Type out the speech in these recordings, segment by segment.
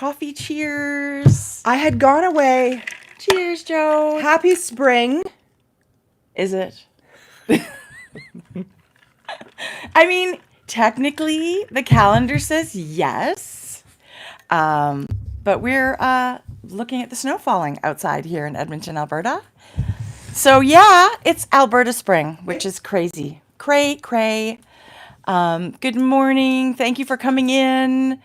coffee cheers. I had gone away. Cheers, Joe. Happy spring. Is it? I mean, technically, the calendar says yes. But we're looking at the snow falling outside here in Edmonton, Alberta. So, yeah, it's Alberta spring, which is crazy. Cray. Good morning. Thank you for coming in.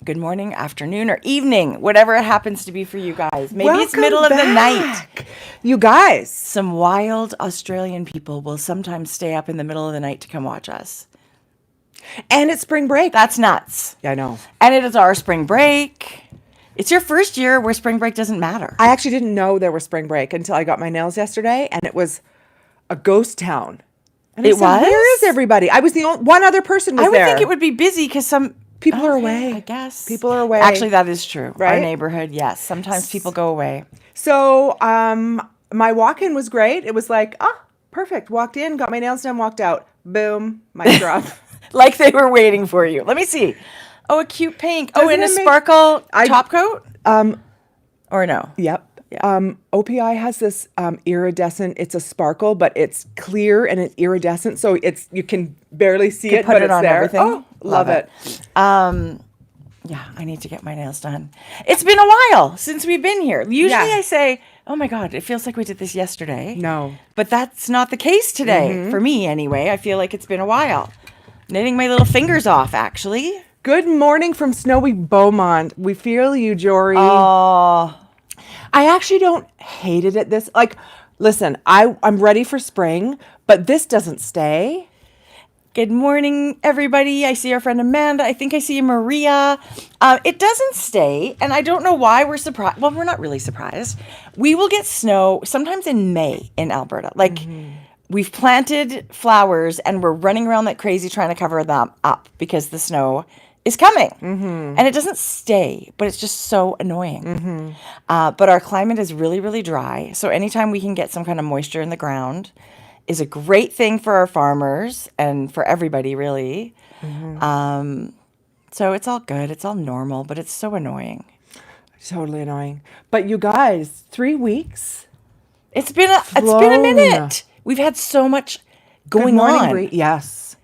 Good morning, afternoon, or evening, whatever it happens to be for you guys. Maybe it's middle of the night. You guys. Some wild Australian people will sometimes stay up in the middle of the night to come watch us. And it's spring break. That's nuts. Yeah, I know. And it is our spring break. It's your first year where spring break doesn't matter. I actually didn't know there was spring break until I got my nails yesterday, and it was a ghost town. And It was? Where is everybody? I was the only one other person was I would there. think it would be busy because some People are away. I guess. People are away. Actually, that is true. Right? Our neighborhood, yes. Sometimes people go away. So my walk-in was great. It was like, perfect. Walked in, got my nails done, walked out. Boom, mic drop. Like they were waiting for you. Let me see. Oh, a cute pink. Doesn't and a it make- sparkle top coat? Or no? Yep. OPI has this iridescent, it's a sparkle, but it's clear and it's iridescent. So you can barely see it, put but it it's on there. everything. Oh, love it. Yeah, I need to get my nails done. It's been a while since we've been here. Usually Yeah. I say, oh my God, it feels like we did this yesterday. No. But that's not the case today. For me, anyway. I feel like it's been a while. Knitting my little fingers off, actually. Good morning from snowy Beaumont. We feel you, Jory. Oh, I actually don't hate it at this. Like, listen, I'm ready for spring, but this doesn't stay. good morning, everybody. I see our friend Amanda. I think I see Maria. It doesn't stay, and I don't know why we're surprised. Well, we're not really surprised. We will get snow sometimes in May in Alberta. Like, we've planted flowers, and we're running around like crazy trying to cover them up because the snow is coming. And it doesn't stay, but it's just so annoying. But our climate is really, really dry. So anytime we can get some kind of moisture in the ground is a great thing for our farmers and for everybody, really. So it's all good. It's all normal, but it's so annoying. Totally annoying. But you guys, 3 weeks? It's been a minute. We've had so much going on. Bree. Yes.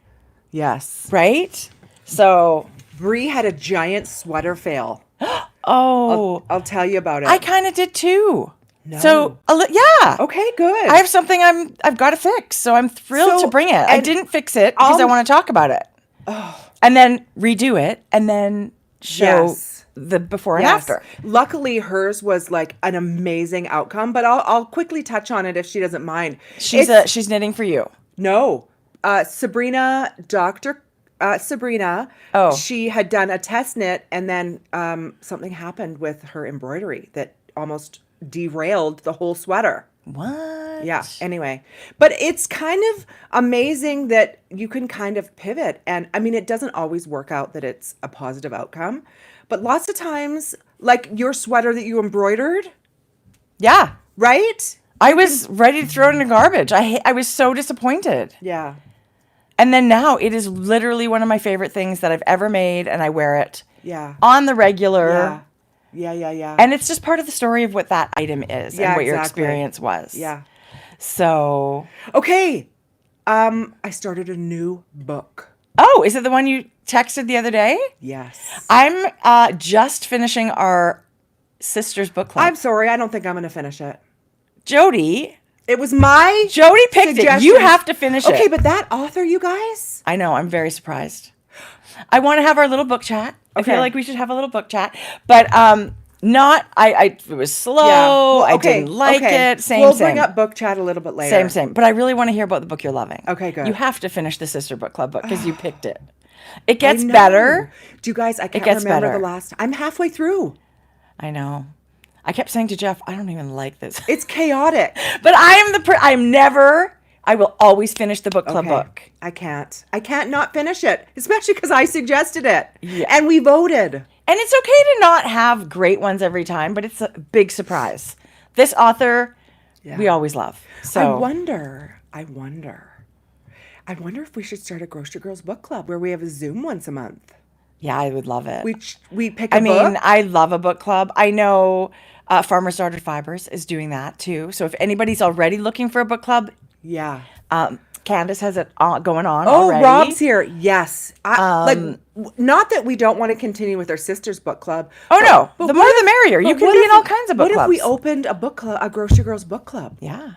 Right? So Bree had a giant sweater fail. oh, I'll tell you about it. I kind of did too. No. So yeah. Okay, good. I have something I've got to fix, so I'm thrilled to bring it. I didn't fix it because I want to talk about it. And then redo it and then show the before and after. Luckily, hers was like an amazing outcome, but I'll quickly touch on it if she doesn't mind. She's knitting for you. No. Sabrina, Sabrina, she had done a test knit, and then something happened with her embroidery that almost derailed the whole sweater. What? Yeah, anyway. But it's kind of amazing that you can kind of pivot. And I mean, it doesn't always work out that it's a positive outcome. But lots of times, like your sweater that you embroidered. Yeah. Right? I was ready to throw it in the garbage. I was so disappointed. Yeah. And then now it is literally one of my favorite things that I've ever made, and I wear it on the regular. Yeah. And it's just part of the story of what that item is and what your experience was. Yeah. So. Okay. I started a new book. Oh, is it the one you texted the other day? Yes. I'm just finishing our sister's book club. I'm sorry. I don't think I'm going to finish it. Jodi. It was Jodi picked it. You have to finish it. Okay, but that author, you guys. I know. I'm very surprised. I want to have our little book chat. Okay. I feel like we should have a little book chat. But it was slow. Yeah. Well, I didn't like it. We'll bring up book chat a little bit later. Same. But I really want to hear about the book you're loving. Okay, good. You have to finish the Sister Book Club book because you picked it. It gets better. Do you guys, I can't gets remember better. the last. I'm halfway through. I know. I kept saying to Jeff, I don't even like this. It's chaotic. But I will always finish the book club book. I can't not finish it, especially because I suggested it. Yeah. And we voted. And it's okay to not have great ones every time, but it's a big surprise. This author, we always love. So I wonder if we should start a Grocery Girls book club where we have a Zoom once a month. Yeah, I would love it. We pick a book. I love a book club. I know Farmer's Daughter Fibers is doing that too. So if anybody's already looking for a book club, yeah. Candace has it going on Oh, already. Rob's here. Yes. Not that we don't want to continue with our sister's book club. Oh, no. The more the merrier. You can be in all kinds of book clubs. What if we opened a book club, a Grocery Girls book club? Yeah.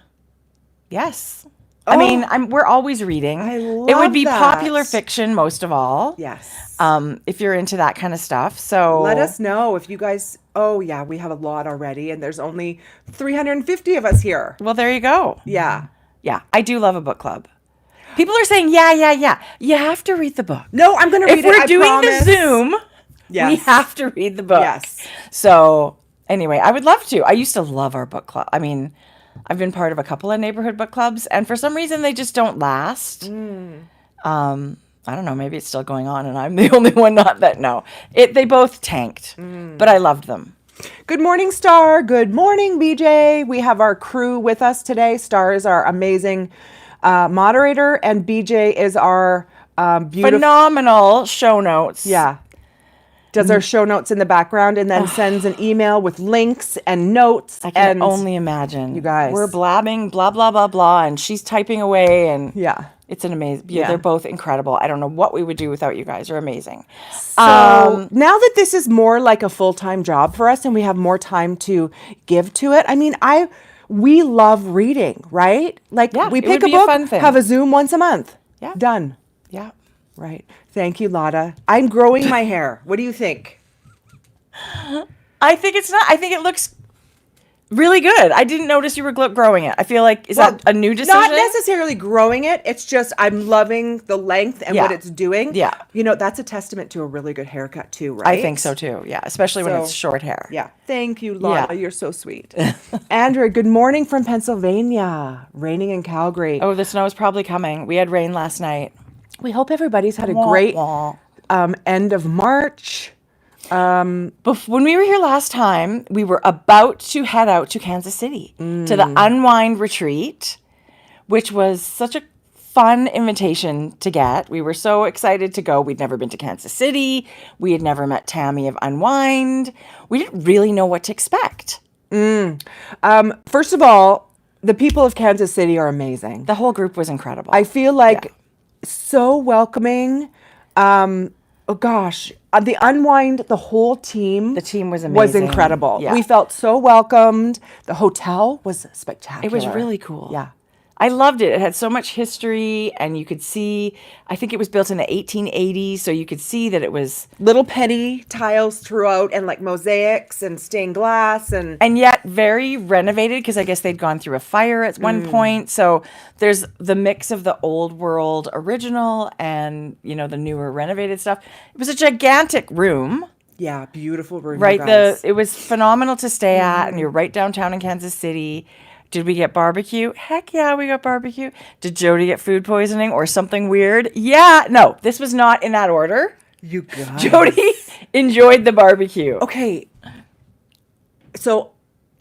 Yes. I mean, we're always reading. I love It would be that. popular fiction most of all. Yes. If you're into that kind of stuff. So let us know if you guys. Oh, yeah. We have a lot already, and there's only 350 of us here. Well, there you go. Yeah. Yeah. I do love a book club. People are saying, yeah. You have to read the book. No, I'm going to read it. If we're doing the Zoom, we have to read the book. Yes. So anyway, I would love to. I used to love our book club. I mean, I've been part of a couple of neighborhood book clubs, and for some reason, they just don't last. I don't know. Maybe it's still going on, and I'm the only one not that. No, they both tanked, but I loved them. Good morning, Star. Good morning, BJ. We have our crew with us today. Star is our amazing moderator, and BJ is our beautiful, phenomenal show notes. Yeah, does our show notes in the background and then sends an email with links and notes. I can only imagine. You guys, we're blabbing blah blah blah blah, and she's typing away, and yeah, it's an amazing. Yeah, they're both incredible. I don't know what we would do without you guys. You're amazing. So now that this is more like a full-time job for us, and we have more time to give to it, I mean, we love reading, right? Like we pick a book, have a Zoom once a month. Yeah. Done. Yeah. Right. Thank you, Lotta. I'm growing my hair. What do you think? I think it looks really good. I didn't notice you were growing it. I feel like, is that a new decision? Not necessarily growing it. It's just I'm loving the length and what it's doing. Yeah. You know, that's a testament to a really good haircut too, right? I think so too. Yeah. Especially when it's short hair. Yeah. Thank you, Lotta. You're so sweet. Andrea, good morning from Pennsylvania. Raining in Calgary. Oh, the snow is probably coming. We had rain last night. We hope everybody's had a great end of March. When we were here last time, we were about to head out to Kansas City to the Unwind Retreat, which was such a fun invitation to get. We were so excited to go. We'd never been to Kansas City. We had never met Tammy of Unwind. We didn't really know what to expect. First of all, the people of Kansas City are amazing. The whole group was incredible. I feel like so welcoming. Oh gosh, the Unwind, the whole team. The team was amazing. Was incredible. Yeah. We felt so welcomed. The hotel was spectacular. It was really cool. Yeah. I loved it. It had so much history, and you could see, I think it was built in the 1880s, so you could see that it was little penny tiles throughout, and like mosaics and stained glass, and yet very renovated, because I guess they'd gone through a fire at one point. So there's the mix of the old world original and, you know, the newer renovated stuff. It was a gigantic room. Yeah, beautiful room. Right. It was phenomenal to stay at, and you're right downtown in Kansas City. Did we get barbecue? Heck yeah, we got barbecue. Did Jodi get food poisoning or something weird? Yeah. No, this was not in that order. You guys. Jodi enjoyed the barbecue. Okay. So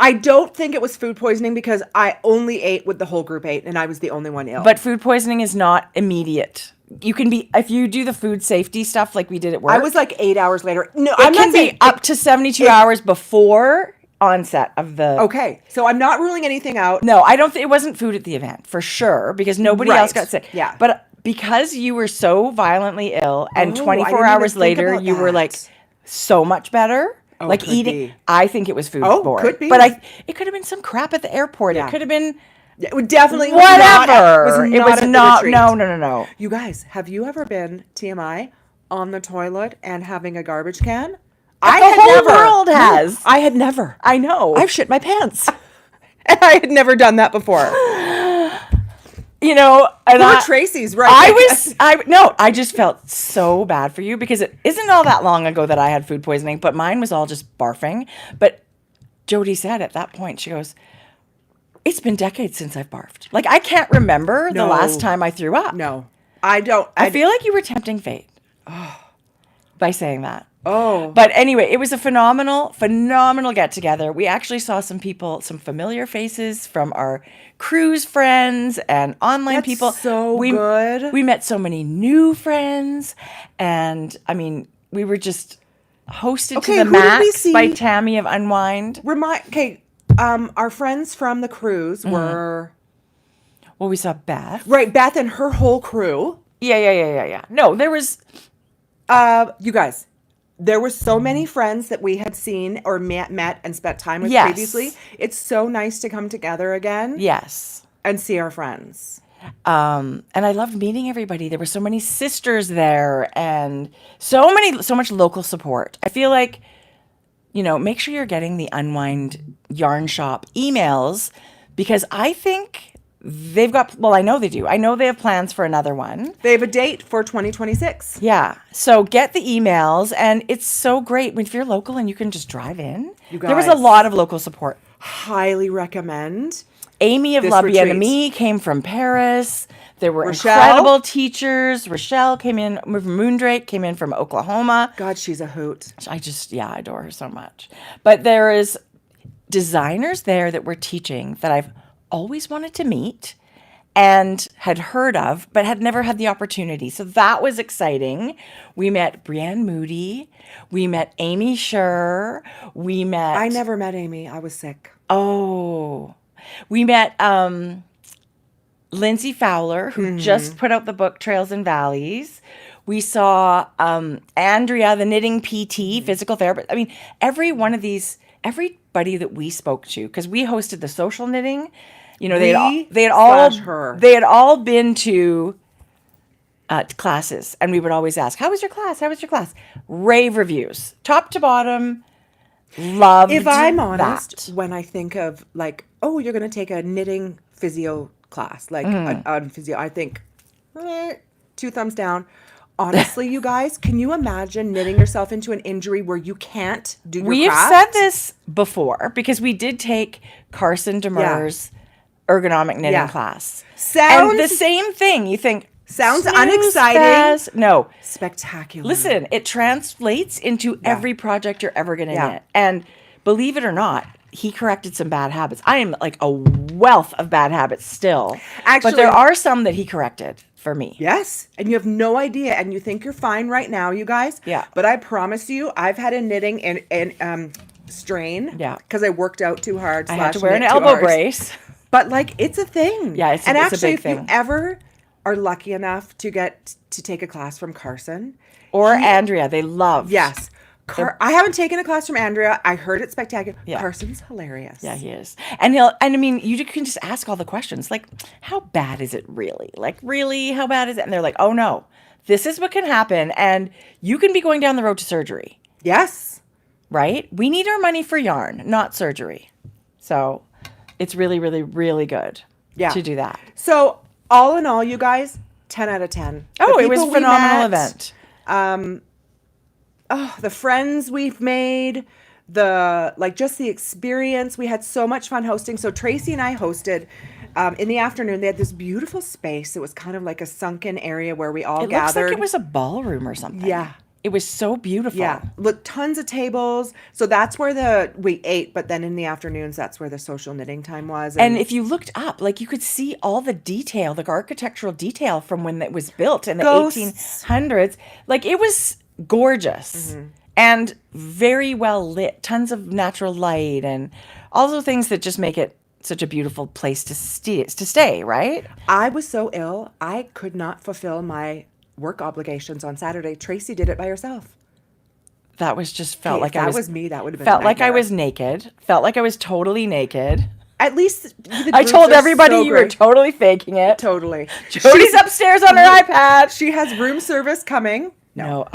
I don't think it was food poisoning because I only ate what the whole group ate, and I was the only one ill. But food poisoning is not immediate. You can be, if you do the food safety stuff like we did at work. I was like 8 hours later. No, it can be up to 72 hours before onset of the. Okay, so I'm not ruling anything out. No, I don't. It wasn't food at the event for sure, because nobody else got sick. Yeah, but because you were so violently ill, and 24 hours later you were like so much better. Like eating. I think it was foodborne. Could be. But it could have been some crap at the airport. Yeah. It could have been. It would definitely whatever. It was not. No. You guys, have you ever been TMI on the toilet and having a garbage can? The whole world has. I had never. I know. I've shit my pants. And I had never done that before. You know, and poor Tracie's right. I just felt so bad for you, because it isn't all that long ago that I had food poisoning, but mine was all just barfing. But Jodi said at that point, she goes, it's been decades since I've barfed. Like, I can't remember the last time I threw up. No, I don't. I feel like you were tempting fate by saying that. Oh. But anyway, it was a phenomenal get together. We actually saw some people, some familiar faces from our cruise friends and online people. So good. We met so many new friends. And I mean, we were just hosted Okay, to the who did we max see? by Tammy of Unwind. Our friends from the cruise were Well, we saw Beth. right, Beth and her whole crew. Yeah. No, there was... You guys, there were so many friends that we had seen or met and spent time with Yes. previously. It's so nice to come together again Yes. and see our friends. And I loved meeting everybody. There were so many sisters there and so much local support. I feel like, make sure you're getting the Unwind Yarn Shop emails because I think they've got, well, I know they do. I know they have plans for another one. They have a date for 2026. Yeah. So get the emails and it's so great if you're local and you can just drive in. There was a guys. lot of local support. Highly recommend. Amy of This La retreat. Bien-Aimée came from Paris. There were Rochelle. incredible teachers. Rochelle came in from Moondrake, came in from Oklahoma. God, she's a hoot. I adore her so much. But there is designers there that were teaching that I've always wanted to meet and had heard of, but had never had the opportunity. So that was exciting. We met Brienne Moody. We met Amy Scher. We met... I never met Amy. I was sick. Oh... We met Lindsey Fowler, who just put out the book Trails and Valleys. We saw Andrea, the knitting PT, physical therapist. I mean, everybody that we spoke to, because we hosted the social knitting, they had all been to classes, and we would always ask, "How was your class? How was your class?" Rave reviews, top to bottom. Loved. If I'm honest, that. when I think of you're going to take a knitting physio class, on physio, I think 2 thumbs down. Honestly, you guys, can you imagine knitting yourself into an injury where you can't do your We've craft? said this before because we did take Carson Demers ergonomic knitting class. And the same thing. You think Sounds snooze unexciting. fest. No. Spectacular. Listen, it translates into every project you're ever going to knit. And believe it or not, he corrected some bad habits. I am like a wealth of bad habits still. Actually, but there are some that he corrected for me. Yes. And you have no idea. And you think you're fine right now, you guys. Yeah. But I promise you, I've had a knitting and strain. Yeah. Because I worked out too hard. I had to wear an elbow brace. But it's a thing. Yeah, it's and a actually, big thing. if you ever are lucky enough to get to take a class from Carson or Andrea, they love. Yes. I haven't taken a class from Andrea. I heard it spectacular. Yeah. Carson's hilarious. Yeah, he is. And you can just ask all the questions. Like, how bad is it really? Like, really, how bad is it? And they're like, oh no, this is what can happen. And you can be going down the road to surgery. Yes. Right? We need our money for yarn, not surgery. So it's really, really, really good to do that. So all in all, you guys, 10 out of 10. Oh, it was a phenomenal event. The friends we've made, just the experience. We had so much fun hosting. So Tracie and I hosted in the afternoon. They had this beautiful space. It was kind of like a sunken area where we all gathered. Looks like it was a ballroom or something. Yeah. It was so beautiful. Yeah. Look, tons of tables. So that's where we ate, but then in the afternoons, that's where the social knitting time was. And if you looked up, you could see all the detail, the architectural detail from when it was built in the 1800s. It was gorgeous and very well lit. Tons of natural light and all those things that just make it such a beautiful place to stay, right? I was so ill, I could not fulfill my work obligations on Saturday. Tracie did it by herself. That was just felt like if I that was me. That would have been felt like I was naked. Felt like I was totally naked. At least I told everybody you were totally faking it. Totally. Jody's upstairs on her iPad. She has room service coming. No,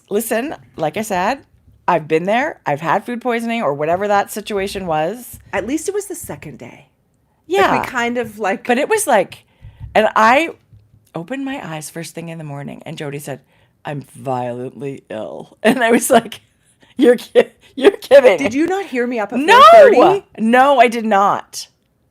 listen, like I said, I've been there. I've had food poisoning or whatever that situation was. At least it was the second day. Yeah. We kind of But it was and I opened my eyes first thing in the morning and Jody said, "I'm violently ill." And I was like, You're kidding. Did you not hear me up at 4:30? No, I did not.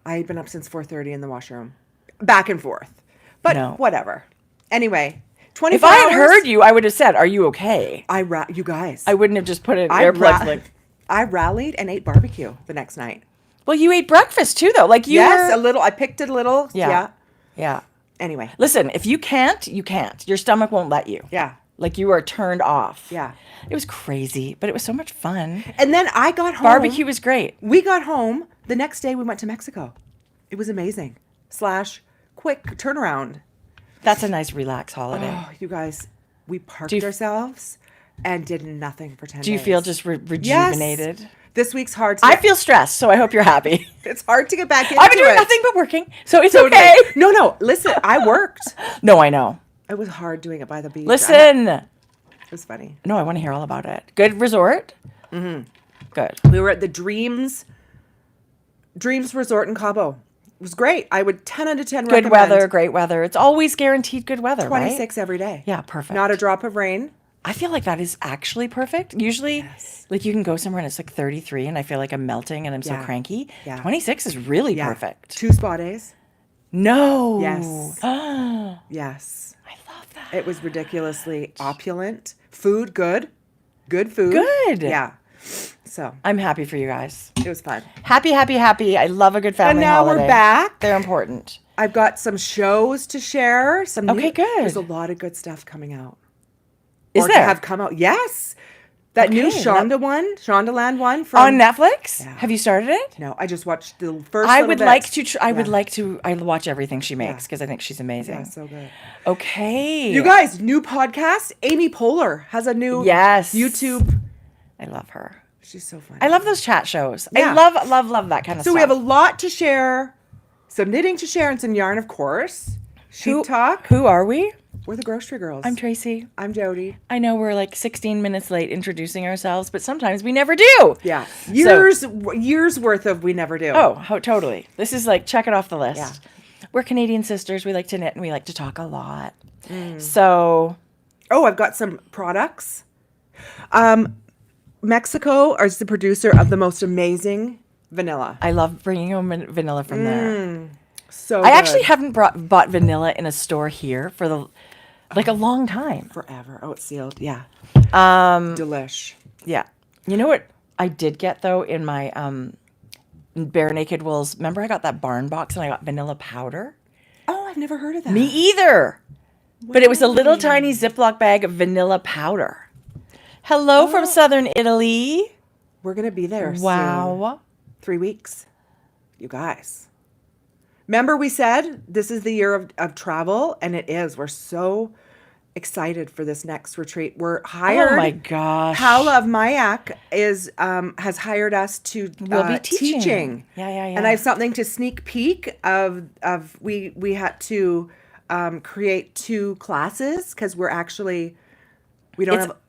I had been up since 4:30 in the washroom. Back and forth. But whatever. Anyway, 24 hours. If I had heard you, I would have said, "Are you okay?" You guys. I wouldn't have just put an earplugs I rallied and ate barbecue the next night. Well, you ate breakfast too, though. Yes, a little. I picked it a little. Yeah. Anyway. Listen, if you can't, you can't. Your stomach won't let you. Yeah. Like you are turned off. Yeah. It was crazy, but it was so much fun. And then I got home. Barbecue was great. We got home. The next day we went to Mexico. It was amazing. / quick turnaround. That's a nice relax holiday. Oh, you guys, we parked ourselves and did nothing for 10 days. Do you feel just rejuvenated? Yes. This week's hard. I feel stressed, so I hope you're happy. It's hard to get back into it. I've been doing nothing but working, so it's okay. No. Listen, I worked. No, I know. It was hard doing it by the beach. Listen. It was funny. No, I want to hear all about it. Good resort? Mm-hmm. Good. We were at the Dreams Resort in Cabo. It was great. I would 10 out of 10 recommend. Good weather, great weather. It's always guaranteed good weather, 26 right? every day. Yeah, perfect. Not a drop of rain. I feel like that is actually perfect. Usually, like you can go somewhere and it's like 33 and I feel like I'm melting and I'm so cranky. Yeah. 26 is really perfect. 2 spa days. No. Yes. Yes. I love that. It was ridiculously opulent. Food, good. Good food. Good. Yeah. So I'm happy for you guys. it was fun. Happy, happy, happy. I love a good family And now holiday. we're back. They're important. I've got some shows to share. Okay, good. There's a lot of good stuff coming out. Is or there? To have come out. Yes. That new Shondaland one from on Netflix. Yeah. Have you started it? No, I just watched the first. I would like to. I watch everything she makes because I think she's amazing. Yeah, so good. Okay, you guys, new podcast. Amy Poehler has a new YouTube. I love her. She's so funny. I love those chat shows. Yeah. I love that kind of stuff. So we have a lot to share. Some knitting to share and some yarn, of course. Sheet talk. Who are we? We're the Grocery Girls. I'm Tracie. I'm Jodi. I know we're like 16 minutes late introducing ourselves, but sometimes we never do. Yeah. Years worth of we never do. Oh, totally. This is like, check it off the list. Yeah. We're Canadian sisters. We like to knit and we like to talk a lot. So. Oh, I've got some products. Mexico is the producer of the most amazing vanilla. I love bringing home vanilla from there. So I actually haven't bought vanilla in a store here for a long time. Forever. Oh, it's sealed. Yeah. Delish. Yeah. You know what I did get though in my Bare Naked Wools? Remember I got that barn box and I got vanilla powder? Oh, I've never heard of that. Me either. But it was a little tiny Ziploc bag of vanilla powder. Hello from Southern Italy. We're going to be there soon. 3 weeks. You guys. Remember we said this is the year of travel, and it is. We're so excited for this next retreat. We're hired. Oh my gosh. Paula of Mayak has hired us to be teaching. Yeah. And I have something to sneak peek of we had to create 2 classes because we're actually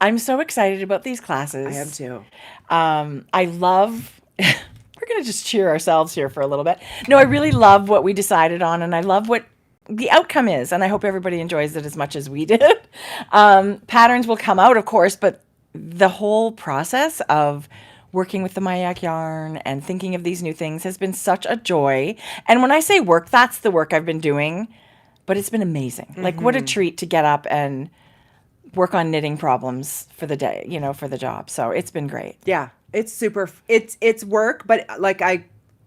I'm so excited about these classes. I am too. I love we're going to just cheer ourselves here for a little bit. No, I really love what we decided on, and I love what the outcome is, and I hope everybody enjoys it as much as we did. Patterns will come out, of course, but the whole process of working with the Mayak yarn and thinking of these new things has been such a joy. And when I say work, that's the work I've been doing, but it's been amazing. Mm-hmm. Like, what a treat to get up and work on knitting problems for the day, for the job. So it's been great. Yeah. It's super. It's work, but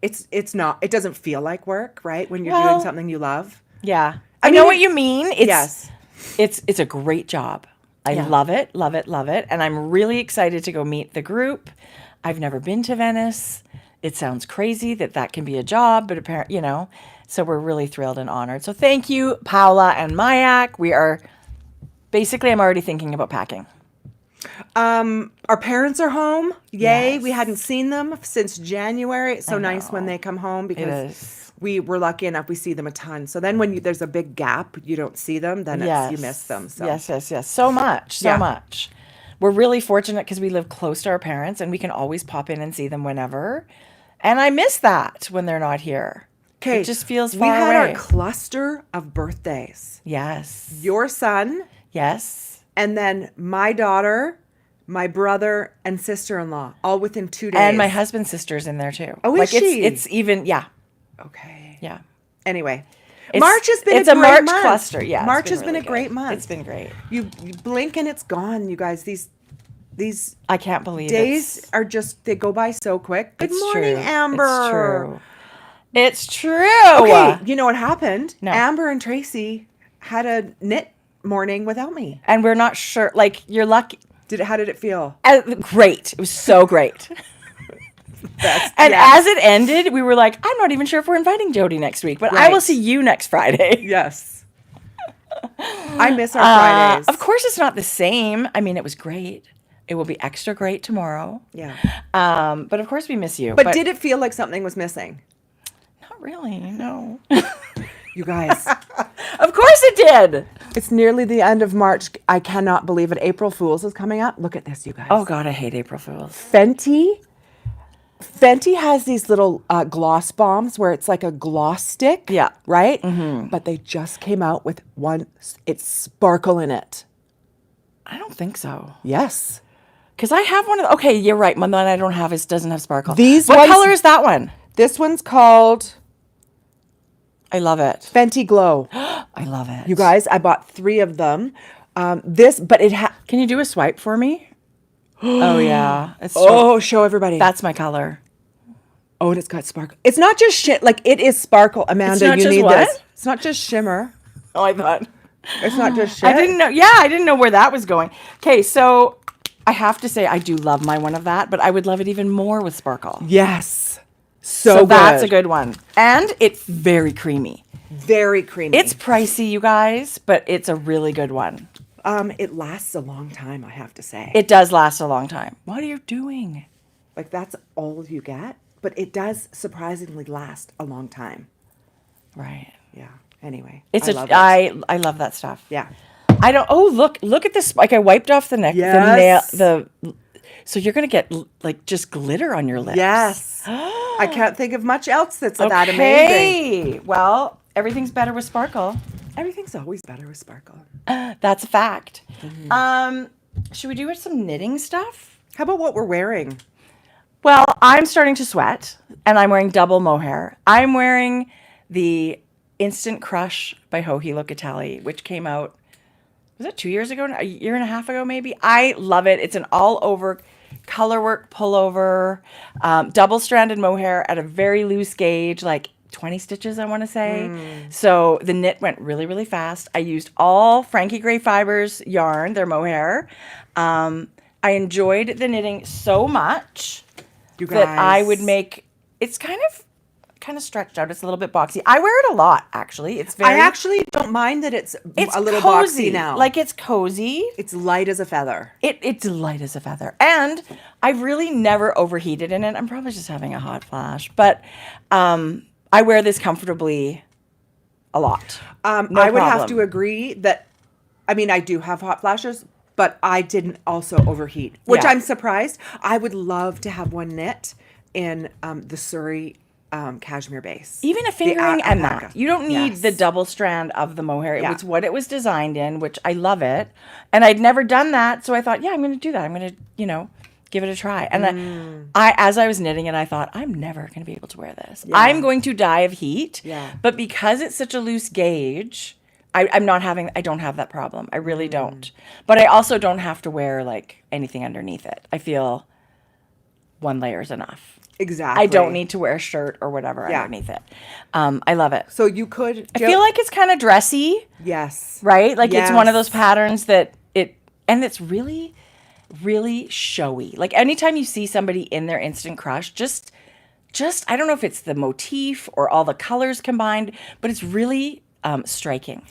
it's not. It doesn't feel like work, right? When you're doing something you love. Yeah, I know what you mean. Yes, it's a great job. I love it, and I'm really excited to go meet the group. I've never been to Venice. It sounds crazy that can be a job, but apparently, so we're really thrilled and honored. So thank you, Paula and Mayak. We are basically. I'm already thinking about packing. Our parents are home. Yay. Yes. We hadn't seen them since January. It's so nice when they come home because we were lucky enough we see them a ton. So then when there's a big gap, you don't see them, then you miss them. So. Yes. So much. We're really fortunate because we live close to our parents and we can always pop in and see them whenever. And I miss that when they're not here. Okay. It just feels far away. We had our cluster of birthdays. Yes. Your son. Yes. And then my daughter, my brother, and sister-in-law, all within 2 days. And my husband's sister's in there too. Oh, is she? It's even, yeah. Okay. Yeah. Anyway, March has been a great March month. Cluster. Yeah. March has been a great month. It's been great. You blink and it's gone, you guys. These I can't believe days are just, they go by so quick. Good morning, Amber. It's true. Okay, you know what happened? No. Amber and Tracie had a knit morning without me. And we're not sure, like, you're lucky. How did it feel? Great. It was so great. As it ended, we were like, I'm not even sure if we're inviting Jodi next week, but I will see you next Friday. Yes. I miss our Fridays. Of course it's not the same. I mean, it was great. It will be extra great tomorrow. Yeah. But of course we miss you. But did it feel like something was missing? Not really, no. You guys. Of course it did. It's nearly the end of March. I cannot believe it. April Fool's is coming up. Look at this, you guys. Oh, God, I hate April Fools. Fenty has these little gloss bombs where it's like a gloss stick. Yeah. Right? Mm-hmm. But they just came out with one. It's sparkle in it. I don't think so. Yes. Because I have one of the, okay, you're right. One that I don't have doesn't have sparkle. What color is that one? This one's called... I love it. Fenty Glow. I love it. You guys, I bought 3 of them. Can you do a swipe for me? Oh, yeah. Show everybody. That's my color. Oh, and it's got sparkle. It's not just like it is sparkle, Amanda. You need what? This. It's not just shimmer. Oh, I thought. It's not just shit. I didn't know. Yeah, I didn't know where that was going. Okay, so I have to say I do love my one of that, but I would love it even more with sparkle. Yes. So good. That's a good one. And it's very creamy. Very creamy. It's pricey, you guys, but it's a really good one. It lasts a long time, I have to say. It does last a long time. What are you doing? Like, that's all you get, but it does surprisingly last a long time. Right. Yeah. Anyway, I love that stuff. Yeah. I don't. Oh, look at this! Like I wiped off the neck, yes. So you're gonna get like just glitter on your lips. Yes. I can't think of much else that's that amazing. Well, everything's better with sparkle. Everything's always better with sparkle. That's a fact. Mm-hmm. Should we do some knitting stuff? How about what we're wearing? Well, I'm starting to sweat, and I'm wearing double mohair. I'm wearing the Instant Crush by Joji Locatelli, which came out, was it 2 years ago? A year and a half ago, maybe? I love it. It's an all-over colorwork pullover, double-stranded mohair at a very loose gauge, like 20 stitches, I want to say. So the knit went really, really fast. I used all Frankie Grey Fibers yarn, their mohair. I enjoyed the knitting so much that I would make, it's kind of stretched out. It's a little bit boxy. I wear it a lot, actually. I actually don't mind that it's a little cozy. Boxy now. Like, it's cozy. It's light as a feather. It's light as a feather. And I've really never overheated in it. I'm probably just having a hot flash. But I wear this comfortably a lot. I would have to agree that, I mean, I do have hot flashes, but I didn't also overheat, which I'm surprised. I would love to have one knit in the Surrey cashmere base. Even a fingering and that. You don't need the double strand of the mohair. It was what it was designed in, which I love it. And I'd never done that, so I thought, I'm going to do that. I'm going to, give it a try. And as I was knitting it, I thought, I'm never going to be able to wear this. Yeah. I'm going to die of heat. Yeah. But because it's such a loose gauge, I don't have that problem. I really don't. But I also don't have to wear like anything underneath it. I feel one layer is enough. Exactly. I don't need to wear a shirt or whatever underneath it. I love it. So you could... I feel like it's kind of dressy. Yes. Right? Like it's one of those patterns that and it's really, really showy. Like anytime you see somebody in their Instant Crush, just I don't know if it's the motif or all the colors combined, but it's really striking.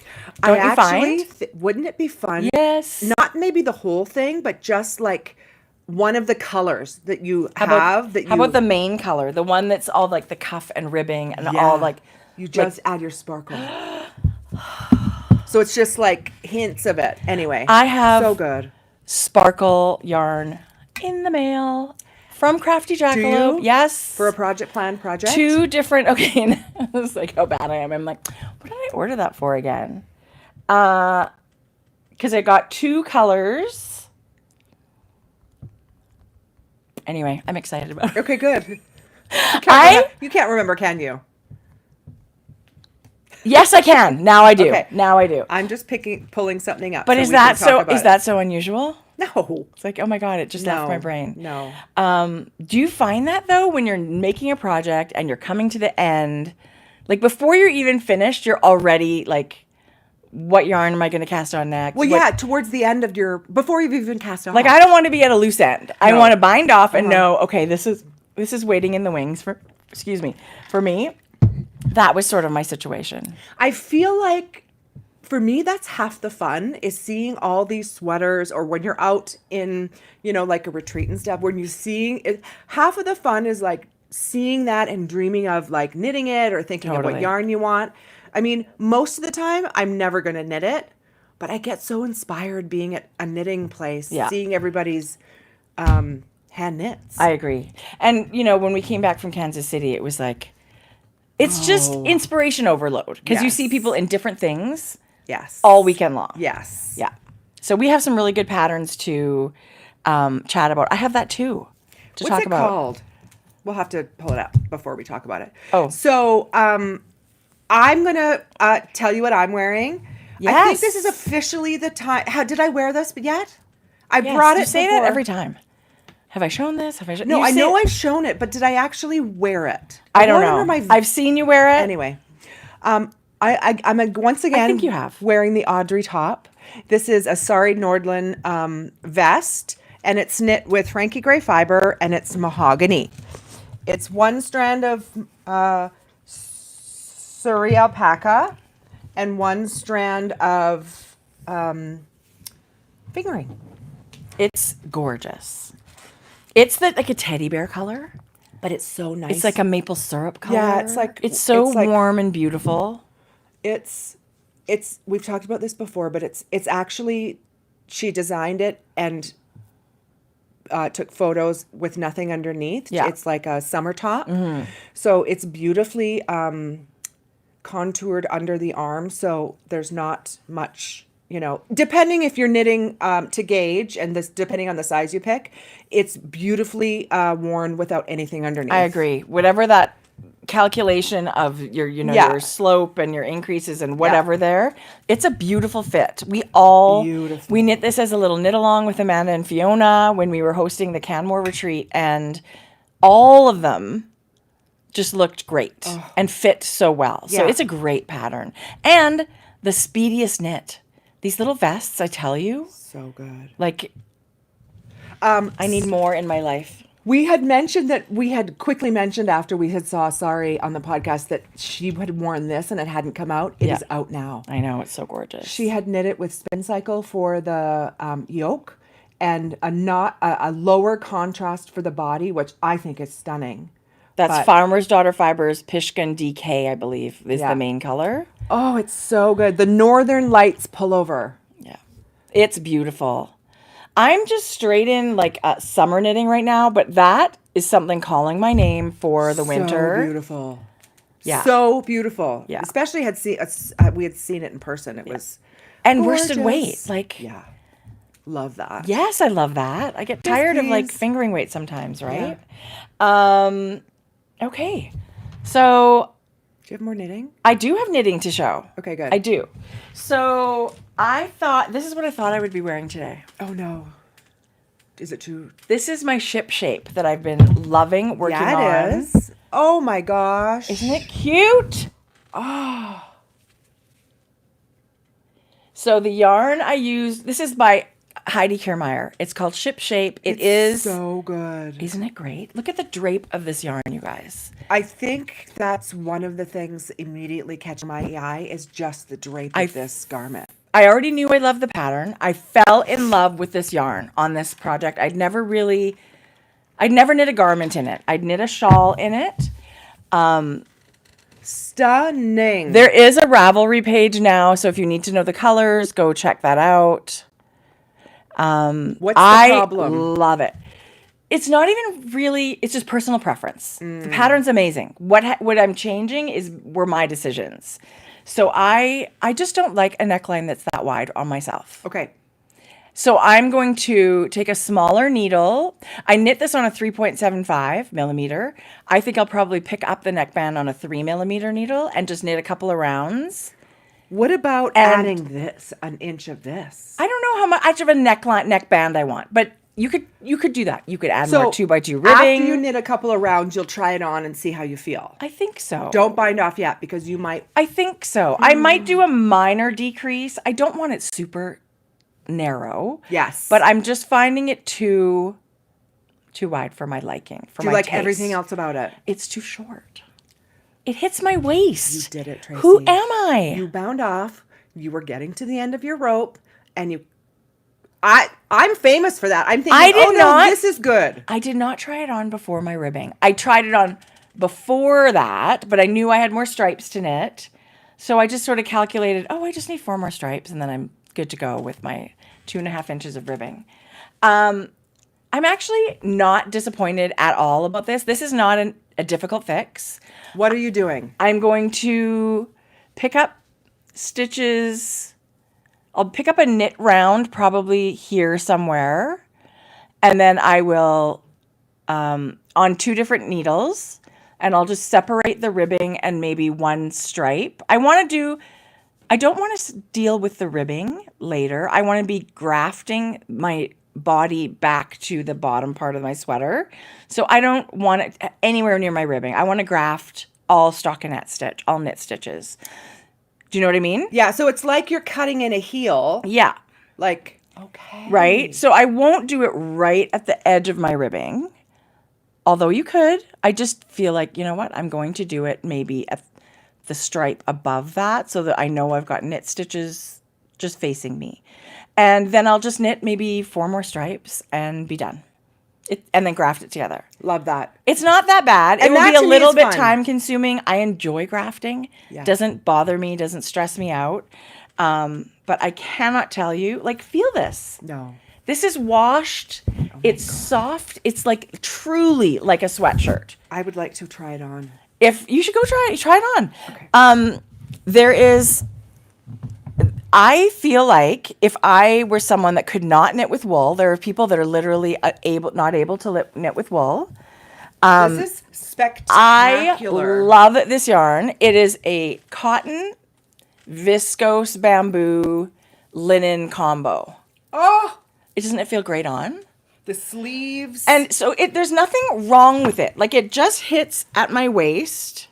Don't you find? Wouldn't it be fun? Yes. Not maybe the whole thing, but just like one of the colors that you have. How about the main color? The one that's all like the cuff and ribbing and all like... You just add your sparkle. So it's just like hints of it. Anyway. I have... So good. Sparkle yarn in the mail from Crafty Jackalope. Yes. For a project. 2 different... Okay. This is like how bad I am. I'm like, what did I order that for again? Because I got 2 colors... Anyway, I'm excited about it. Okay, good. You can't remember, can you? Yes, I can. Now I do. Okay. Now I do. I'm just pulling something up. But is that so unusual? No. It's like, oh my God, it just left my brain. No. Do you find that though, when you're making a project and you're coming to the end, like before you're even finished, you're already like what yarn am I going to cast on next? Well, yeah, towards the end of before you've even cast off. Like, I don't want to be at a loose end. I want to bind off and know, okay, this is waiting in the wings for me. That was sort of my situation. I feel like for me, that's half the fun, is seeing all these sweaters, or when you're out in, like a retreat and stuff, when you're seeing it, half of the fun is like seeing that and dreaming of like knitting it or thinking of what yarn you want. I mean, most of the time I'm never going to knit it, but I get so inspired being at a knitting place, seeing everybody's hand knits. I agree. And, when we came back from Kansas City, it was like, it's just inspiration overload, because you see people in different things all weekend long. Yes. Yeah. So we have some really good patterns to chat about. I have that too to talk about. What's it called? We'll have to pull it up before we talk about it. Oh. So I'm going to tell you what I'm wearing. Yes. I think this is officially the time. Did I wear this yet? I brought it. You say that every time. Have I shown this? No, I know I've shown it, but did I actually wear it? I don't know. I've seen you wear it. Anyway, I'm once again I think you have. Wearing the Audrey top. This is a Sari Nordland vest, and it's knit with Frankie Grey Fiber, and it's mahogany. It's one strand of Suri alpaca and one strand of fingering. It's gorgeous. It's like a teddy bear color, but it's so nice. It's like a maple syrup color. Yeah, it's so warm and beautiful. It's we've talked about this before, but it's actually, she designed it and took photos with nothing underneath. Yeah. It's like a summer top. Mm-hmm. So it's beautifully contoured under the arm, so there's not much, depending if you're knitting to gauge, and this depending on the size you pick, it's beautifully worn without anything underneath. I agree. Whatever that calculation of your your slope and your increases and whatever there, it's a beautiful fit. We knit this as a little knit along with Amanda and Fiona when we were hosting the Canmore retreat, and all of them just looked great and fit so well. So it's a great pattern. And the speediest knit. These little vests, I tell you. So good. Like, I need more in my life. We had quickly mentioned after we had saw Sari on the podcast that she had worn this and it hadn't come out. It is out now. I know, it's so gorgeous. She had knit it with Spin Cycle for the yoke, and a lower contrast for the body, which I think is stunning. That's Farmer's Daughter Fibers Pishkin DK, I believe, is the main color. Oh, it's so good. The Northern Lights pullover. Yeah. It's beautiful. I'm just straight in like summer knitting right now, but that is something calling my name for the winter. So beautiful. Yeah. So beautiful. Yeah. Especially we had seen it in person. It was and gorgeous. worsted weight. Like, yeah. Love that. Yes, I love that. I get tired of like fingering weight sometimes, right? Yeah. Okay. So, do you have more knitting? I do have knitting to show. Okay, good. I do. So, this is what I thought I would be wearing today. Oh, no. Is it too? This is my ship shape that I've been loving working on. Yeah, it is. Oh, my gosh. Isn't it cute? Oh. So, the yarn I use, this is by Heidi Kiermaier. It's called Ship Shape. It's so good. Isn't it great? Look at the drape of this yarn, you guys. I think that's one of the things immediately catching my eye is just the drape of this garment. I already knew I loved the pattern. I fell in love with this yarn on this project. I'd never knit a garment in it. I'd knit a shawl in it. Stunning. There is a Ravelry page now, so if you need to know the colors, go check that out. What's the problem? I love it. It's not even really, it's just personal preference. The pattern's amazing. What I'm changing were my decisions. So I just don't like a neckline that's that wide on myself. Okay. So I'm going to take a smaller needle. I knit this on a 3.75 millimeter. I think I'll probably pick up the neckband on a 3 millimeter needle and just knit a couple of rounds. What about adding an inch of this? I don't know how much of a neckband I want, but you could do that. You could add So more 2x2 ribbing. after you knit a couple of rounds, you'll try it on and see how you feel. I think so. Don't bind off yet because you might. I think so. I might do a minor decrease. I don't want it super narrow. Yes. But I'm just finding it too wide for my liking. For Do you my like taste. everything else about it? It's too short. It hits my waist. You did it, Tracie. Who am I? You bound off. You were getting to the end of your rope, and I'm famous for that. I'm thinking, no, this is good. I did not try it on before my ribbing. I tried it on before that, but I knew I had more stripes to knit. So I just sort of calculated, I just need 4 more stripes, and then I'm good to go with my 2.5 inches of ribbing. I'm actually not disappointed at all about this. This is not a difficult fix. What are you doing? I'm going to pick up stitches. I'll pick up a knit round probably here somewhere. And then I will, on 2 different needles, and I'll just separate the ribbing and maybe 1 stripe. I don't want to deal with the ribbing later. I want to be grafting my body back to the bottom part of my sweater. So I don't want it anywhere near my ribbing. I want to graft all stockinette stitch, all knit stitches. Do you know what I mean? Yeah, so it's like you're cutting in a heel. Yeah. Like, okay. Right? So I won't do it right at the edge of my ribbing. Although you could. I just feel like, you know what? I'm going to do it maybe at the stripe above that so that I know I've got knit stitches just facing me. And then I'll just knit maybe 4 more stripes and be done. And then graft it together. Love that. It's not that bad. And it will be a to me little is bit fun. time consuming. I enjoy grafting. Yeah. Doesn't bother me, doesn't stress me out. But I cannot tell you, like, feel this. No. This is washed. It's soft. It's like truly like a sweatshirt. I would like to try it on. If you should go try it on. Okay. There is, I feel like if I were someone that could not knit with wool, there are people that are literally not able to knit with wool. This is spectacular. I love this yarn. It is a cotton, viscose, bamboo, linen combo. Oh, Doesn't it feel great on? the sleeves. And so there's nothing wrong with it. Like, it just hits at my waist.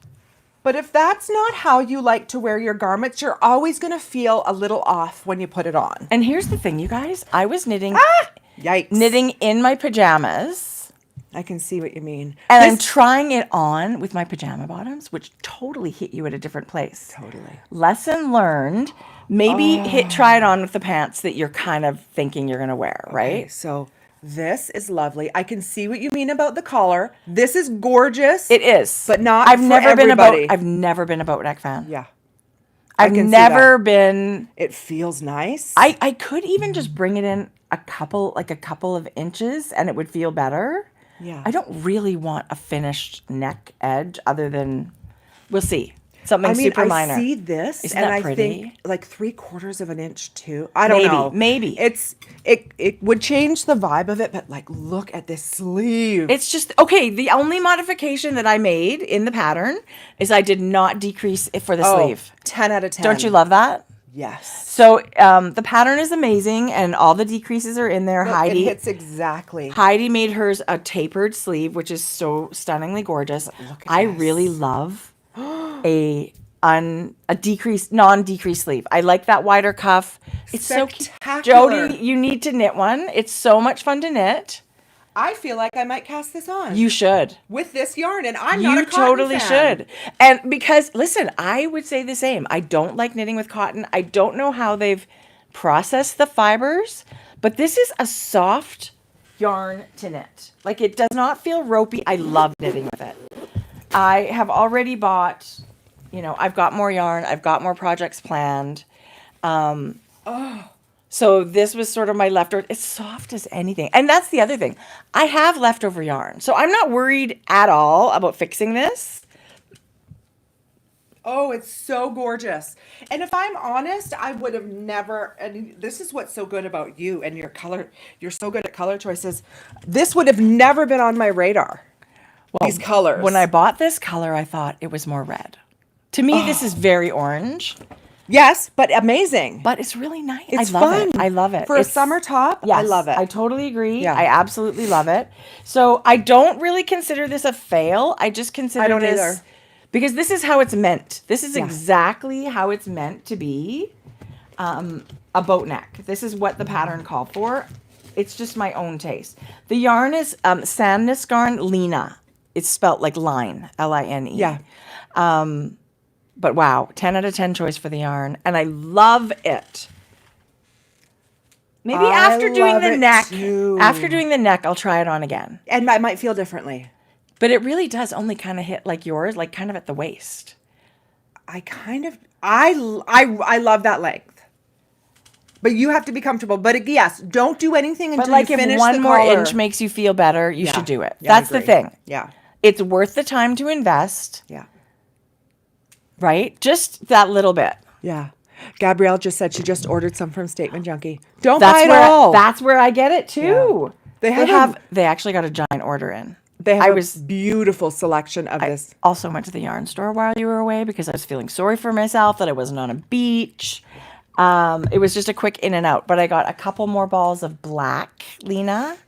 But if that's not how you like to wear your garments, you're always going to feel a little off when you put it on. And here's the thing, you guys. I was knitting Yikes. knitting in my pajamas. I can see what you mean. And I'm trying it on with my pajama bottoms, which totally hit you at a different place. Totally. Lesson learned. Maybe try it on with the pants that you're kind of thinking you're going to wear, right? Okay, so this is lovely. I can see what you mean about the collar. This is gorgeous. It is. But not I've for never everybody. never been a boat neck fan. Yeah. I've can see never been. It feels nice. I could even just bring it in a couple of inches and it would feel better. Yeah. I don't really want a finished neck edge other than, we'll see. Something super minor. I see this Isn't and that I pretty? think like 3/4 of an inch too. I don't know. Maybe. It would change the vibe of it, but like look at this sleeve. It's just, okay, the only modification that I made in the pattern is I did not decrease it for the sleeve. 10 out of 10. Don't you love that? Yes. So the pattern is amazing and all the decreases are in there. Look, Heidi. it hits exactly. Heidi made hers a tapered sleeve, which is so stunningly gorgeous. Look at I this. really love a decreased, non-decreased sleeve. I like that wider cuff. It's so cute. Spectacular. Jodi, you need to knit one. It's so much fun to knit. I feel like I might cast this on. You should. With this yarn, and I'm not a You cotton totally fan. should. And because, listen, I would say the same. I don't like knitting with cotton. I don't know how they've processed the fibers, but this is a soft yarn to knit. Like, it does not feel ropey. I love knitting with it. I have already bought, I've got more yarn. I've got more projects planned. So this was sort of my leftover. It's soft as anything. And that's the other thing. I have leftover yarn. So I'm not worried at all about fixing this. Oh, it's so gorgeous. And if I'm honest, I would have never, and this is what's so good about you and your color, you're so good at color choices. This would have never been on my radar. These colors. When I bought this color, I thought it was more red. To me, this is very orange. Yes, but amazing. But it's really nice. It's I love fun. it. I love it. For a summer top, yes, I love it. I totally agree. Yeah. I absolutely love it. So I don't really consider this a fail. I just consider this either. because this is how it's meant. This is exactly how it's meant to be. A boat neck. This is what the pattern called for. It's just my own taste. The yarn is Sandnes Garn Lina. It's spelt like line, L-I-N-E. Yeah. But wow, 10 out of 10 choice for the yarn. And I love it. Maybe after doing the neck, I'll try it on again. And I might feel differently. But it really does only kind of hit like yours, like kind of at the waist. I love that length. But you have to be comfortable. But yes, don't do anything until you finish the collar. If one more inch makes you feel better, you should do it. Yeah, That's the thing. Yeah. It's worth the time to invest. Yeah. Right? Just that little bit. Yeah. Gabrielle just said she just ordered some from Statement Junkie. Don't buy it all. That's where I get it too. Yeah. They actually got a giant order in. They have a beautiful selection of this. Also went to the yarn store while you were away because I was feeling sorry for myself that I wasn't on a beach. It was just a quick in and out, but I got a couple more balls of black Lina.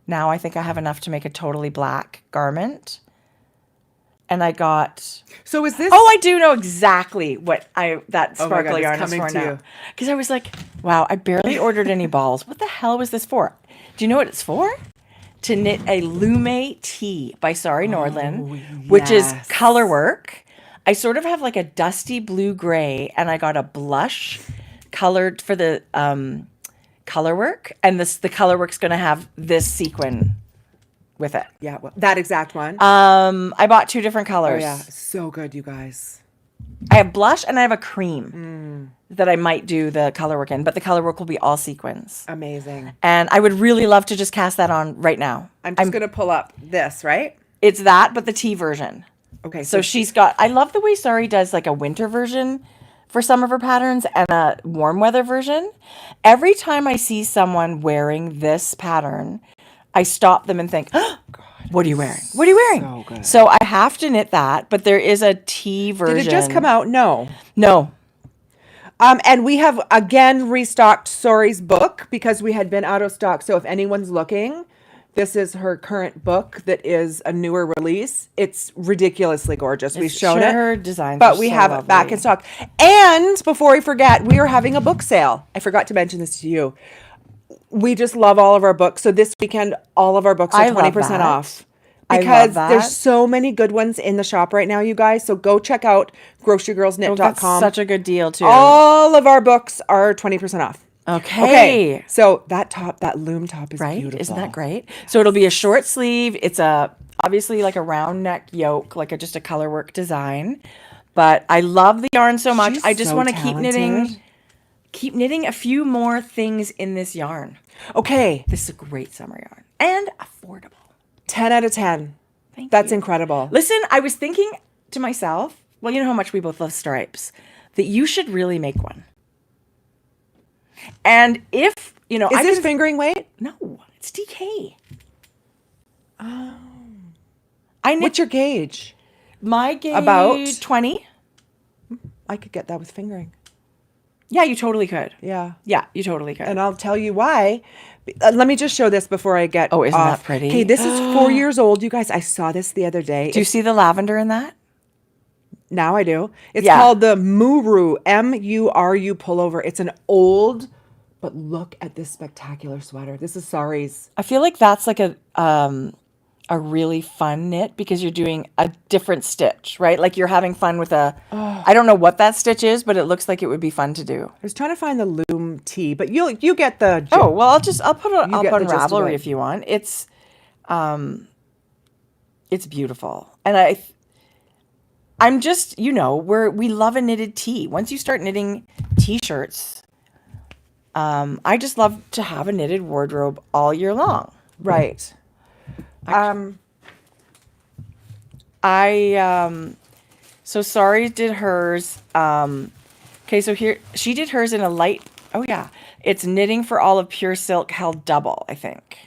Now I think I have enough to make a totally black garment. And I got... So is this... Oh, I do know exactly what that sparkle yarn is for now. Because I was like, wow, I barely ordered any balls. What the hell was this for? Do you know what it's for? To knit a Lumme Tee by Sari Nordlund, which is color work. I sort of have like a dusty blue-gray, and I got a blush colored for the color work. And the color work's going to have this sequin with it. Yeah, well, that exact one. I bought 2 different colors. Oh, yeah. So good, you guys. I have blush and I have a cream that I might do the color work in, but the color work will be all sequins. Amazing. And I would really love to just cast that on right now. I'm just going to pull up this, right? It's that, but the tea version. Okay. So she's got, I love the way Sari does like a winter version for some of her patterns and a warm weather version. Every time I see someone wearing this pattern, I stop them and think, oh, God, what are you wearing? What are you wearing? So good. So I have to knit that, but there is a tea version. Did it just come out? No. No. And we have again restocked Sari's book because we had been out of stock. So if anyone's looking, this is her current book that is a newer release. It's ridiculously gorgeous. We've shown it. Her designs but we have it back in stock. And before we forget, we are having a book sale. I forgot to mention this to you. We just love all of our books. So this weekend, all of our books are 20% off. Because there's so many good ones in the shop right now, you guys. So go check out grocerygirlsknit.com. That's such a good deal, too. All of our books are 20% off. Okay. So that loom top is beautiful. Isn't that great? So it'll be a short sleeve. It's obviously like a round neck yoke, like just a color work design. But I love the yarn so much. I just want to keep knitting a few more things in this yarn. Okay. This is a great summer yarn and affordable. 10 out of 10. That's incredible. Listen, I was thinking to myself, well, you know how much we both love stripes, that you should really make one. And if, you know, is this fingering weight? No, it's DK. Oh. What's your gauge? My gauge, about 20. I could get that with fingering. Yeah, you totally could. Yeah. Yeah, you totally could. And I'll tell you why. Let me just show this before I get isn't off. that pretty? Okay, this is 4 years old, you guys. I saw this the other day. Do you see the lavender in that? Now I do. It's called the Muru, M-U-R-U pullover. It's an old, but look at this spectacular sweater. This is Sari's. I feel like that's like a really fun knit because you're doing a different stitch, right? Like you're having fun with I don't know what that stitch is, but it looks like it would be fun to do. I was trying to find the Lumme Tee, but you get the. Oh well, I'll put it up on Ravelry if you want. It's beautiful, and I'm just we love a knitted tee. Once you start knitting t-shirts, I just love to have a knitted wardrobe all year long. Right. So Sari did hers. Okay, so here she did hers in a light. Oh yeah, it's knitting for all of pure silk held double, I think.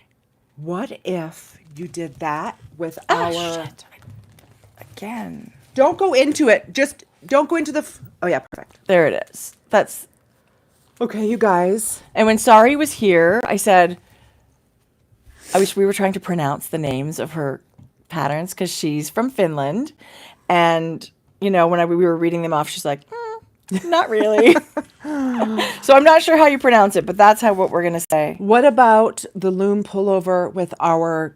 What if you did that with shit. Again. Don't go into it. Just don't go into the. Oh yeah, perfect. There it is. That's Okay, you guys. And when Sari was here, I said, I wish we were trying to pronounce the names of her patterns because she's from Finland. And, you know, when we were reading them off, she's like, not really. So I'm not sure how you pronounce it, but that's what we're going to say. What about the Lumme Pullover with our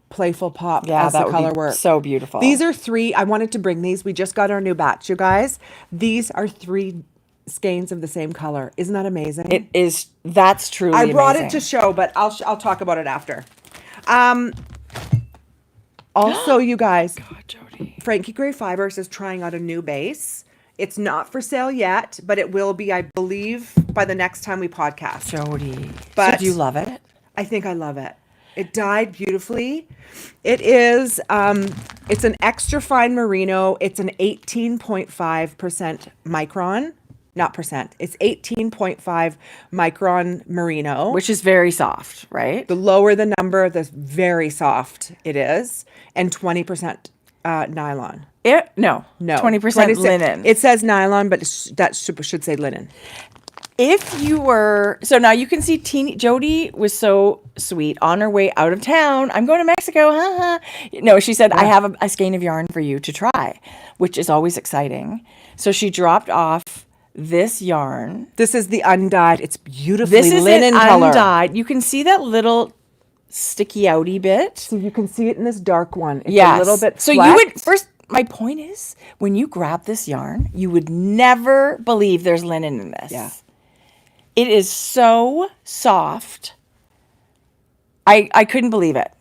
playful pop as the color work? So beautiful. These are 3. I wanted to bring these. We just got our new batch, you guys. These are 3 skeins of the same color. Isn't that amazing? It is. That's truly amazing. I brought it to show, but I'll talk about it after. Also, you guys, God, Jodi. Frankie Grey Fibers is trying out a new base. It's not for sale yet, but it will be, I believe, by the next time we podcast. Jodi. But so do you love it? I think I love it. It dyed beautifully. It is, it's an extra fine merino. It's an 18.5% micron. Not percent. It's 18.5 micron merino. Which is very soft, right? The lower the number, the very soft it is. And 20% nylon. No. 20% linen. It says nylon, but that should say linen. If you were, so now you can see Jodi was so sweet on her way out of town. I'm going to Mexico. No, she said, I have a skein of yarn for you to try, which is always exciting. So she dropped off this yarn. This is the undyed. It's beautifully this is linen color. Undyed. You can see that little sticky outy bit. So you can see it in this dark one. It's yes. a little bit So flecked. you would first. My point is, when you grab this yarn, you would never believe there's linen in this. Yeah. It is so soft. I couldn't believe it.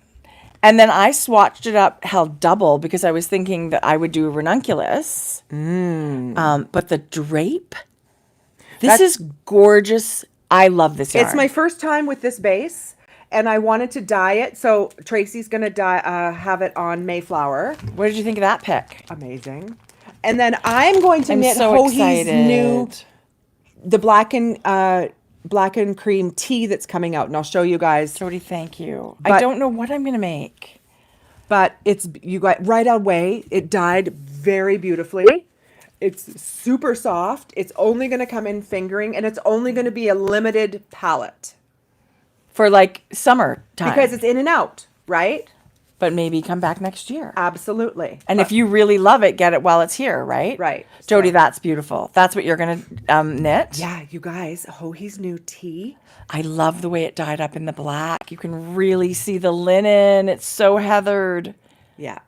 And then I swatched it up, held double, because I was thinking that I would do a ranunculus. But the drape, this is gorgeous. I love this yarn. It's my first time with this base, and I wanted to dye it. So Tracie's going to have it on Mayflower. What did you think of that pick? Amazing. And then I'm going to knit so Hohi's excited. new, the black and cream tee that's coming out, and I'll show you guys. Jodi, thank you. I don't know what I'm going to make. But you got right away. It dyed very beautifully. It's super soft. It's only going to come in fingering, and it's only going to be a limited palette. For like summer time. Because it's in and out, right? But maybe come back next year. Absolutely. And if you really love it, get it while it's here, right? Right. Jodi, that's beautiful. That's what you're going to knit? Yeah, you guys, Hohi's new tee. I love the way it dyed up in the black. You can really see the linen. It's so heathered. Yeah.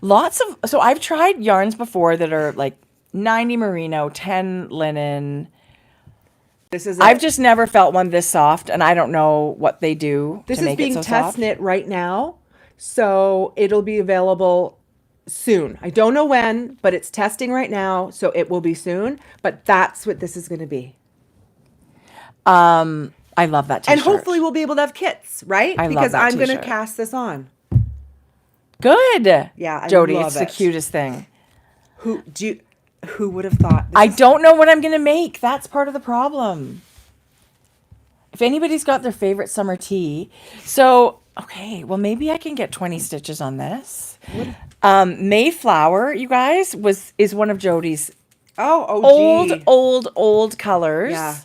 So I've tried yarns before that are like 90 merino, 10 linen. I've just never felt one this soft, and I don't know what they do This to is make being it so test soft. knit right now, so it'll be available soon. I don't know when, but it's testing right now, so it will be soon. But that's what this is going to be. I love that t-shirt. And hopefully we'll be able to have kits, right? I love because that I'm going to t-shirt. cast this on. Good. Yeah, I Jodi, love it's the it. cutest thing. Who would have thought? I don't know what I'm going to make. That's part of the problem. If anybody's got their favorite summer tee. So, okay, well, maybe I can get 20 stitches on this. Mayflower, you guys, is one of Jodi's old colors. Yeah.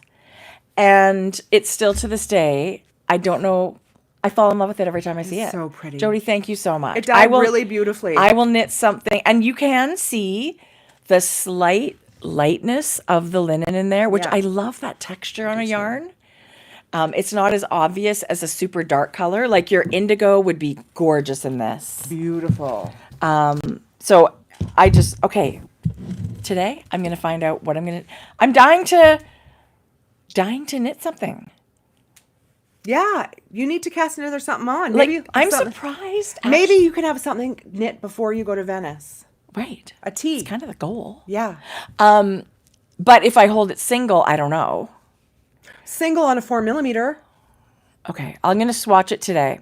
And it's still to this day. I don't know. I fall in love with it every time I see it. So pretty. Jodi, thank you so much. It dyed really beautifully. I will knit something. And you can see the slight lightness of the linen in there, which I love that texture on a yarn. It's not as obvious as a super dark color. Like your indigo would be gorgeous in this. Beautiful. So today I'm going to find out what I'm dying to knit something. Yeah, you need to cast another something on. Maybe I'm surprised. Maybe you can have something knit before you go to Venice. Right. A tee. It's kind of the goal. Yeah. But if I hold it single, I don't know. Single on a 4mm. Okay, I'm going to swatch it today.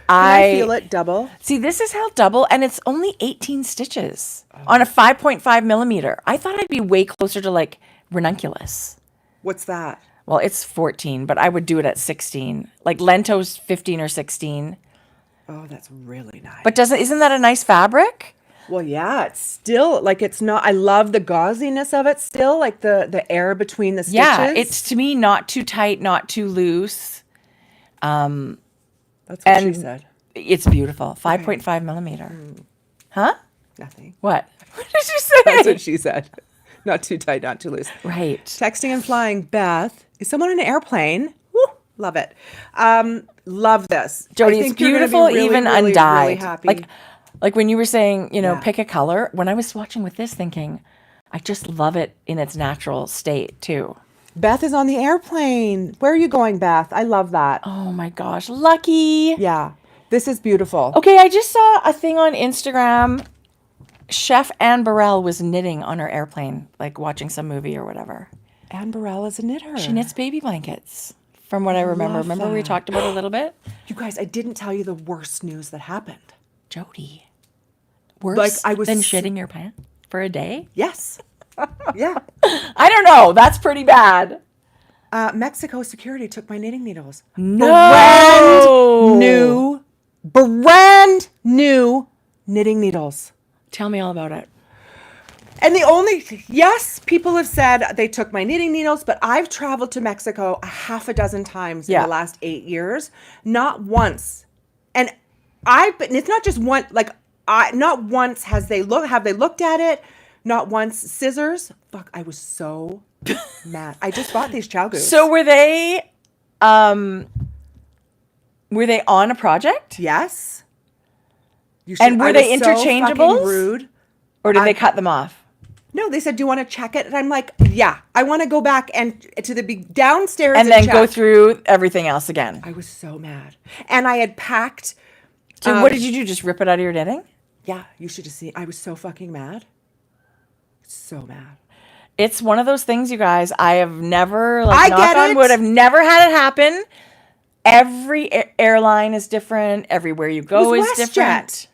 I feel it double. See, this is held double, and it's only 18 stitches on a 5.5mm. I thought I'd be way closer to like ranunculus. What's that? Well, it's 14, but I would do it at 16. Like Lento's 15 or 16. Oh, that's really nice. But isn't that a nice fabric? Well, yeah, it's still like it's not. I love the gauziness of it still, like the air between the stitches. Yeah, it's to me not too tight, not too loose. That's what she said. It's beautiful. 5.5 millimeter. Huh? Nothing. What? What did you say? That's what she said. Not too tight, not too loose. Right. Texting and flying. Beth, is someone in an airplane? Woo, love it. Love this. Jodi, it's beautiful, really, even really, undyed. really happy. Like when you were saying, pick a color. When I was watching with this, thinking, I just love it in its natural state too. Beth is on the airplane. Where are you going, Beth? I love that. Oh my gosh, lucky. Yeah, this is beautiful. Okay, I just saw a thing on Instagram. Chef Anne Burrell was knitting on her airplane, like watching some movie or whatever. Anne Burrell is a knitter. She knits baby blankets, from what I remember. Remember we talked about it a little bit? You guys, I didn't tell you the worst news that happened. Jodi. Worse than shitting your pants for a day? Yes. Yeah. I don't know. That's pretty bad. Mexico security took my knitting needles. No. Brand new knitting needles. Tell me all about it. And yes, people have said they took my knitting needles, but I've traveled to Mexico a half a dozen times in the last 8 years. Not once. And it's not just one, not once have they looked at it. Not once. Scissors. Fuck, I was so mad. I just bought these Chow Goose. So were they on a project? Yes. And were they interchangeable? So rude. Or did they cut them off? No, they said, "Do you want to check it?" And I'm like, "Yeah, I want to go back and to the downstairs and then go through everything else again." I was so mad, and I had packed. So what did you do? Just rip it out of your knitting? Yeah, you should have seen. I was so fucking mad. So mad. It's one of those things, you guys. I have never, knock on wood, I've never had it happen. Every airline is different. Everywhere you go is different.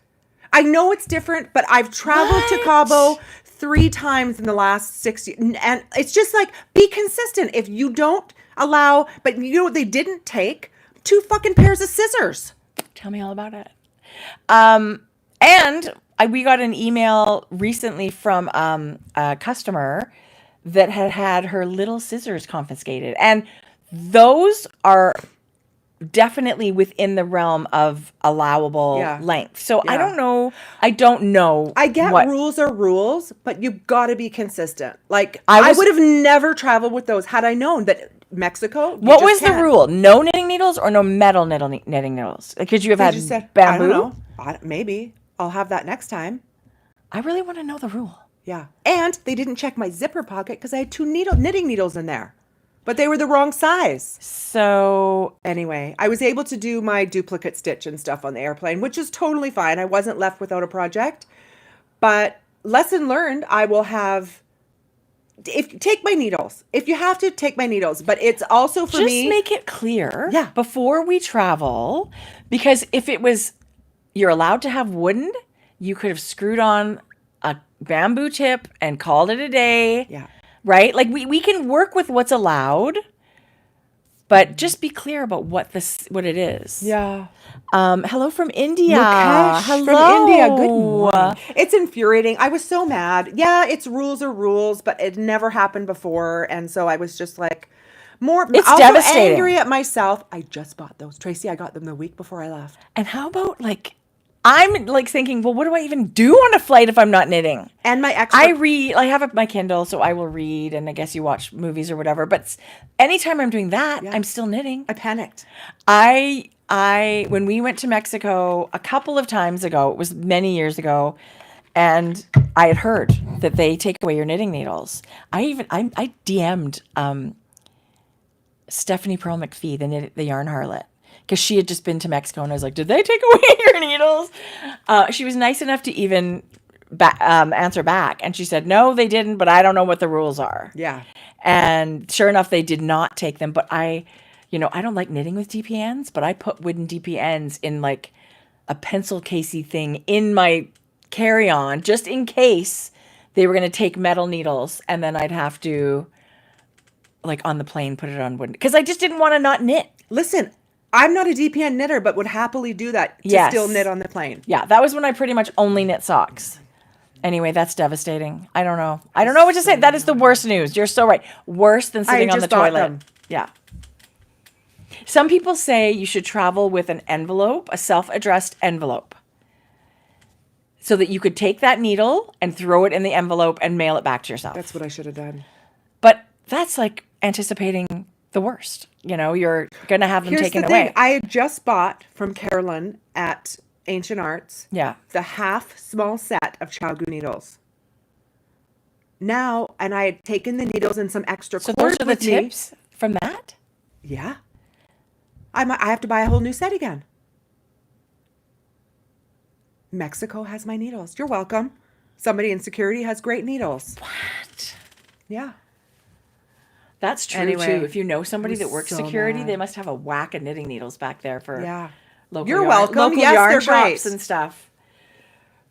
I know it's different, but I've traveled to Cabo 3 times in the last 6 years. And it's just like, be consistent. If you don't allow, but you know what they didn't take? 2 fucking pairs of scissors. Tell me all about it. We got an email recently from a customer that had her little scissors confiscated. And those are definitely within the realm of allowable length. So I don't know. I get rules are rules, but you've got to be consistent. Like I would have never traveled with those had I known that Mexico. What was the rule? No knitting needles or no metal knitting needles? Could you have had bamboo? I don't know. Maybe. I'll have that next time. I really want to know the rule. Yeah. And they didn't check my zipper pocket because I had 2 knitting needles in there. But they were the wrong size. So anyway, I was able to do my duplicate stitch and stuff on the airplane, which is totally fine. I wasn't left without a project. But lesson learned, I will have... take my needles. If you have to, take my needles. But it's also for me... Just make it clear before we travel. Because if it was... You're allowed to have wooden. You could have screwed on a bamboo tip and called it a day. Yeah. Right? Like we can work with what's allowed, but just be clear about what it is. Yeah. Hello from India. Hello from India. Good morning. It's infuriating. I was so mad. Yeah, it's rules are rules, but it never happened before, and so I was just like It's also devastating. Angry at myself. I just bought those. Tracy, I got them the week before I left. And how about I'm thinking, well, what do I even do on a flight if I'm not knitting? And my extra... I have my Kindle, so I will read, and I guess you watch movies or whatever. But anytime I'm doing that, I'm still knitting. I panicked. When we went to Mexico a couple of times ago, it was many years ago, and I had heard that they take away your knitting needles. I DM'd Stephanie Pearl McPhee, the yarn harlot, because she had just been to Mexico, and I was like, did they take away your needles? She was nice enough to even answer back, and she said, no, they didn't, but I don't know what the rules are. Yeah. And sure enough, they did not take them, but I don't like knitting with DPNs, but I put wooden DPNs in a pencil casey thing in my carry-on, just in case they were going to take metal needles, and then I'd have to, on the plane, put it on wooden, because I just didn't want to not knit. Listen, I'm not a DPN knitter, but would happily do that to still knit on the plane. Yeah, that was when I pretty much only knit socks. Anyway, that's devastating. I don't know. I don't know what to say. That is the worst news. You're so right. Worse than sitting on the toilet. Yeah. Some people say you should travel with an envelope, a self-addressed envelope, so that you could take that needle and throw it in the envelope and mail it back to yourself. That's what I should have done. But that's like anticipating the worst. You know, you're going to have them taken away. Thing. I had just bought from Carolyn at Ancient Arts the half small set of Chaogu needles. Now, and I had taken the needles and some extra cords. So those are the tips from that? Yeah. I have to buy a whole new set again. Mexico has my needles. You're welcome. Somebody in security has great needles. What? Yeah. That's true, too. If you know somebody that works security, they must have a whack of knitting needles back there for local welcome. Local yes, yarn they're shops great. And stuff.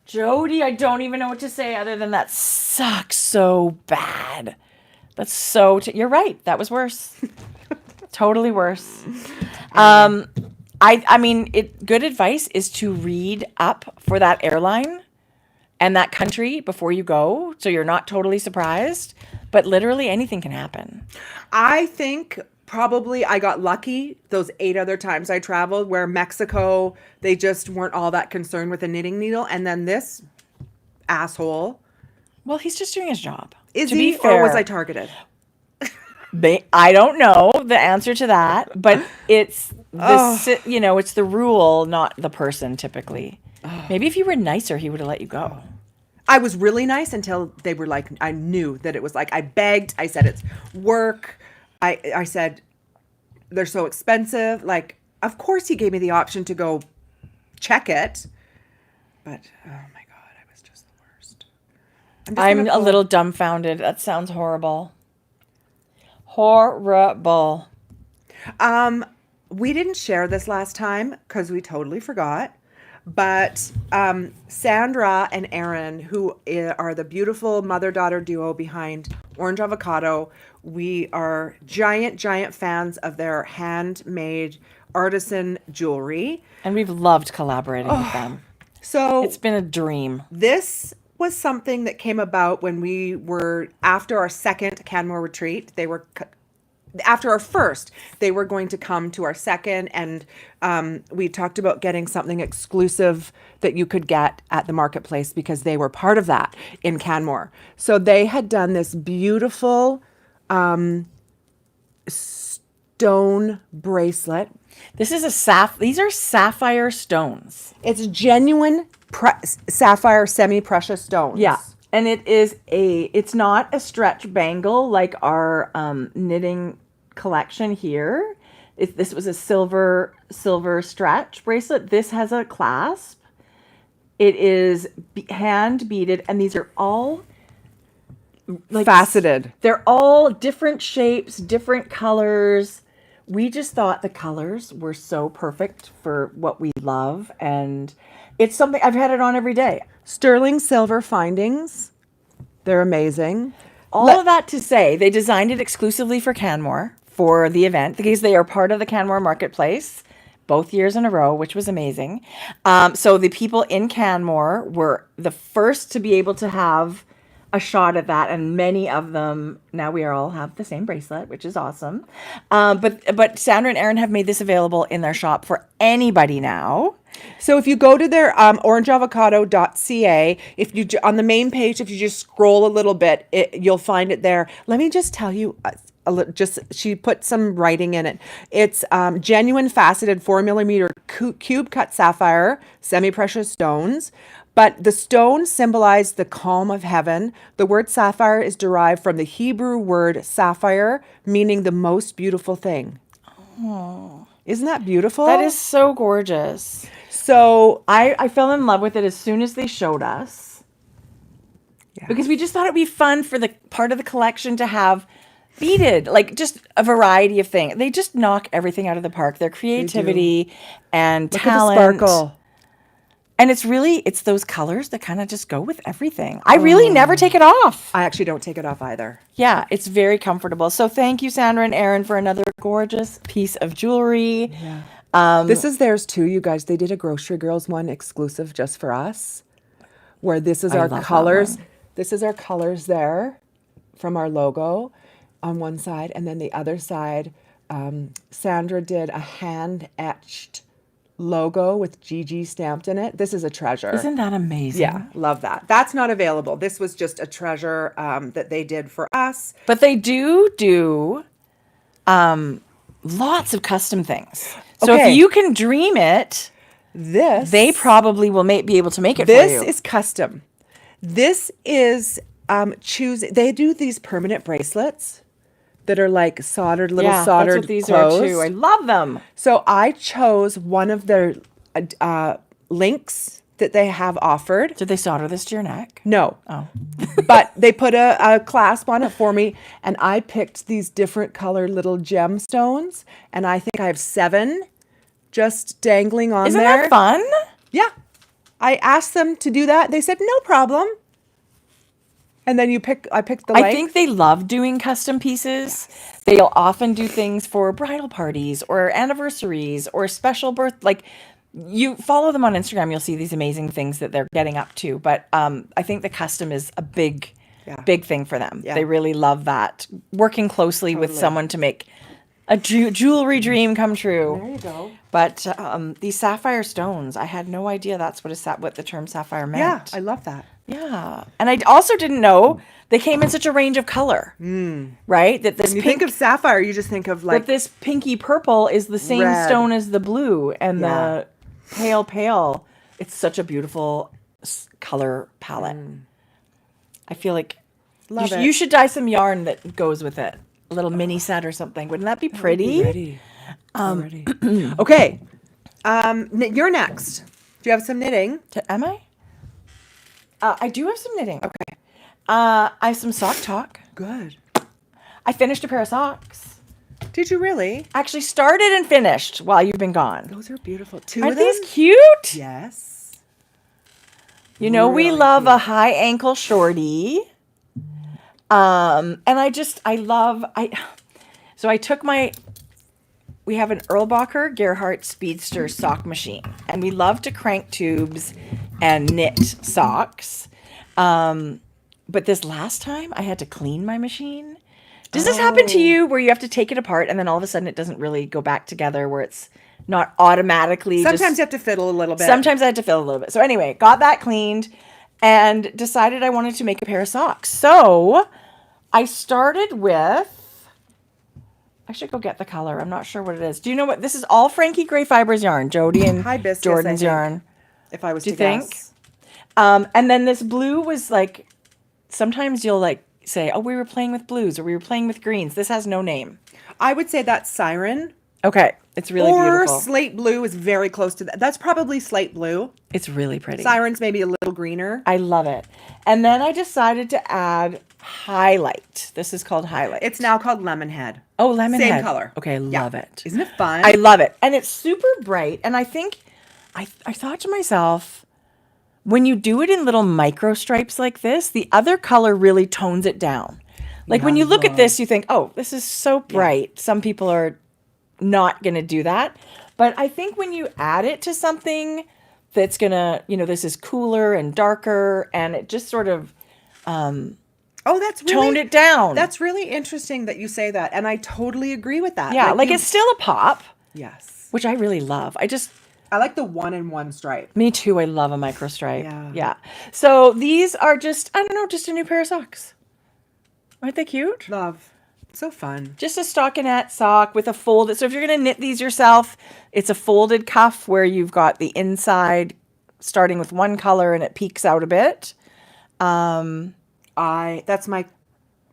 Jodi, I don't even know what to say other than that sucks so bad. That's so... You're right. That was worse. Totally worse. I mean, good advice is to read up for that airline and that country before you go, so you're not totally surprised. But literally anything can happen. I think probably I got lucky those 8 other times I traveled where Mexico, they just weren't all that concerned with a knitting needle. And then this asshole. Well, he's just doing his job. Is he? Or was I targeted? I don't know the answer to that, but it's it's the rule, not the person typically. Maybe if you were nicer, he would have let you go. I was really nice until they were like, I knew that it was like, I begged, I said, it's work. I said, they're so expensive. Like, of course he gave me the option to go check it. But, oh my God, I was just the worst. I'm a little dumbfounded. That sounds horrible. Horrible. We didn't share this last time because we totally forgot. But Sandra and Aaron, who are the beautiful mother-daughter duo behind Orange Avocado, we are giant fans of their handmade artisan jewelry. And we've loved collaborating with them. So it's been a dream. This was something that came about when we were, after our second Canmore retreat, after our first, they were going to come to our second, and we talked about getting something exclusive that you could get at the marketplace because they were part of that in Canmore. So they had done this beautiful stone bracelet. This is these are sapphire stones. It's genuine sapphire semi-precious stones. Yeah. And it's not a stretch bangle like our knitting collection here. This was a silver stretch bracelet. This has a clasp. It is hand beaded, and these are all like faceted. They're all different shapes, different colors. We just thought the colors were so perfect for what we love, and it's something I've had it on every day. Sterling silver findings. They're amazing. All of that to say, they designed it exclusively for Canmore for the event because they are part of the Canmore marketplace both years in a row, which was amazing. So the people in Canmore were the first to be able to have a shot at that, and many of them now we all have the same bracelet, which is awesome. But Sandra and Aaron have made this available in their shop for anybody now. So if you go to their orangeavocado.ca, if you on the main page, if you just scroll a little bit, you'll find it there. Let me just tell you, she put some writing in it. It's genuine faceted 4mm cube cut sapphire, semi-precious stones. But the stones symbolize the calm of heaven. The word sapphire is derived from the Hebrew word sapphire, meaning the most beautiful thing. Oh. Isn't that beautiful? That is so gorgeous. So I fell in love with it as soon as they showed us. Yeah. Because we just thought it'd be fun for the part of the collection to have beaded, like just a variety of things. They just knock everything out of the park. Their creativity and talent. Look at the sparkle. And it's those colors that kind of just go with everything. I really never take it off. I actually don't take it off either. Yeah, it's very comfortable. So thank you, Sandra and Aaron, for another gorgeous piece of jewelry. Yeah. This is theirs too, you guys. They did a Grocery Girls one exclusive just for us. where this is I our love that colors. one. This is our colors there from our logo on one side. And then the other side, Sandra did a hand-etched logo with GG stamped in it. This is a treasure. Isn't that amazing? Yeah, love that. That's not available. This was just a treasure that they did for us. But they do lots of custom things. So Okay. if you can dream it, they probably will be able to make it for you. This is custom. This is they do these permanent bracelets that are like soldered, soldered that's what these closed. are too. I love them. So I chose one of their links that they have offered. Did they solder this to your neck? No. Oh. But they put a clasp on it for me, and I picked these different colored little gemstones, and I think I have 7 just dangling on Isn't there. that fun? Yeah. I asked them to do that. They said, no problem. And then I picked the length. I think they love doing custom pieces. Yes. They'll often do things for bridal parties or anniversaries or special birth. Like, you follow them on Instagram, you'll see these amazing things that they're getting up to. But I think the custom is a big thing for them. Yeah. They really love that. Working closely with someone to make a jewelry dream come true. There you go. But these sapphire stones, I had no idea that's what the term sapphire meant. Yeah, I love that. Yeah. And I also didn't know they came in such a range of color. Right? That this when you think of sapphire, you just think of like... But this pinky purple is the same stone as the blue and the pale. It's such a beautiful color palette. I feel like you should dye some yarn that goes with it. A little mini set or something. Wouldn't that be pretty? Ready. Okay. You're next. Do you have some knitting? Am I? I do have some knitting. Okay. I have some sock talk. Good. I finished a pair of socks. Did you really? Actually started and finished while you've been gone. Those are beautiful. Aren't these cute? Yes. You know, we love a high ankle shorty. And I took we have an Erlbacher Gerhardt Speedster sock machine, and we love to crank tubes and knit socks. But this last time I had to clean my machine. Does this happen to you where you have to take it apart and then all of a sudden it doesn't really go back together, where it's not automatically? Sometimes you have to fiddle a little bit. Sometimes I had to fiddle a little bit. So anyway, got that cleaned and decided I wanted to make a pair of socks. So I started with, I should go get the color. I'm not sure what it is. Do you know what? This is all Frankie Gray Fibers yarn. Jodi and Hibiscus, Jordan's yarn. If I was to guess. Think? And then this blue was like, sometimes you'll like say, oh, we were playing with blues or we were playing with greens. This has no name. I would say that's Siren. Okay. It's really beautiful. Or slate blue is very close to that. That's probably slate blue. It's really pretty. Siren's maybe a little greener. I love it. And then I decided to add highlight. This is called highlight. It's now called lemon head. Oh, lemon head. Same color. Okay, I love it. Isn't it fun? I love it. And it's super bright. And I think, I thought to myself, when you do it in little micro stripes like this, the other color really tones it down. Like when you look at this, you think, oh, this is so bright. Yeah. Some people are not going to do that. But I think when you add it to something that's going to, this is cooler and darker, and it just sort of that's really, toned it down. That's really interesting that you say that. And I totally agree with that. Yeah, like it's still a pop. Yes. Which I really love. I like the 1-in-1 stripe. Me too. I love a micro stripe. Yeah. So these are just a new pair of socks. Aren't they cute? Love. So fun. Just a stockinette sock with a folded. So if you're going to knit these yourself, it's a folded cuff where you've got the inside starting with one color and it peeks out a bit. That's my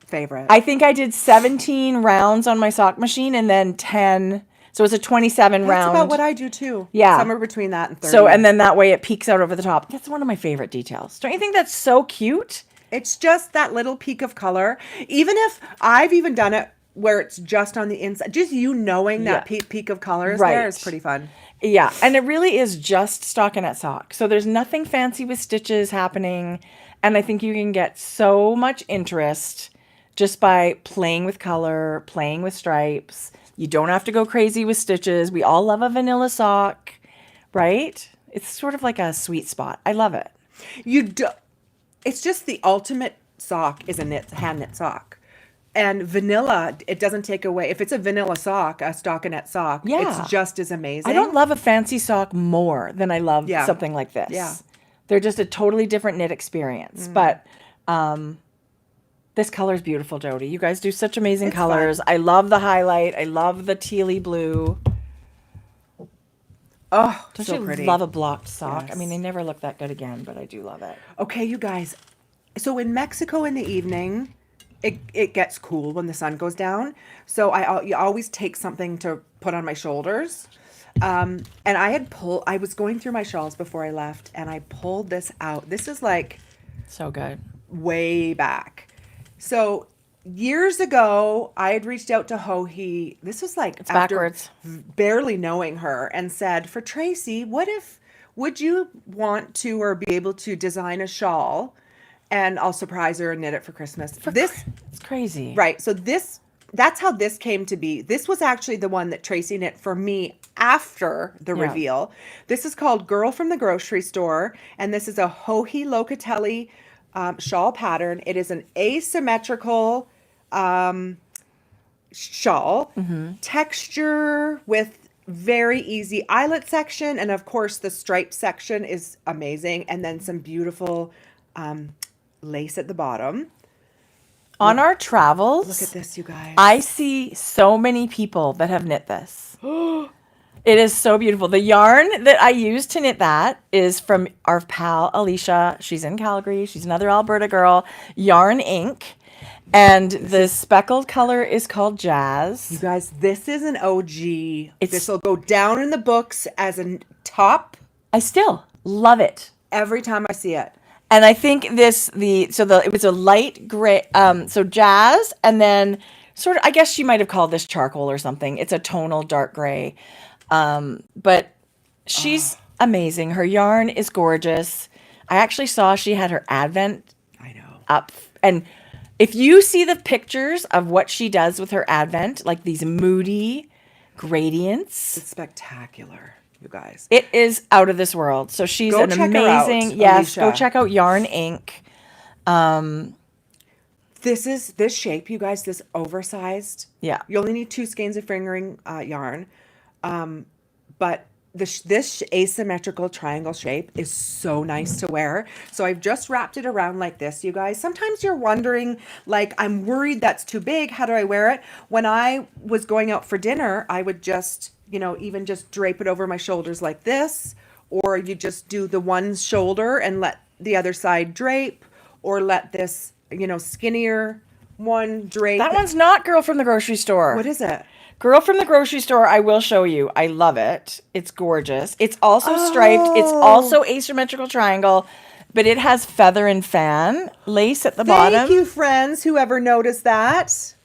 favorite. I think I did 17 rounds on my sock machine and then 10. So it's a 27 round. That's about what I do too. Yeah. Somewhere between that and 30. So, and then that way it peeks out over the top. That's one of my favorite details. Don't you think that's so cute? It's just that little peak of color. Even if I've even done it where it's just on the inside, just knowing that peak of color is there is pretty fun. Yeah. And it really is just stockinette sock. So there's nothing fancy with stitches happening. And I think you can get so much interest just by playing with color, playing with stripes. You don't have to go crazy with stitches. We all love a vanilla sock, right? It's sort of like a sweet spot. I love it. You do, it's just the ultimate sock is a hand knit sock. And vanilla, it doesn't take away. If it's a vanilla sock, a stockinette sock, it's just as amazing. I don't love a fancy sock more than I love something like this. Yeah. They're just a totally different knit experience. But this color is beautiful, Jodi. You guys do such amazing colors. Fun. I love the highlight. I love the tealy blue. Oh, don't so you pretty. Love a blocked sock? Yes. I mean, they never look that good again, but I do love it. Okay, you guys. So in Mexico in the evening, it gets cool when the sun goes down. So you always take something to put on my shoulders. And I was going through my shawls before I left, and I pulled this out. This is like so good. Way back. So years ago, I had reached out to Hohi. This was like it's backwards. Barely knowing her, and said, for Tracie, would you want to or be able to design a shawl? And I'll surprise her and knit it for Christmas. It's crazy. Right. So that's how this came to be. This was actually the one that Tracie knit for me after the reveal. This is called Girl from the Grocery Store. And this is a Hohi Locatelli shawl pattern. It is an asymmetrical shawl. Texture with very easy eyelet section. And of course, the stripe section is amazing. And then some beautiful lace at the bottom. On our travels, look at this, you guys. I see so many people that have knit this. It is so beautiful. The yarn that I use to knit that is from our pal Alicia. She's in Calgary. She's another Alberta girl. Yarn Ink. And the speckled color is called Jazz. You guys, this is an OG. This will go down in the books as a top. I still love it. Every time I see it. And I think it was a light gray, so Jazz, and then sort of, I guess she might have called this charcoal or something. It's a tonal dark gray. But she's amazing. Her yarn is gorgeous. I actually saw she had her Advent up. And if you see the pictures of what she does with her Advent, like these moody gradients. It's spectacular. You guys, it is out of this world. So she's go an check amazing. her out, yes, Alicia. go check out Yarn Ink. This shape, you guys. This oversized. Yeah, you only need 2 skeins of fingering yarn, but this asymmetrical triangle shape is so nice to wear. So I've just wrapped it around like this, you guys. Sometimes you're wondering, like, I'm worried that's too big. How do I wear it? When I was going out for dinner, I would just, even just drape it over my shoulders like this, or you just do the one shoulder and let the other side drape, or let this, skinnier one drape. That one's not Girl from the Grocery Store. What is it? Girl from the Grocery Store, I will show you. I love it. It's gorgeous. It's also striped. It's also asymmetrical triangle, but it has feather and fan lace at the bottom. Thank you, friends, whoever noticed that.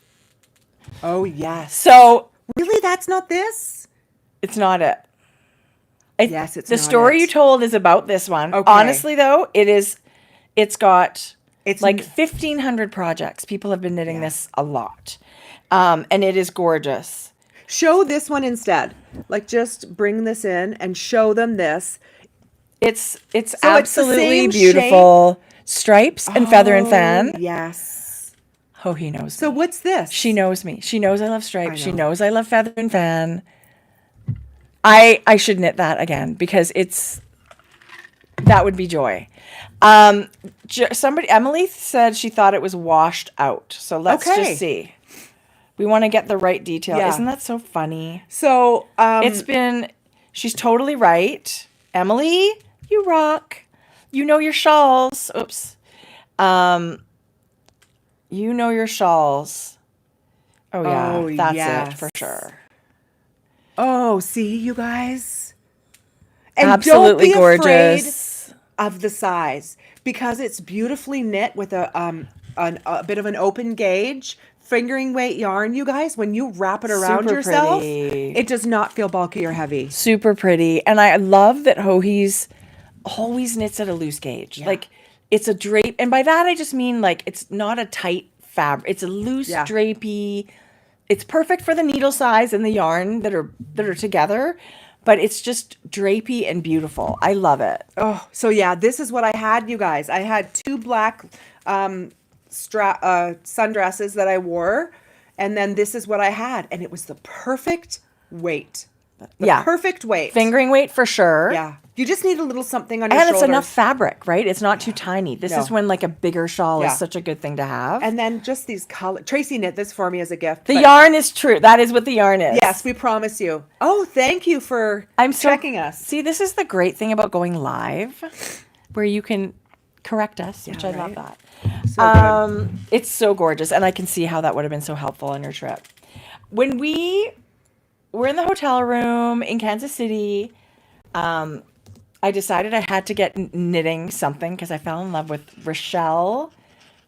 Oh, yes. So, really, that's not this? It's not it. Yes, it's the not story it. You told is about this one. Okay. Honestly, though, it's got like 1,500 projects. People have been knitting this a lot. And it is gorgeous. Show this one instead. Like, just bring this in and show them this. It's absolutely beautiful. Shape. Stripes and feather and fan. Yes. Oh, he knows. So what's this? She knows me. She knows I love stripes. She knows I love feather and fan. I should knit that again because that would be joy. Emily said she thought it was washed out. So let's just see. We want to get the right detail. Yeah. Isn't that so funny? So she's totally right. Emily, you rock. You know your shawls. Oops. You know your shawls. Oh yeah, that's it for sure. Oh, see, you guys? And absolutely don't be gorgeous. Afraid of the size because it's beautifully knit with a bit of an open gauge. Fingering weight yarn, you guys, when you wrap it around yourself, it does not feel bulky or heavy. Super pretty. And I love that Hohi's always knits at a loose gauge. Yeah. Like, it's a drape. And by that, I just mean, like, it's not a tight fabric. It's a loose drapey. It's perfect for the needle size and the yarn that are together. but it's just drapey and beautiful. I love it. Oh, so yeah, this is what I had, you guys. I had 2 black sundresses that I wore, and then this is what I had, and it was the perfect weight. The perfect weight. Fingering weight for sure. Yeah. You just need a little something on your shoulders. shoulders. And it's enough fabric, right? It's not too tiny. This is when like a bigger shawl is such a good thing to have. And then just these colors. Tracie knit this for me as a gift. The yarn is true. That is what the yarn is. Yes, we promise you. Oh, thank you for checking us. See, this is the great thing about going live, where you can correct us, which I love that. So good. It's so gorgeous, and I can see how that would have been so helpful on your trip. When we were in the hotel room in Kansas City, I decided I had to get knitting something because I fell in love with Rochelle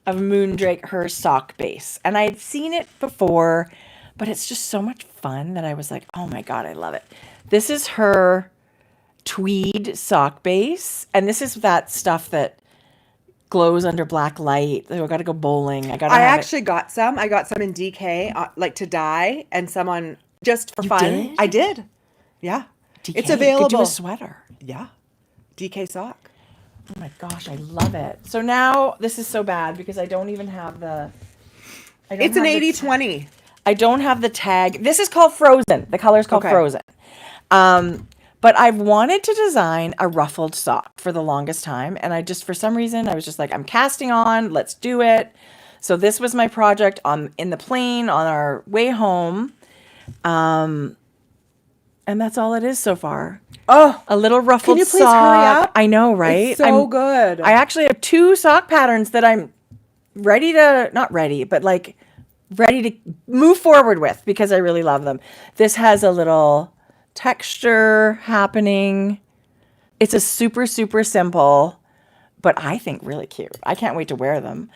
of Moondrake, her sock base. And I had seen it before, but it's just so much fun that I was like, oh my God, I love it. This is her tweed sock base. And this is that stuff that glows under black light. I got to go bowling. I actually got some. I got some in DK, like to dye, and some on just for fun. Did? I did. Yeah. DK. It's available. Could do a sweater. Yeah. DK sock. Oh my gosh, I love it. So now this is so bad because I don't even have the... It's an 80-20. I don't have the tag. This is called Frozen. The color is called Frozen. But I've wanted to design a ruffled sock for the longest time. And I just, for some reason, I was just like, I'm casting on. Let's do it. So this was my project in the plane on our way home. And that's all it is so far. Oh, a little ruffled sock. Can you please hurry up? I know, right? It's so good. I actually have 2 sock patterns that I'm ready to move forward with because I really love them. This has a little texture happening. It's a super, super simple, but I think really cute. I can't wait to wear them.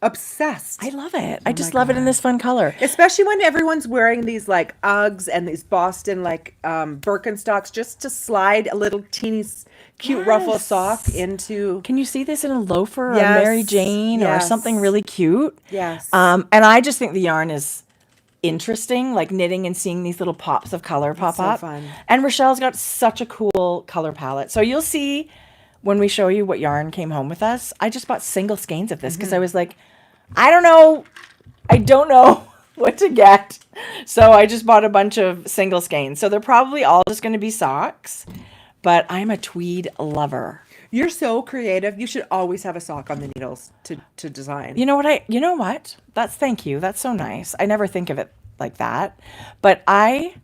Obsessed. I love it. I just love it in this fun color. Especially when everyone's wearing these like Uggs and these Boston like Birkenstocks, just to slide a little teeny cute ruffle sock into. Can you see this in a loafer or a Mary Jane or something really cute? Yes. And I just think the yarn is interesting, like knitting and seeing these little pops of color pop up. Fun. And Rochelle's got such a cool color palette. So you'll see when we show you what yarn came home with us. I just bought single skeins of this because I was like, I don't know what to get. So I just bought a bunch of single skeins. So they're probably all just going to be socks, but I'm a tweed lover. You're so creative. You should always have a sock on the needles to design. You know what? Thank you. That's so nice. I never think of it like that, but I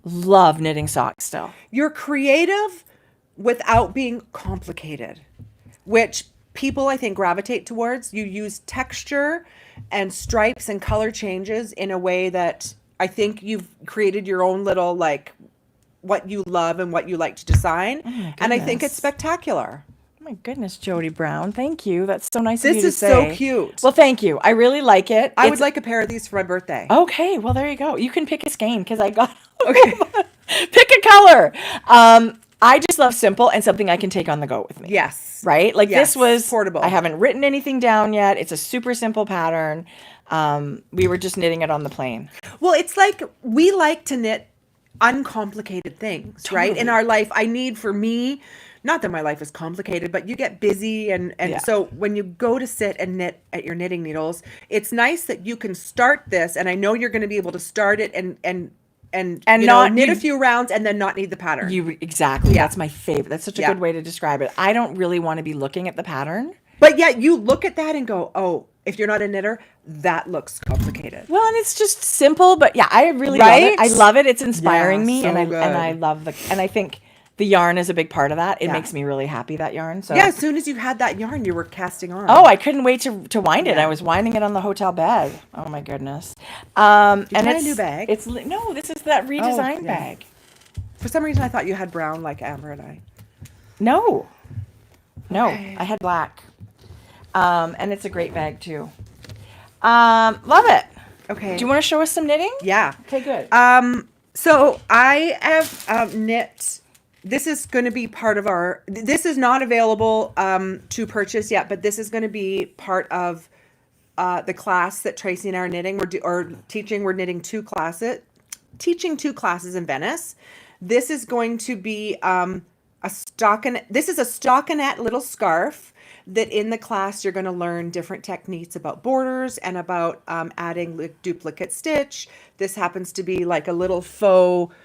love knitting socks still. You're creative without being complicated, which people I think gravitate towards. You use texture and stripes and color changes in a way that I think you've created your own little like what you love and what you like to design. And I think it's spectacular. Oh my goodness, Jodi Brown. Thank you. That's so nice of you This to is say. so cute. Well, thank you. I really like it. I would like a pair of these for my birthday. Okay. Well, there you go. You can pick a skein because I got pick a color. I just love simple and something I can take on the go with me. Yes. Right? Like this was portable. I haven't written anything down yet. It's a super simple pattern. We were just knitting it on the plane. Well, it's like we like to knit uncomplicated things, right? In our life, for me, not that my life is complicated, but you get busy and so when you go to sit and knit at your knitting needles, it's nice that you can start this, and I know you're going to be able to start it and not knit a few rounds and then not need the pattern. Exactly. Yeah. That's my favorite. That's such a good way to describe it. I don't really want to be looking at the pattern. But yet you look at that and go, oh, if you're not a knitter, that looks complicated. Well, and it's just simple, but yeah, I really love it. I love it. It's inspiring me, and I love and I think the yarn is a big part of that. It makes me really happy, that yarn. So as soon as you had that yarn, you were casting on. Oh, I couldn't wait to wind it. I was winding it on the hotel bed. Oh my goodness. And it's a new bag. This is that redesigned bag. For some reason I thought you had brown like Amber and I. No, I had black. And it's a great bag too. Love it. Okay. Do you want to show us some knitting? Yeah. Okay, good. So I have knit. This is going to be part of this is not available to purchase yet, but this is going to be part of the class that Tracie and I are knitting. We're teaching 2 classes in Venice. This is going to be this is a stockinette little scarf that in the class you're going to learn different techniques about borders and about adding duplicate stitch. This happens to be like a little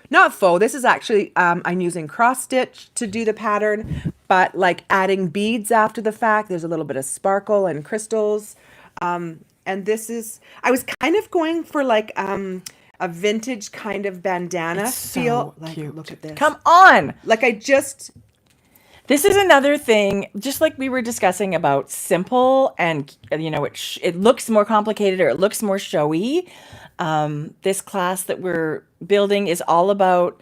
not faux, this is actually, I'm using cross stitch to do the pattern, but like adding beads after the fact. There's a little bit of sparkle and crystals. And this is, I was kind of going for like a vintage kind of bandana feel. So cute. Look at this. Come on. Like This is another thing, just like we were discussing about simple and, it looks more complicated or it looks more showy. This class that we're building is all about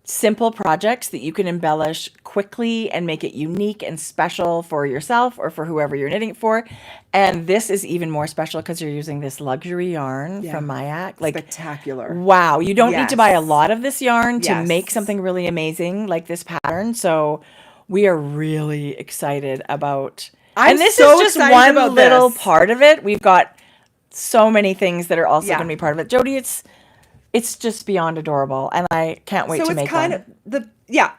simple projects that you can embellish quickly and make it unique and special for yourself or for whoever you're knitting it for. And this is even more special because you're using this luxury yarn from Mayak. Like, spectacular. Wow. You don't need to buy a lot of this yarn to Yes. make something really amazing like this pattern. So we are really excited about, and this so is just excited one about little this. part of it. We've got so many things that are also Yeah. going to be part of it. Jodi, it's just beyond adorable, and I can't wait to make kind one. of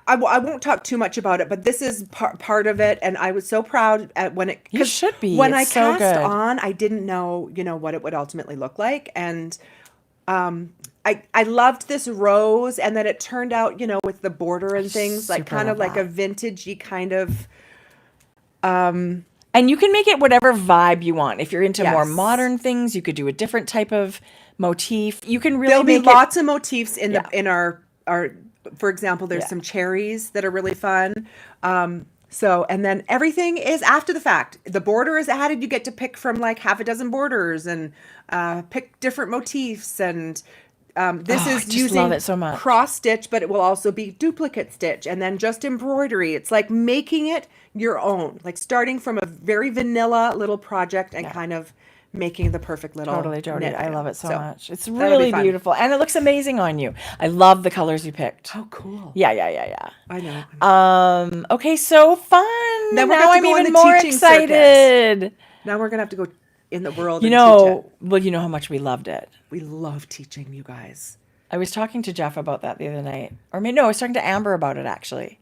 I won't talk too much about it, but this is part of it, and I was so proud when it. You should be. When It's I so cast good. on, I didn't know what it would ultimately look like, and I loved this rose, and then it turned out with the border and things like Super kind of love like a vintagey kind of. And you can make it whatever vibe you want. If you're into more Yes. modern things, you could do a different type of motif. You can really There'll be make lots of motifs in Yeah. in our. For example, there's some cherries that are really fun. And then everything is after the fact. The border is added. You get to pick from like half a dozen borders and pick different motifs. And this I is just using love it so much. cross stitch, but it will also be duplicate stitch and then just embroidery. It's like making it your own, like starting from a very vanilla little project and kind of making the perfect little Totally, Jodi. knit I item. love it so much. It's that'll be really fun. beautiful, and it looks amazing on you. I love the colors you picked. Oh, cool. Yeah. I know. Okay, so fun. Then we're Now gonna I'm go on even the more teaching excited. Now we're going to have to go in the world You and teach know, it. well, you know how much we loved it. We love teaching, you guys. I was talking to Jeff about that the other night. Or maybe, no, I was talking to Amber about it, actually.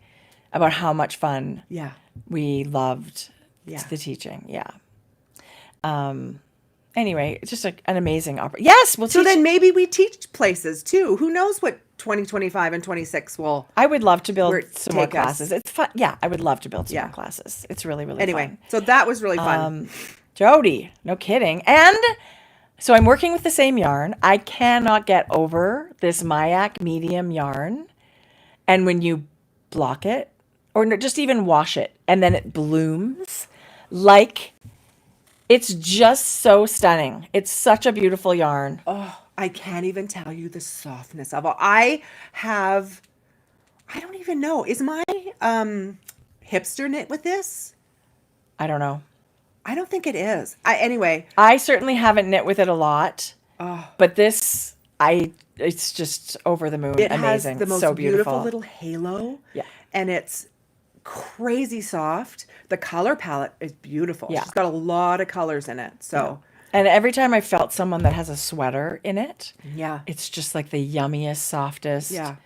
About how much fun Yeah. we loved Yeah. the teaching. Yeah. Anyway, it's just like an amazing opportunity. Yes, we'll So teach. then maybe we teach places too. Who knows what 2025 and 26 will. I would love to build Where some more take us. classes. It's fun. Yeah, I would love to build some Yeah. more classes. It's really, really Anyway, fun. so that was really fun. Jodi, no kidding. And so I'm working with the same yarn. I cannot get over this Mayak medium yarn. And when you block it, or just even wash it, and then it blooms, like, it's just so stunning. It's such a beautiful yarn. Oh, I can't even tell you the softness of it. I don't even know. Is my hipster knit with this? I don't know. I don't think it is. Anyway. I certainly haven't knit with it a lot, but this, it's just over the moon. It Amazing. has the most so beautiful little halo. Yeah. And it's crazy soft. The color palette is beautiful. Yeah. She's got a lot of colors in it. So And every time I felt someone that has a sweater in it, yeah. it's just like the yummiest, softest, Yeah.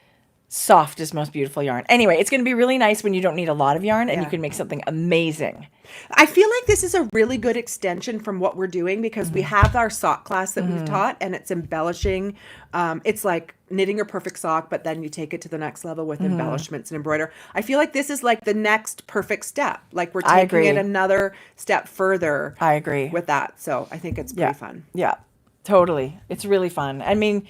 softest, most beautiful yarn. Anyway, it's going to be really nice when you don't need a lot of yarn and you Yeah. can make something amazing. I feel like this is a really good extension from what we're doing because we have our sock class that we've taught and it's embellishing. It's like knitting your perfect sock, but then you take it to the next level with embellishments and embroider. I feel like this is like the next perfect step. Like we're I taking it agree. another step further. I agree. With that. So I think it's pretty fun. Yeah, totally. It's really fun. I mean,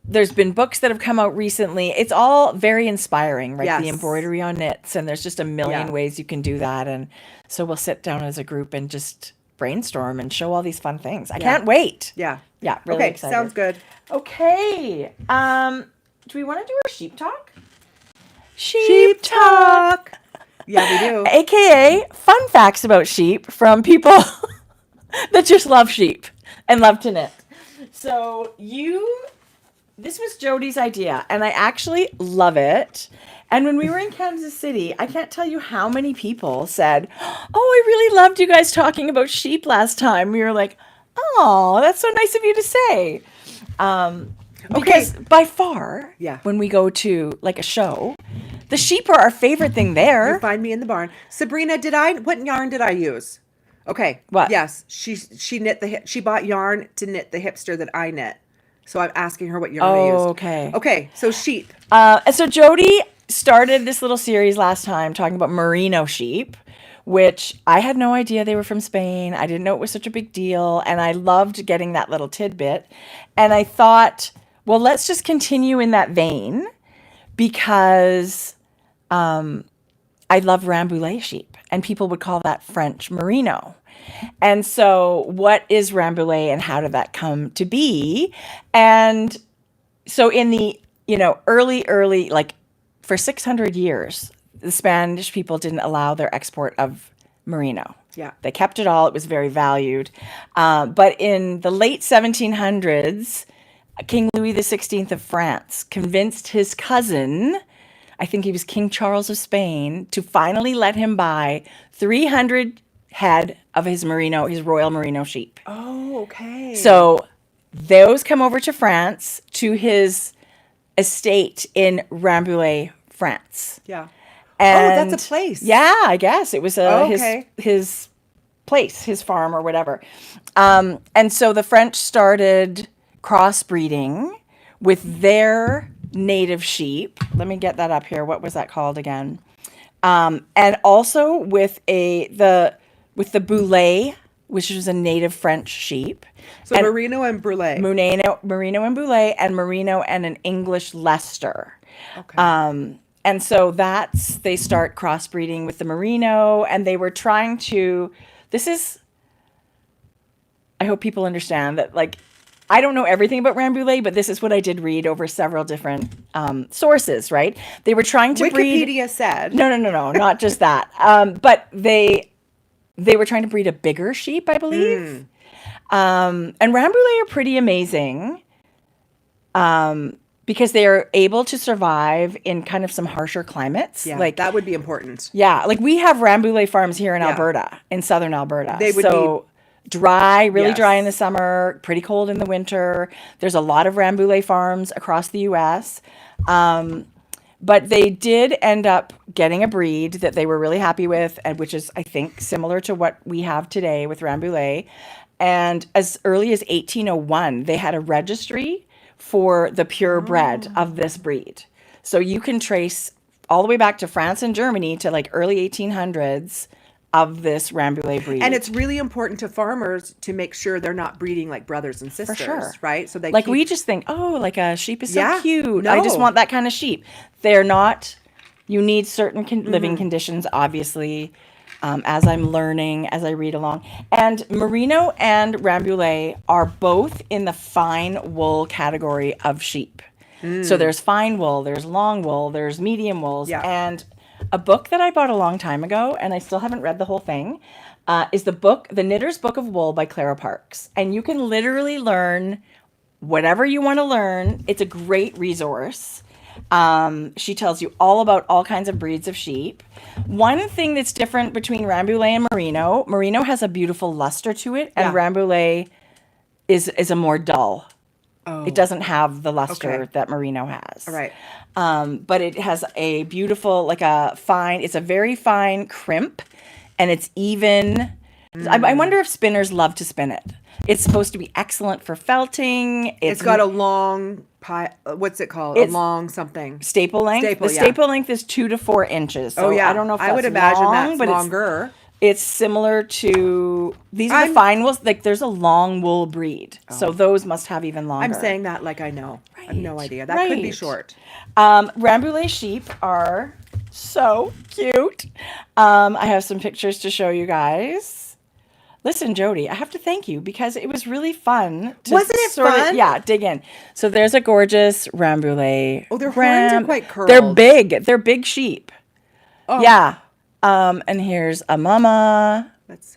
there's been books that have come out recently. It's all very inspiring, right? Yes. The embroidery on knits, and there's just a million Yeah. ways you can do that. And so we'll sit down as a group and just brainstorm and show all these fun things. I can't wait. Yeah. Yeah, really okay, excited. sounds good. Okay. Do we want to do our sheep talk? Sheep talk. Yeah, we do. AKA fun facts about sheep from people that just love sheep and love to knit. So this was Jodi's idea, and I actually love it. And when we were in Kansas City, I can't tell you how many people said, "Oh, I really loved you guys talking about sheep last time." We were like, "Oh, that's so nice of you to say." Because by far, Yeah. when we go to like a show, the sheep are our favorite thing there. You find me in the barn. Sabrina, what yarn did I use? Okay. What? Yes, she knit she bought yarn to knit the hipster that I knit. So I'm asking her what yarn I used. Okay. Okay, so sheep. And so Jodi started this little series last time talking about merino sheep, which I had no idea they were from Spain. I didn't know it was such a big deal, and I loved getting that little tidbit. And I thought, well, let's just continue in that vein because I love Rambouillet sheep, and people would call that French merino. And so what is Rambouillet and how did that come to be? And so in the, early, like for 600 years, the Spanish people didn't allow their export of merino. Yeah. They kept it all. It was very valued. But in the late 1700s, King Louis XVI of France convinced his cousin, I think he was King Charles of Spain, to finally let him buy 300 head of his royal merino sheep. Oh, okay. So those come over to France, to his estate in Rambouillet, France. Yeah. And that's a place. Yeah, I guess it was his place, his farm or whatever. And so the French started crossbreeding with their native sheep. Let me get that up here. What was that called again? And also with the Boulet, which was a native French sheep. So and merino and Boulet. Merino and Boulet, and merino and an English Leicester. Okay. And so they start crossbreeding with the merino, and they were trying to, I hope people understand that, like, I don't know everything about Rambouillet, but this is what I did read over several different sources, right? They were trying to breed. Wikipedia said. No, not just that. But they were trying to breed a bigger sheep, I believe. And Rambouillet are pretty amazing because they are able to survive in kind of some harsher climates. Yeah, like that would be important. Yeah, like we have Rambouillet farms here in Alberta, in southern Alberta. They would be dry, really dry in the summer, pretty cold in the winter. There's a lot of Rambouillet farms across the U.S. But they did end up getting a breed that they were really happy with, and which is, I think, similar to what we have today with Rambouillet. And as early as 1801, they had a registry for the purebred of this breed. So you can trace all the way back to France and Germany to like early 1800s of this Rambouillet breed. And it's really important to farmers to make sure they're not breeding like brothers and sisters, right? So they we just think, oh, like a sheep is so cute. No. I just want that kind of sheep. They're not. You need certain living conditions, obviously, as I'm learning, as I read along. And merino and Rambouillet are both in the fine wool category of sheep. So there's fine wool, there's long wool, there's medium wools. Yeah. And a book that I bought a long time ago, and I still haven't read the whole thing, is The Knitter's Book of Wool by Clara Parks. And you can literally learn whatever you want to learn. It's a great resource. She tells you all about all kinds of breeds of sheep. One thing that's different between Rambouillet and merino has a beautiful luster to it, and Rambouillet is a more dull. Oh. It doesn't have the luster that merino has. All right. But it has a beautiful, it's a very fine crimp, and it's even. I wonder if spinners love to spin it. It's supposed to be excellent for felting. It's got a long what's it called? A long something. Staple length. Staple length is 2 to 4 inches. So I don't know if that's I would imagine long, that's but longer. It's similar to these are the fine wools. Like there's a long wool breed, so those must have even longer. I'm saying that like I know. Right. I have no idea. That could be short. Rambouillet sheep are so cute. I have some pictures to show you guys. Listen, Jodi, I have to thank you because it was really fun. Wasn't it fun? Dig in. So there's a gorgeous Rambouillet. Oh, their horns are quite curled. They're big. They're big sheep. Oh. Yeah. And here's a mama,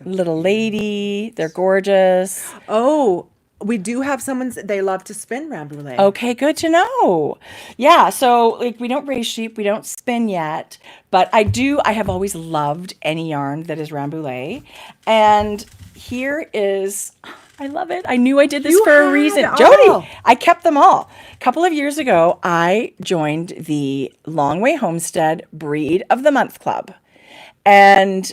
little lady. They're gorgeous. Oh, we do have they love to spin Rambouillet. Okay, good to know. Yeah, so we don't raise sheep, we don't spin yet, but I have always loved any yarn that is Rambouillet. And here is I love it. I knew I did this You for a had reason. all. Jodi, I kept them all. A couple of years ago, I joined the Longway Homestead Breed of the Month Club. And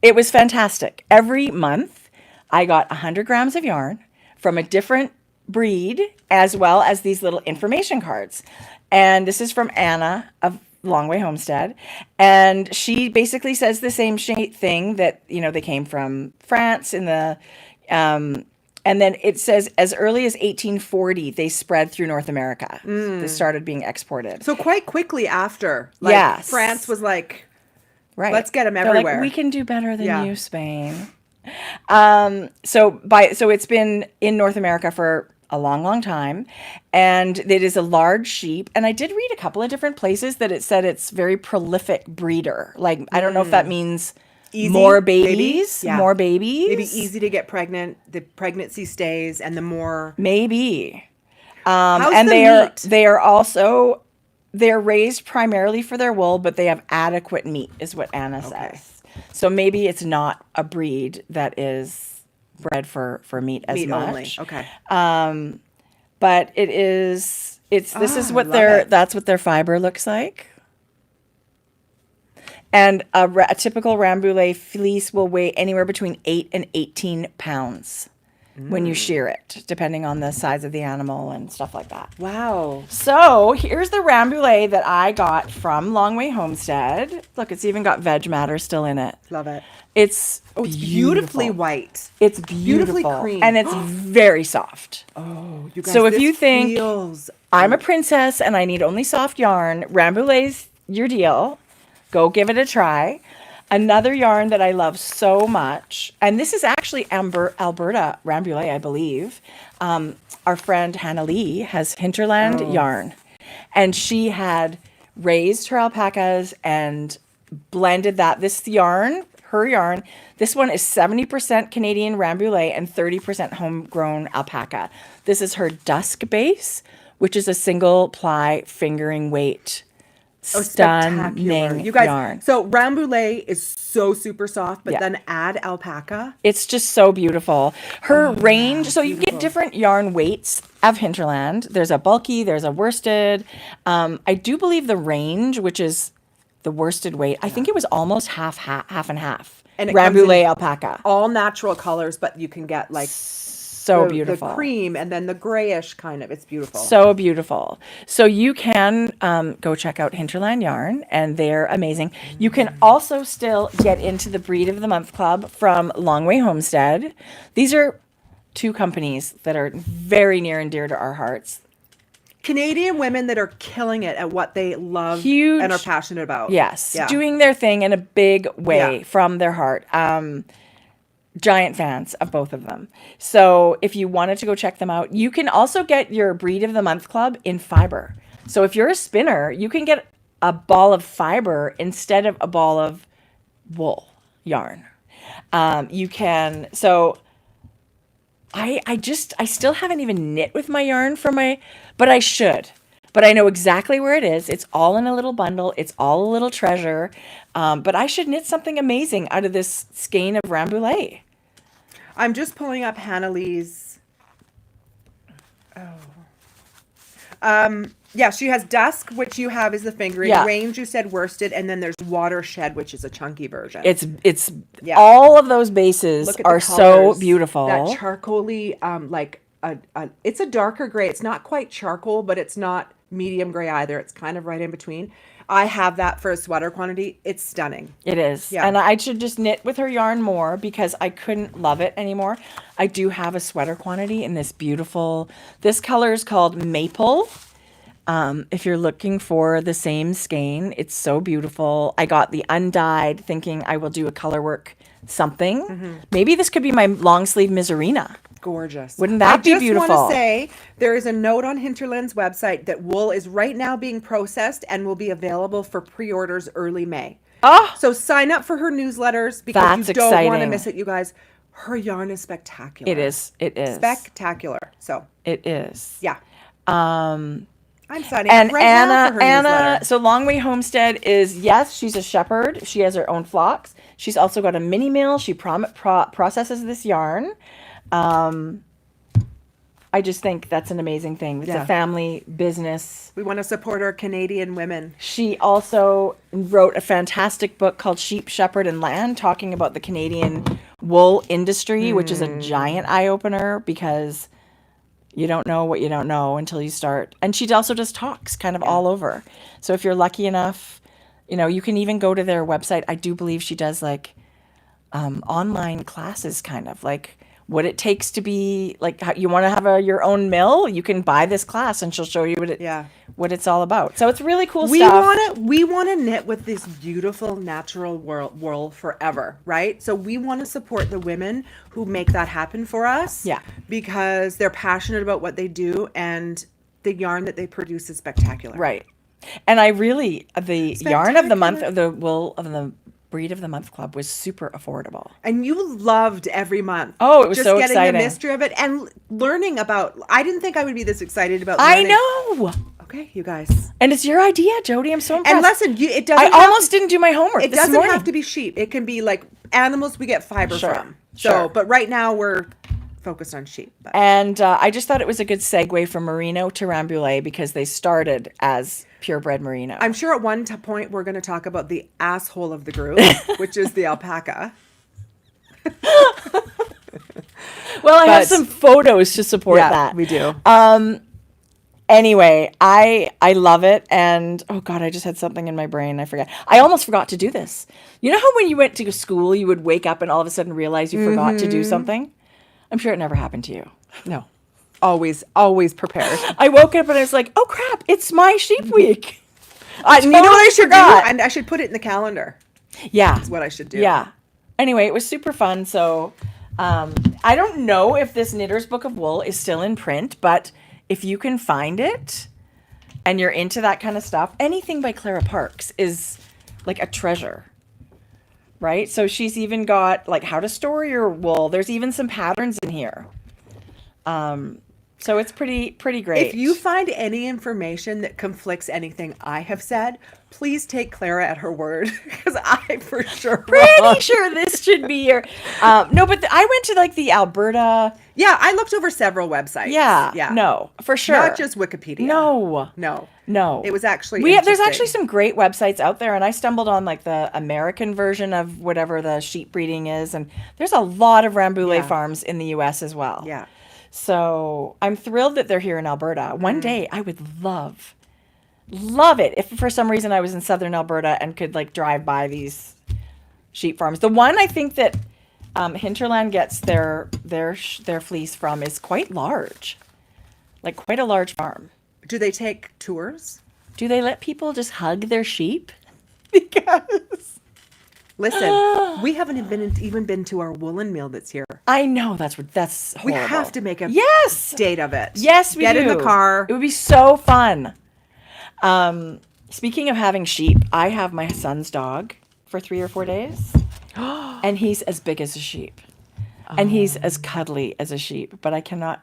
it was fantastic. Every month, I got 100 grams of yarn from a different breed, as well as these little information cards. And this is from Anna of Longway Homestead. And she basically says the same thing that, you know, they came from France in the, and then it says as early as 1840, they spread through North America. They started being exported. So quite quickly after, like, yes. France was like, right. Let's get them They're everywhere. like, we can do better than you, Spain. So it's been in North America for a long, long time, and it is a large sheep. And I did read a couple of different places that it said it's very prolific breeder. Like, I don't know if that means easy, more babies, yeah. more babies. Maybe easy to get pregnant. The pregnancy stays, and the more maybe. How's And the meat? they're raised primarily for their wool, but they have adequate meat, is what Anna says. So maybe it's not a breed that is bred for meat as much. Only. Okay. But this is what it. that's what their fiber looks like. And a typical Rambouillet fleece will weigh anywhere between 8 and 18 pounds when you shear it, depending on the size of the animal and stuff like that. Wow. So here's the Rambouillet that I got from Longway Homestead. Look, it's even got veg matter still in it. Love it. It's beautifully white. It's beautiful. Beautifully cream. And it's very soft. Oh, you guys, So if this you think feels... I'm a princess and I need only soft yarn, Rambouillet's your deal. Go give it a try. Another yarn that I love so much, and this is actually Alberta Rambouillet, I believe. Our friend Hannah Lee has Hinterland yarn, and she had raised her alpacas and blended that. This yarn, her yarn, this one is 70% Canadian Rambouillet and 30% homegrown alpaca. This is her Dusk base, which is a single ply fingering weight. Stunning you guys, yarn. So Rambouillet is so super soft, but Yeah. then add alpaca. It's just so beautiful. Her range, so you get different yarn weights of Hinterland. There's a bulky, there's a worsted. I do believe the range, which is the worsted weight, I think it was almost half and half. And it comes Rambouillet in alpaca. all natural colors, but you can get like So beautiful. the cream and then the grayish kind of. It's beautiful. So beautiful. So you can go check out Hinterland Yarn, and they're amazing. You can also still get into the Breed of the Month Club from Longway Homestead. These are two companies that are very near and dear to our hearts. Canadian women that are killing it at what they love Huge. and are passionate about. Yes, Yeah. doing their thing in a big way Yeah. from their heart. Giant fans of both of them. So if you wanted to go check them out, you can also get your Breed of the Month Club in fiber. So if you're a spinner, you can get a ball of fiber instead of a ball of wool yarn. You can, so I still haven't even knit with my yarn but I should. But I know exactly where it is. It's all in a little bundle. It's all a little treasure. But I should knit something amazing out of this skein of Rambouillet. I'm just pulling up Hannah Lee's. Yeah, she has Dusk, which you have is the fingering. Yeah. Range, you said worsted, and then there's Watershed, which is a chunky version. It's Yeah. all of those bases Look at the are so colors. beautiful. That charcoaly, like it's a darker gray. It's not quite charcoal, but it's not medium gray either. It's kind of right in between. I have that for a sweater quantity. It's stunning. It is. Yeah. And I should just knit with her yarn more because I couldn't love it anymore. I do have a sweater quantity in this this color is called Maple. If you're looking for the same skein, it's so beautiful. I got the undyed thinking I will do a color work something. Maybe this could be my long sleeve Miserina. Gorgeous. Wouldn't that be beautiful? I just want to say there is a note on Hinterland's website that wool is right now being processed and will be available for pre-orders early May. Oh, So sign up for her newsletters because That's you don't want to exciting. miss it, you guys. Her yarn is spectacular. it is. It is. Spectacular. So, It is. yeah. Um, I'm signing and up right now for her Anna, newsletter. so Longway Homestead is, yes, she's a shepherd. She has her own flocks. She's also got a mini mill. She processes this yarn. I just think that's an amazing thing. It's a family business. We want to support our Canadian women. She also wrote a fantastic book called Sheep, Shepherd, and Land, talking about the Canadian wool industry, which is a giant eye-opener because you don't know what you don't know until you start. And she also does talks kind of all over. So if you're lucky enough, you know, you can even go to their website. I do believe she does like online classes, kind of like what it takes to be like, how you want to have your own mill, you can buy this class and she'll show you what it's all about. So it's really cool stuff. We want to knit with this beautiful natural wool forever, right? So we want to support the women who make that happen for us. Yeah. Because they're passionate about what they do and the yarn that they produce is spectacular. Right. And I really, the yarn of the month, the wool of the Breed of the Month Club was super affordable. And you loved every month. Oh, it was so exciting. Just exciting. getting the mystery of it and learning about, I didn't think I would be this excited about learning. I know. Okay, you guys. And it's your idea, Jodi. I'm so impressed. And listen, it doesn't. I almost didn't do my homework. It doesn't have to be sheep. It can be like animals we get fiber from. So, but right now we're focused on sheep. But. And I just thought it was a good segue from merino to rambouillet because they started as purebred merino. I'm sure at one point we're going to talk about the asshole of the group, which is the alpaca. Well, I have some photos to support that. We do. Anyway, I love it. And oh God, I just had something in my brain. I forgot. I almost forgot to do this. You know how when you went to school, you would wake up and all of a sudden realize you forgot to do something? I'm sure it never happened to you. No. Always prepared. I woke up and I was like, oh crap, it's my sheep week. You know what I should do? And I should put it in the calendar. Yeah. That's what I should do. Yeah. Anyway, it was super fun. So I don't know if this Knitter's Book of Wool is still in print, but if you can find it and you're into that kind of stuff, anything by Clara Parks is like a treasure. Right? So she's even got like how to store your wool. There's even some patterns in here. So it's pretty great. If you find any information that conflicts anything I have said, please take Clara at her word because I for sure pretty sure this should be your no, but I went to like the Alberta. Yeah, I looked over several websites. Yeah. No, for sure. Not just Wikipedia. No. It was actually there's actually some great websites out there, and I stumbled on like the American version of whatever the sheep breeding is, and there's a lot of rambouillet farms in the US as well. Yeah. So I'm thrilled that they're here in Alberta. One day I would love it if for some reason I was in southern Alberta and could like drive by these sheep farms. The one I think that Hinterland gets their fleece from is quite large, like quite a large farm. Do they take tours? Do they let people just hug their sheep? Because listen, we haven't even been to our woolen mill that's here. I know that's horrible. We have to make a date of it. Yes, we get do. in the car. It would be so fun. Speaking of having sheep, I have my son's dog for 3 or 4 days, and he's as big as a sheep, and he's as cuddly as a sheep. But I cannot.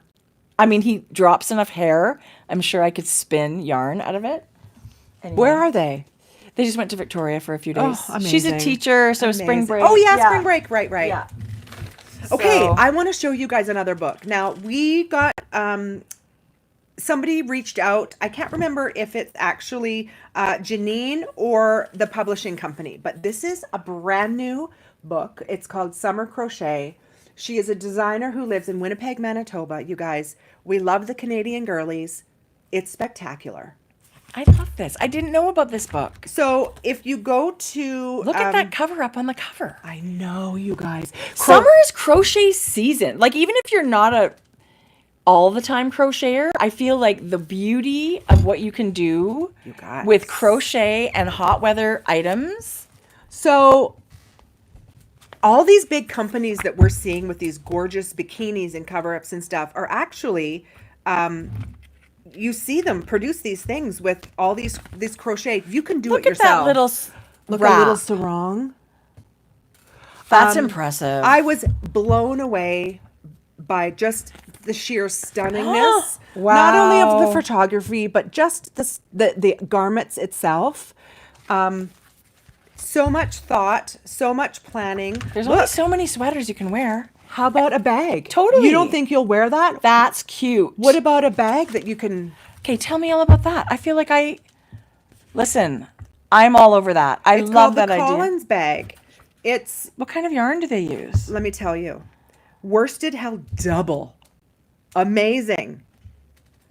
I mean, he drops enough hair. I'm sure I could spin yarn out of it. Anyway. Where are they? They just went to Victoria for a few days. Oh, amazing. She's a teacher, so spring break. Oh, yeah, spring break. Right. Yeah. Okay, I want to show you guys another book. Now, we got, somebody reached out. I can't remember if it's actually Janine or the publishing company, but this is a brand new book. It's called Summer Crochet. She is a designer who lives in Winnipeg, Manitoba. You guys, we love the Canadian girlies. It's spectacular. I love this. I didn't know about this book. So if you go to... Look at that cover up on the cover. I know, you guys. Summer is crochet season. Like, even if you're not a all-the-time crocheter, I feel like the beauty of what you can do with crochet and hot weather items. So all these big companies that we're seeing with these gorgeous bikinis and cover-ups and stuff are actually... you see them produce these things with all these crochet. You can do it yourself. Look at that little sarong. That's impressive. I was blown away by just the sheer stunningness. Wow. Not only of the photography, but just the garments itself. So much thought, so much planning. There's only so many sweaters you can wear. How about a bag? Totally. You don't think you'll wear that? That's cute. What about a bag that you can... Okay, tell me all about that. I feel like listen, I'm all over that. I love that idea. It's called the Collins bag. What kind of yarn do they use? Let me tell you. Worsted held double. Amazing.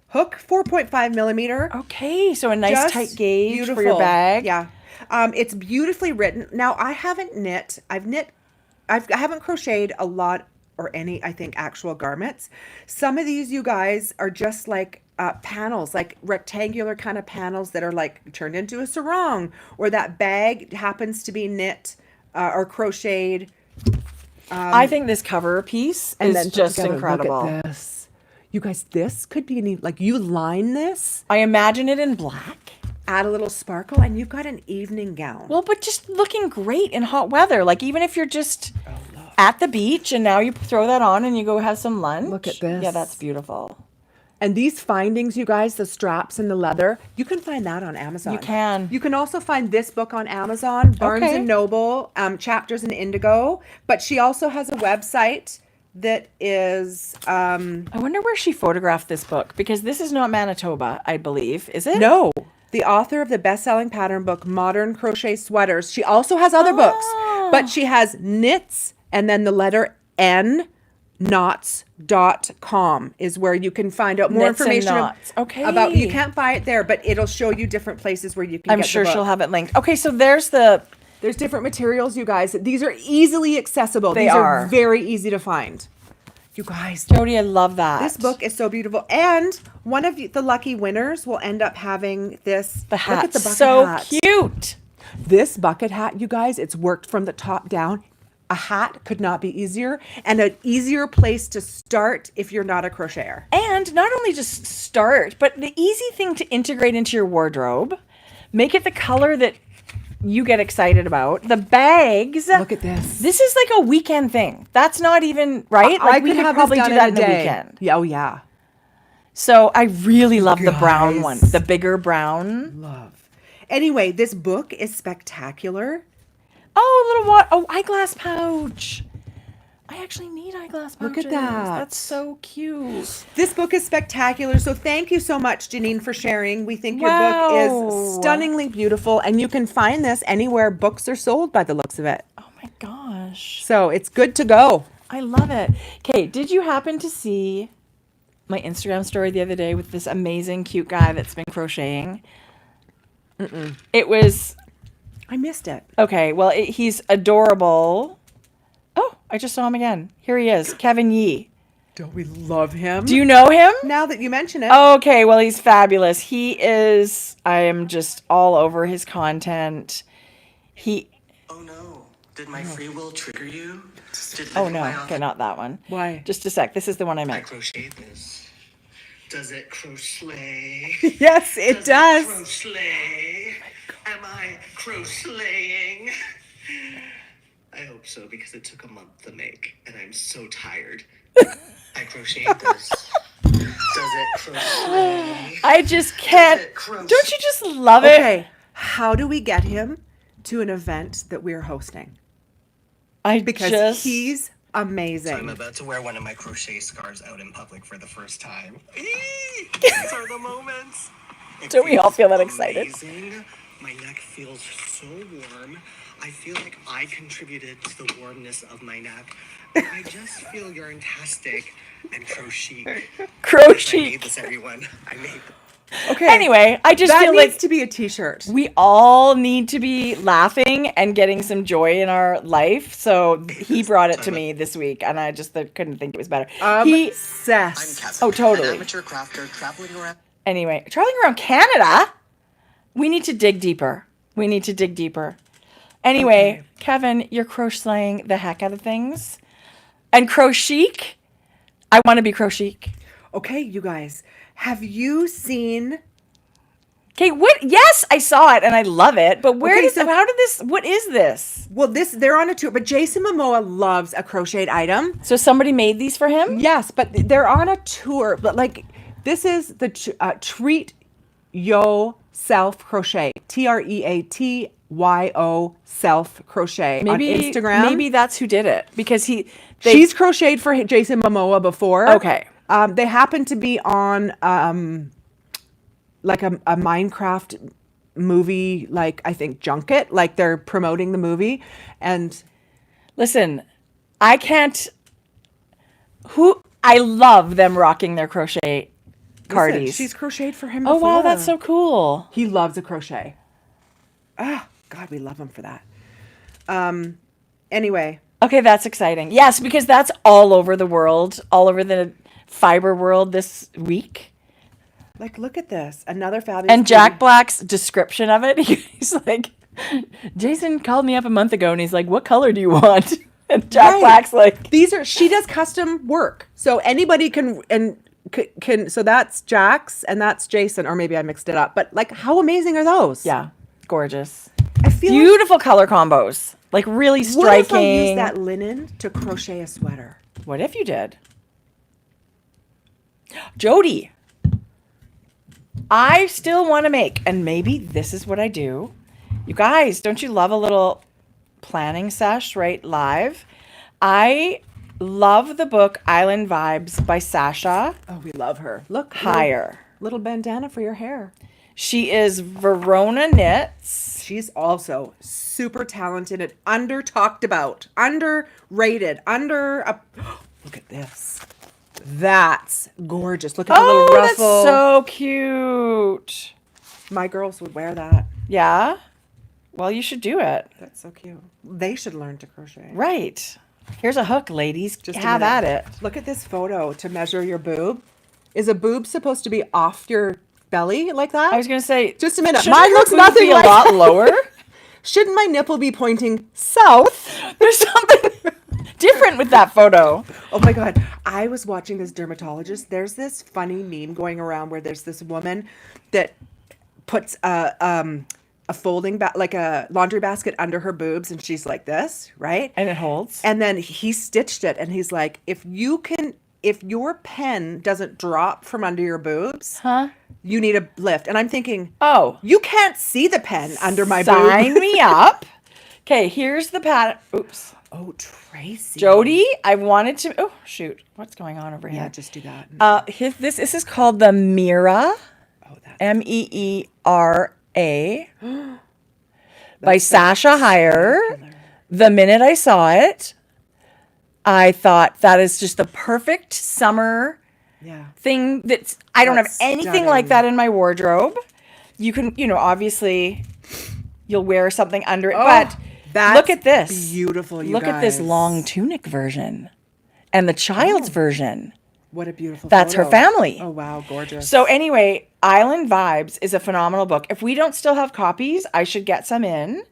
Hook 4.5 millimeter. Okay, so a nice tight gauge beautiful. For your bag. Yeah. It's beautifully written. Now, I haven't knit. I haven't crocheted a lot or any, I think, actual garments. Some of these, you guys, are just like panels, like rectangular kind of panels that are like turned into a sarong, or that bag happens to be knit or crocheted. I think this cover piece is just incredible. Look at this. You guys, this could be neat. Like, you line this. I imagine it in black. Add a little sparkle, and you've got an evening gown. Well, but just looking great in hot weather. Like, even if you're just at the beach and now you throw that on and you go have some lunch. Look at this. Yeah, that's beautiful. And these findings, you guys, the straps and the leather, you can find that on Amazon. You can. You can also find this book on Amazon, Barnes and Noble, Chapters in Indigo. But she also has a website that is... I wonder where she photographed this book, because this is not Manitoba, I believe. Is it? No. The author of the best-selling pattern book, Modern Crochet Sweaters. She also has other books, but she has knits and then the letter N, knots.com is where you can find out more information about, you can't buy it there, but it'll show you different places where you can get the book. I'm sure she'll have it linked. Okay, so there's different materials, you guys. These are easily accessible. These are very easy to find. You guys. Jodi, I love that. This book is so beautiful. And one of the lucky winners will end up having this. The hat. Look at the bucket hat. So cute. This bucket hat, you guys, it's worked from the top down. A hat could not be easier, and an easier place to start if you're not a crocheter. And not only just start, but the easy thing to integrate into your wardrobe. Make it the color that you get excited about. The bags. Look at this. This is like a weekend thing. That's not even right. Like we could probably do that in the weekend. Yeah, oh yeah. So I really love the brown one, the bigger brown. Love. Anyway, this book is spectacular. Oh, a little eyeglass pouch. I actually need eyeglass pouches. Look at that. That's so cute. This book is spectacular. So thank you so much, Janine, for sharing. We think your book is stunningly beautiful, and you can find this anywhere books are sold by the looks of it. Oh my gosh. So it's good to go. I love it. Okay, did you happen to see my Instagram story the other day with this amazing, cute guy that's been crocheting? It was... I missed it. Okay, well, he's adorable. Oh, I just saw him again. Here he is, Kevin Yee. Don't we love him? Do you know him? Now that you mention it. Okay, well, he's fabulous. He is, I am just all over his content. Oh no, did my free will trigger you? Okay, not that one. Why? Just a sec, this is the one I I meant. crocheted this. Does it crochet? Yes, it does. Crochet? Am I crocheting? I hope so, because it took a month to make, and I'm so tired. I crocheted this. Does it crochet? I just can't. Don't you just love it? Okay, how do we get him to an event that we're hosting? Because he's amazing. So I'm about to wear one of my crochet scarves out in public for the first time. These are the moments. Don't we all feel that excited? Amazing. My neck feels so warm. I feel like I contributed to the warmness of my neck. I just feel yarn-tastic and crochet. Crochet. I made this, everyone. I made them. Okay. Anyway, I just feel that like needs to be a t-shirt. we all need to be laughing and getting some joy in our life. So he brought it to me this week, and I just couldn't think it was better. Obsessed. I'm Kevin, Oh, totally. an amateur crafter traveling around. Anyway, traveling around Canada, we need to dig deeper. Anyway, Kevin, you're crocheting the heck out of things. And crochet, I want to be crochet. Okay, you guys, have you seen... Okay, what? Yes, I saw it and I love it. But what is this? Well, they're on a tour, but Jason Momoa loves a crocheted item. So somebody made these for him? Yes, but they're on a tour. But like, this is the Treat Yourself Crochet. TreatYourself YO Self Crochet on Instagram. Maybe that's who did it because she's crocheted for Jason Momoa before. Okay. They happen to be on like a Minecraft movie, like I think junket, like they're promoting the movie. And listen, I love them rocking their crochet cardies. She's crocheted for him before. Oh wow, that's so cool. He loves a crochet. Ah, God, we love him for that. Anyway. Okay, that's exciting. Yes, because that's all over the world, all over the fiber world this week. Like, look at this. Another fabulous. And Jack Black's description of it, he's like, Jason called me up a month ago and he's like, what color do you want? And Jack Black's like, she does custom work. So anybody can, so that's Jack's and that's Jason, or maybe I mixed it up. But like, how amazing are those? Yeah, gorgeous. I feel beautiful color combos. Like really striking. What if I use that linen to crochet a sweater? What if you did? Jodi. I still want to make, and maybe this is what I do. You guys, don't you love a little planning sesh right live? I love the book Island Vibes by Sasha. Oh, we love her. Look. Higher. Little bandana for your hair. She is Verona Knits. She's also super talented and under-talked about, underrated, look at this. That's gorgeous. Look at the little ruffle. That's so cute. My girls would wear that. Yeah? Well, you should do it. That's so cute. They should learn to crochet. Right. Here's a hook, ladies. Just have at it. Look at this photo to measure your boob. Is a boob supposed to be off your belly like that? I was going to say, just a minute. Mine looks nothing like a lot lower. Shouldn't my nipple be pointing south? There's something different with that photo. Oh my God. I was watching this dermatologist. There's this funny meme going around where there's this woman that puts a folding like a laundry basket under her boobs and she's like this, right? And it holds. And then he stitched it and he's like, if your pen doesn't drop from under your boobs, you need a lift. And I'm thinking, oh, you can't see the pen under my boob. Sign me up. Okay, here's the pattern. Oops. Oh, Tracie. Jodi, I wanted to. Oh, shoot. What's going on over here? Yeah, just do that. This is called the Meera. Oh, that's Meera by Sasha Hire. The minute I saw it, I thought that is just the perfect summer thing. I don't have anything like that in my wardrobe. You can, obviously you'll wear something under it, but look at this. Beautiful, Look at this long tunic version and the child's version. What a beautiful That's photo. her family. Oh, wow. Gorgeous. So anyway, Island Vibes is a phenomenal book. If we don't still have copies, I should get some in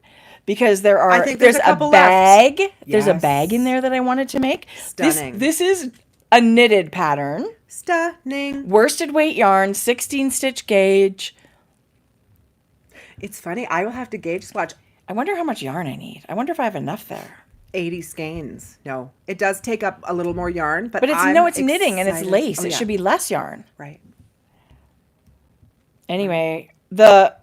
because there's a bag. Left. There's a bag in there that I wanted to make. Stunning. This is a knitted pattern. Stunning. Worsted weight yarn, 16 stitch gauge. It's funny. I will have to gauge swatch. I wonder how much yarn I need. I wonder if I have enough there. 80 skeins. No, it does take up a little more yarn, but it's knitting and it's lace. Oh, it should be less yarn. Right. Anyway, the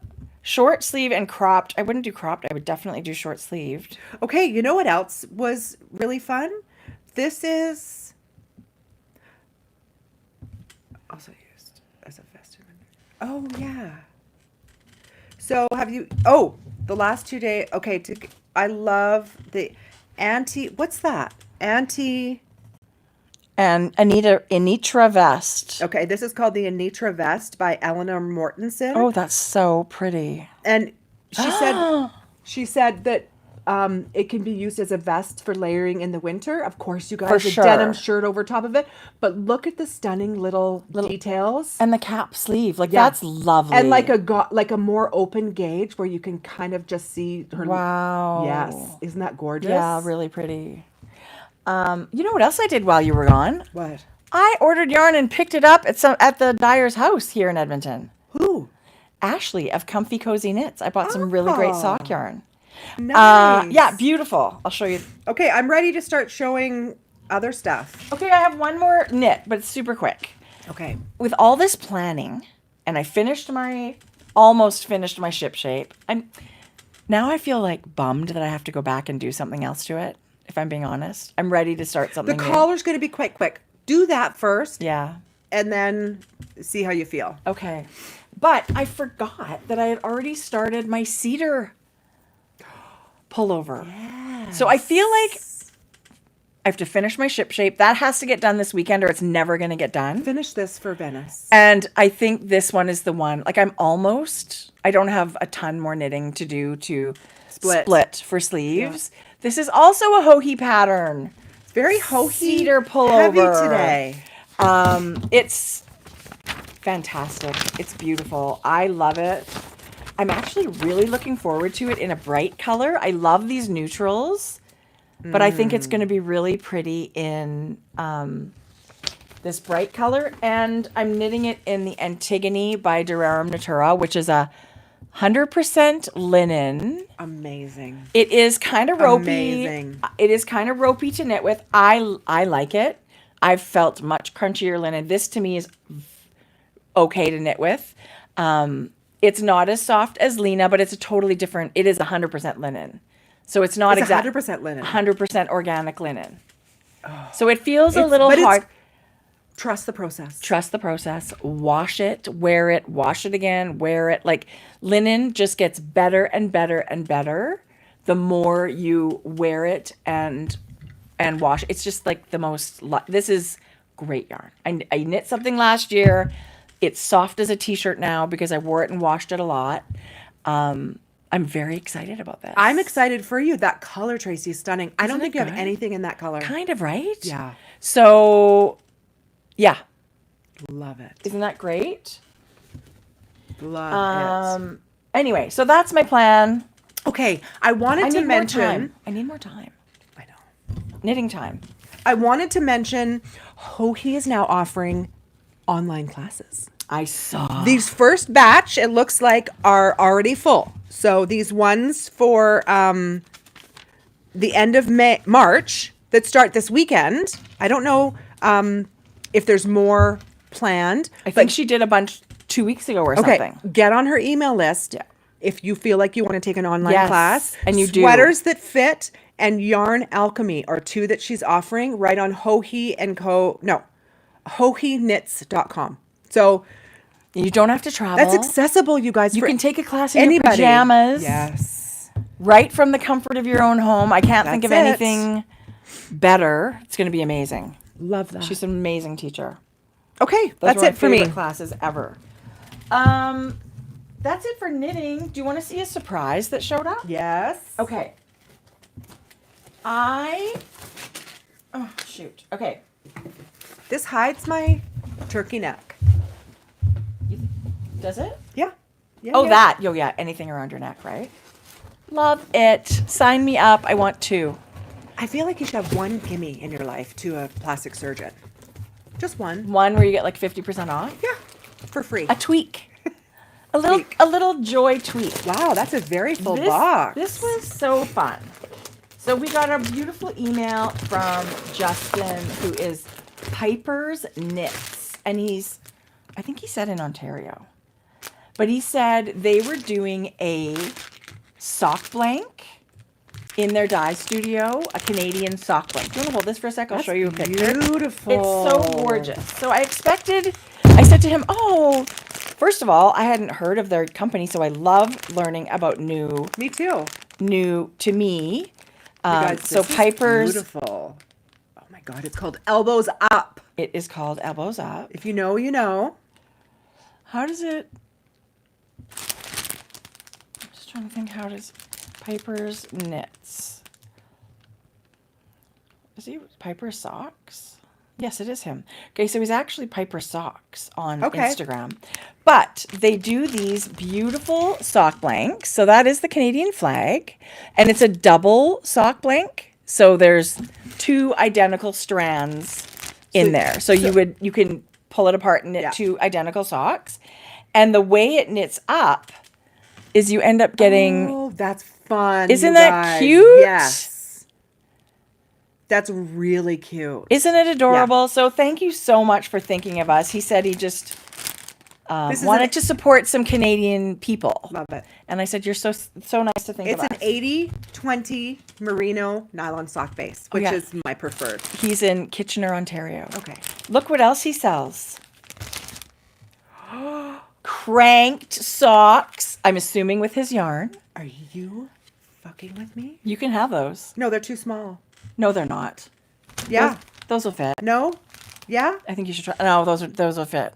short sleeve and cropped. I wouldn't do cropped. I would definitely do short sleeved. Okay, you know what else was really fun? This is also used as a festive. Oh yeah. So have you? Oh, the last 2 days. Okay, I love the what's that? And Anitra Vast. Okay, this is called the Anitra Vast by Eleanor Mortensen. Oh, that's so pretty. And she said that it can be used as a vest for layering in the winter. Of course, you guys, a denim shirt over top of it. But look at the stunning little details. And the cap sleeve. That's lovely. And like a more open gauge where you can kind of just see her. Wow. Yes. Isn't that gorgeous? Yeah, really pretty. You know what else I did while you were gone? What? I ordered yarn and picked it up at the dyer's house here in Edmonton. Who? Ashley of Comfy Cozy Knits. I bought some really great sock yarn. Nice. Yeah, beautiful. I'll show you. Okay, I'm ready to start showing other stuff. Okay, I have one more knit, but it's super quick. Okay. With all this planning, and I almost finished my ship shape. Now I feel like bummed that I have to go back and do something else to it, if I'm being honest. I'm ready to start something The new. collar's going to be quite quick. Do that first. Yeah. And then see how you feel. Okay. But I forgot that I had already started my Cedar pullover. Yes. So I feel like I have to finish my ship shape. That has to get done this weekend or it's never going to get done. Finish this for Venice. And I think this one is the one. Like I don't have a ton more knitting to do to split for sleeves. Yeah. This is also a Hohi pattern. It's very Hohi Cedar pullover heavy today. It's fantastic. It's beautiful. I love it. I'm actually really looking forward to it in a bright color. I love these neutrals, but I think it's going to be really pretty in this bright color. And I'm knitting it in the Antigone by Durarum Natura, which is 100% linen. Amazing. It is kind of ropey. Amazing. It is kind of ropey to knit with. I like it. I've felt much crunchier linen. This to me is okay to knit with. It's not as soft as Lena, but it's a totally different. It is 100% linen. So it's not exactly 100% linen. 100% organic linen. Oh. So it feels a little hard. Trust the process. Trust the process. Wash it, wear it, wash it again, wear it. Like linen just gets better and better and better the more you wear it and wash. It's just like the most. This is great yarn. I knit something last year. It's soft as a t-shirt now because I wore it and washed it a lot. I'm very excited about this. I'm excited for you. That color, Tracie, is stunning. I don't think you have good? anything in that color. Kind of, right? Yeah. So, yeah. Love it. Isn't that great? Love it. Anyway, so that's my plan. Okay, I wanted to mention. I need more time. I know. Knitting time. I wanted to mention Hohi is now offering online classes. I saw. These first batch, it looks like, are already full. So these ones for the end of March that start this weekend. I don't know if there's more planned. I think she did a bunch 2 weeks ago or something. Get on her email list if you feel like you want to take an online class. And you do. Sweaters that fit and yarn alchemy are two that she's offering right on hohiknits.com. So you don't have to travel. that's accessible, you guys. You can take a class in anybody. your pajamas. Yes. Right from the comfort of your own home. I can't think of anything better. It's going to be amazing. Love that. She's an amazing teacher. Okay, Those that's were my it for me. favorite classes ever. That's it for knitting. Do you want to see a surprise that showed up? Yes. Okay. Oh, shoot. Okay. This hides my turkey neck. Does it? Yeah. That. Yeah. Anything around your neck, right? Love it. Sign me up. I want two. I feel like you should have one gimme in your life to a plastic surgeon. Just one. One where you get like 50% off? Yeah. For free. A tweak. A little joy tweak. Wow, that's a very full box. This was so fun. So we got a beautiful email from Justin, who is Piper's Knits. And I think he said in Ontario. But he said they were doing a sock blank in their dye studio, a Canadian sock blank. Do you want to hold this for a sec? I'll show you a picture. Beautiful. It's so gorgeous. So I said to him, first of all, I hadn't heard of their company, so I love learning about new. Me too. New to me. So Piper's. Beautiful. Oh my God, it's called Elbows Up. It is called Elbows Up. If you know, you know. How does it? I'm just trying to think. How does Piper's Knits? Is he Piper Socks? Yes, it is him. Okay, so he's actually Piper Socks on Instagram. But they do these beautiful sock blanks. So that is the Canadian flag. And it's a double sock blank. So there's two identical strands in there. So you can pull it apart and knit two identical socks. And the way it knits up is you end up getting... Oh, that's fun. Isn't that cute? Yes. That's really cute. Isn't it adorable? Yeah. So thank you so much for thinking of us. He said he just Wanted to support some Canadian people. Love it. And I said, you're so nice to think It's of an us. 80/20 merino nylon sock base, which is my preferred. He's in Kitchener, Ontario. Okay. Look what else he sells. Cranked socks. I'm assuming with his yarn. Are you fucking with me? You can have those. No, they're too small. No, they're not. Yeah. Those will fit. No? Yeah? I think you should try. No, those will fit.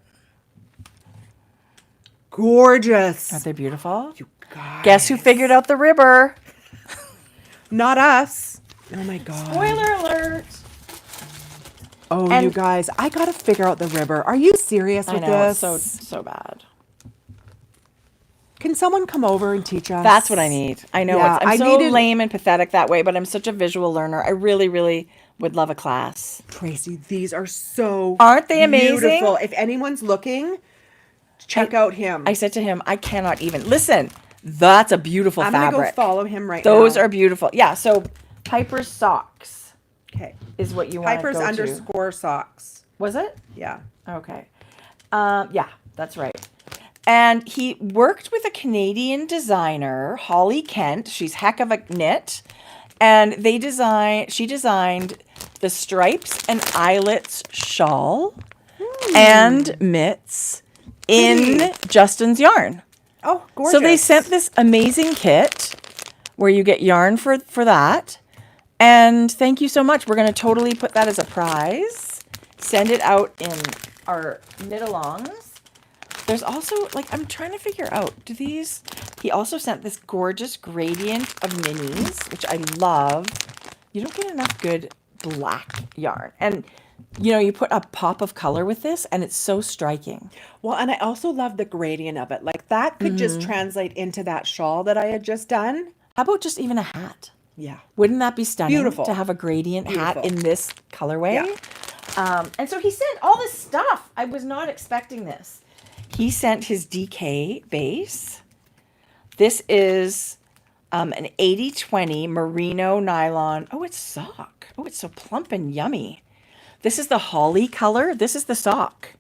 Gorgeous. Aren't they beautiful? You guys. Guess who figured out the ribber? Not us. Oh my God. Spoiler alert. Oh, And- you guys, I gotta figure out the ribber. Are you serious I with know, this? it's so bad. Can someone come over and teach us? That's what I need. I know Yeah, I'm I so needed- lame and pathetic that way, but I'm such a visual learner. I really, really would love a class. Tracy, these are so Aren't they amazing? beautiful. If anyone's looking, check out him. I said to him, I cannot even listen. That's a beautiful I'm fabric. gonna go follow him right now. Those are beautiful. Yeah. So Piper's socks okay. is what you want to Piper's go to. underscore socks. Was it? Yeah. Okay. Yeah, that's right. And he worked with a Canadian designer, Holly Kent. She's heck of a knit. And she designed the stripes and eyelets shawl and mitts in Justin's yarn. Oh, gorgeous. So they sent this amazing kit where you get yarn for that. And thank you so much. We're going to totally put that as a prize. Send it out in our knit-alongs. There's also, like, I'm trying to figure out, he also sent this gorgeous gradient of minis, which I love. You don't get enough good black yarn. And, you put a pop of color with this, and it's so striking. Well, and I also love the gradient of it. Like, that could just translate into that shawl that I had just done. How about just even a hat? Yeah. Wouldn't that be stunning Beautiful. to have a gradient hat Beautiful. in this colorway? Yeah. And so he sent all this stuff. I was not expecting this. He sent his DK base. This is an 80/20 merino nylon. Oh, it's sock. Oh, it's so plump and yummy. This is the holly color. This is the sock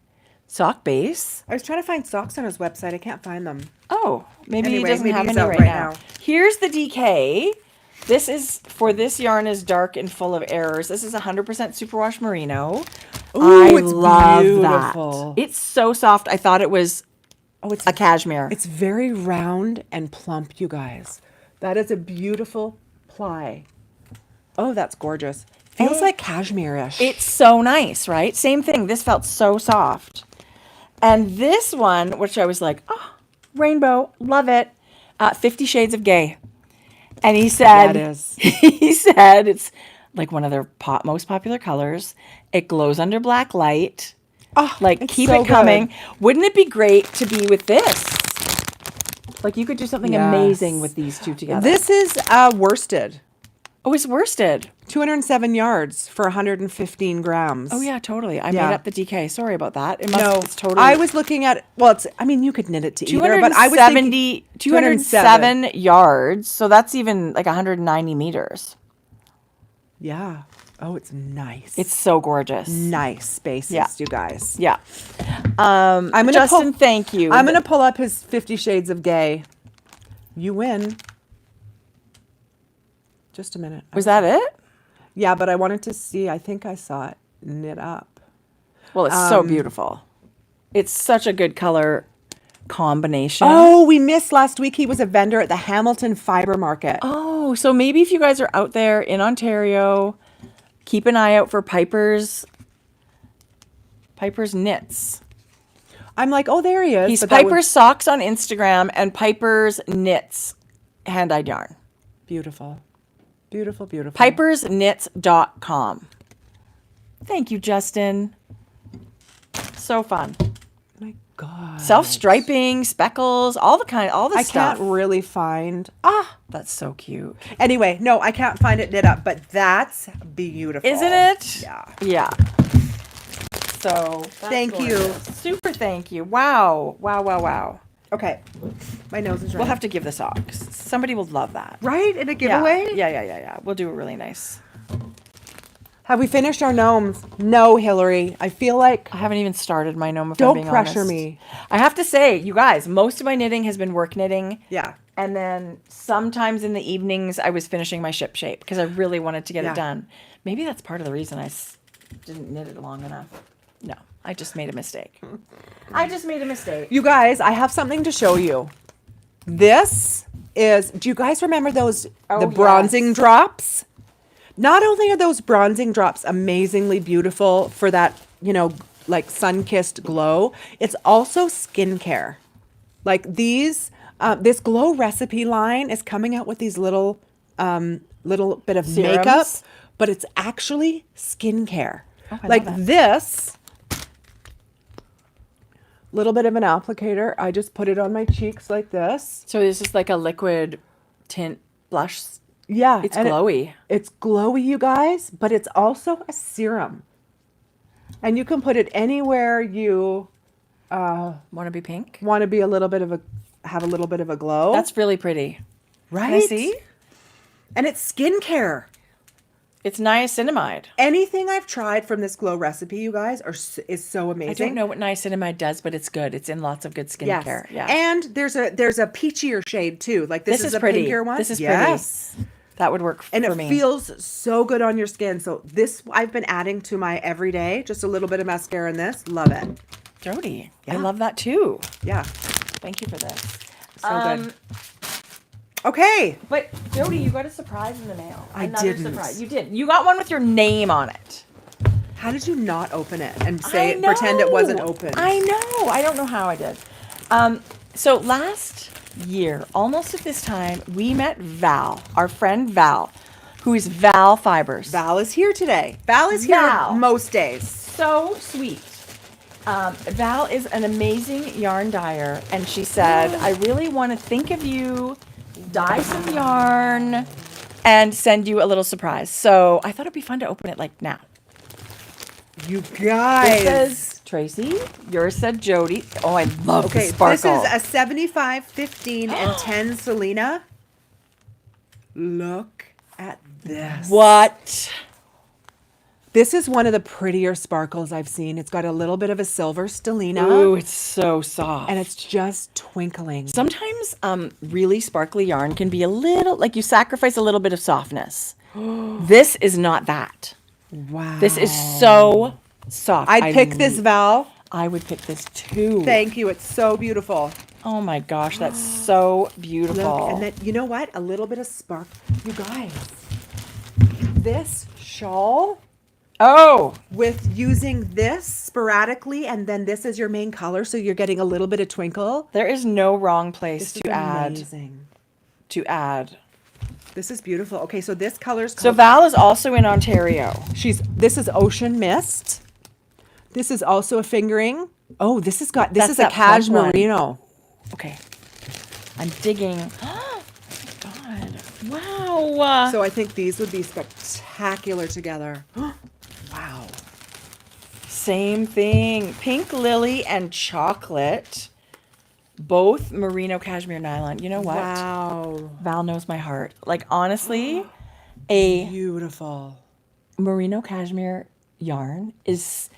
base. I was trying to find socks on his website. I can't find them. Oh, maybe Anyway, he doesn't maybe have he's any out right right now. now. Here's the DK. This yarn is dark and full of errors. This is 100% superwash merino. Ooh, I it's love beautiful. that. It's so soft. I thought it was it's a cashmere. It's very round and plump, you guys. That is a beautiful ply. Oh, that's gorgeous. Feels like cashmere-ish. It's so nice, right? Same thing. This felt so soft. And this one, which I was like, oh, rainbow, love it. 50 Shades of Gay. And he said, That is. he said it's like one of their most popular colors. It glows under black light. Oh, Like, it's keep so it coming. good. Wouldn't it be great to be with this? Like, you could do something Yes. amazing with these two together. This is worsted. Oh, it's worsted. 207 yards for 115 grams. Oh, yeah, totally. I Yeah. made up the DK. Sorry about that. It's totally. I was looking at, you could knit it to either, but I was thinking 207 yards. So that's even like 190 meters. Yeah. Oh, it's nice. It's so gorgeous. nice spaces, Yeah. you guys. Yeah. I'm gonna Justin, thank you. I'm going to pull up his 50 Shades of Gay. You win. Just a minute. Was that it? Yeah, but I wanted to see. I think I saw it knit up. Well, it's so beautiful. It's such a good color combination. Oh, we missed last week. He was a vendor at the Hamilton Fiber Market. Oh, so maybe if you guys are out there in Ontario, keep an eye out for Piper's Knits. I'm like, oh, there he is. He's but that was Piper's Socks on Instagram and Piper's Knits hand-dyed yarn. beautiful. Beautiful, beautiful. pipersknits.com. Thank you, Justin. So fun. My God. Self-striping, speckles, all the I stuff. can't really find. That's so cute. Anyway, no, I can't find it knit up, but that's beautiful. Isn't it? Yeah. Yeah. So, that's Thank you. gorgeous. Super thank you. Wow. Wow, wow, wow. Okay. My nose is right. We'll have to give the socks. Somebody will love that. Right? In a giveaway? Yeah. We'll do it really nice. Have we finished our gnomes? No, Hillary. I feel like I haven't even started my gnome, if I'm don't being pressure honest. me. I have to say, you guys, most of my knitting has been work knitting. Yeah. And then sometimes in the evenings, I was finishing my ship shape because I really wanted to get Yeah. it done. Maybe that's part of the reason I didn't knit it long enough. No, I just made a mistake. I just made a mistake. You guys, I have something to show you. This is, do you guys remember those, the bronzing yes. drops? Not only are those bronzing drops amazingly beautiful for that, you know, like sun-kissed glow, it's also skincare. Like these, this Glow recipe line is coming out with these little bit of Serums? makeup, but it's actually skincare. Oh, I like love that. this little bit of an applicator. I just put it on my cheeks like this. So this is like a liquid tint blush. Yeah. It's and glowy. It's glowy, you guys, but it's also a serum. And you can put it anywhere you Want to be pink? want to be have a little bit of a glow. That's really pretty. right. Can I see? And it's skincare. It's niacinamide. Anything I've tried from this Glow recipe, you guys, is so amazing. I don't know what niacinamide does, but it's good. It's in lots of good Yes. skincare. Yeah. And there's a peachier shade too. Like this is a pretty. pinkier one. This is yes. pretty. That would work And for it me. feels so good on your skin. So this I've been adding to my everyday. Just a little bit of mascara in this. Love it. Jody, I Yeah. love that too. Yeah. Thank you for this. So good. Okay. But Jody, you got a surprise in the mail. I Another didn't. surprise. You did. You got one with your name on it. How did you not open it and I know. pretend it wasn't open? I know. I don't know how I did. So last year, almost at this time, we met Val, our friend Val, who is Val Fibers. Val is here today. Val is here Val. most days. So sweet. Val is an amazing yarn dyer, and she said, I really want to think of you, dye some yarn, and send you a little surprise. So I thought it'd be fun to open it like now. You It guys. says Tracie, yours said Jody. Oh, I love Okay, the sparkle. this is a 75, 15, and 10 Selena. Look at this. What? This is one of the prettier sparkles I've seen. It's got a little bit of a silver stellina. Ooh, it's so soft. And it's just twinkling. Sometimes really sparkly yarn can be a little, like you sacrifice a little bit of softness. This is not that. Wow. This is so soft. I'd pick this, Val. I would pick this too. Thank you. It's so beautiful. Oh my gosh, that's so beautiful. Look, and then, you know what? A little bit of spark. You guys, this shawl Oh, with using this sporadically, and then this is your main color, so you're getting a little bit of twinkle. there is no wrong place This to is add. amazing. To add. This is beautiful. Okay, so this color's So called, Val is also in Ontario. this is Ocean Mist. This is also a fingering. Oh, this is That's a that Cash plump one. Merino. Okay, I'm digging. Oh my God! Wow. So I think these would be spectacular together. Wow. Same thing. Pink lily and chocolate. Both merino cashmere nylon. You know what? Wow. Val knows my heart. Like honestly, a Beautiful. merino cashmere yarn is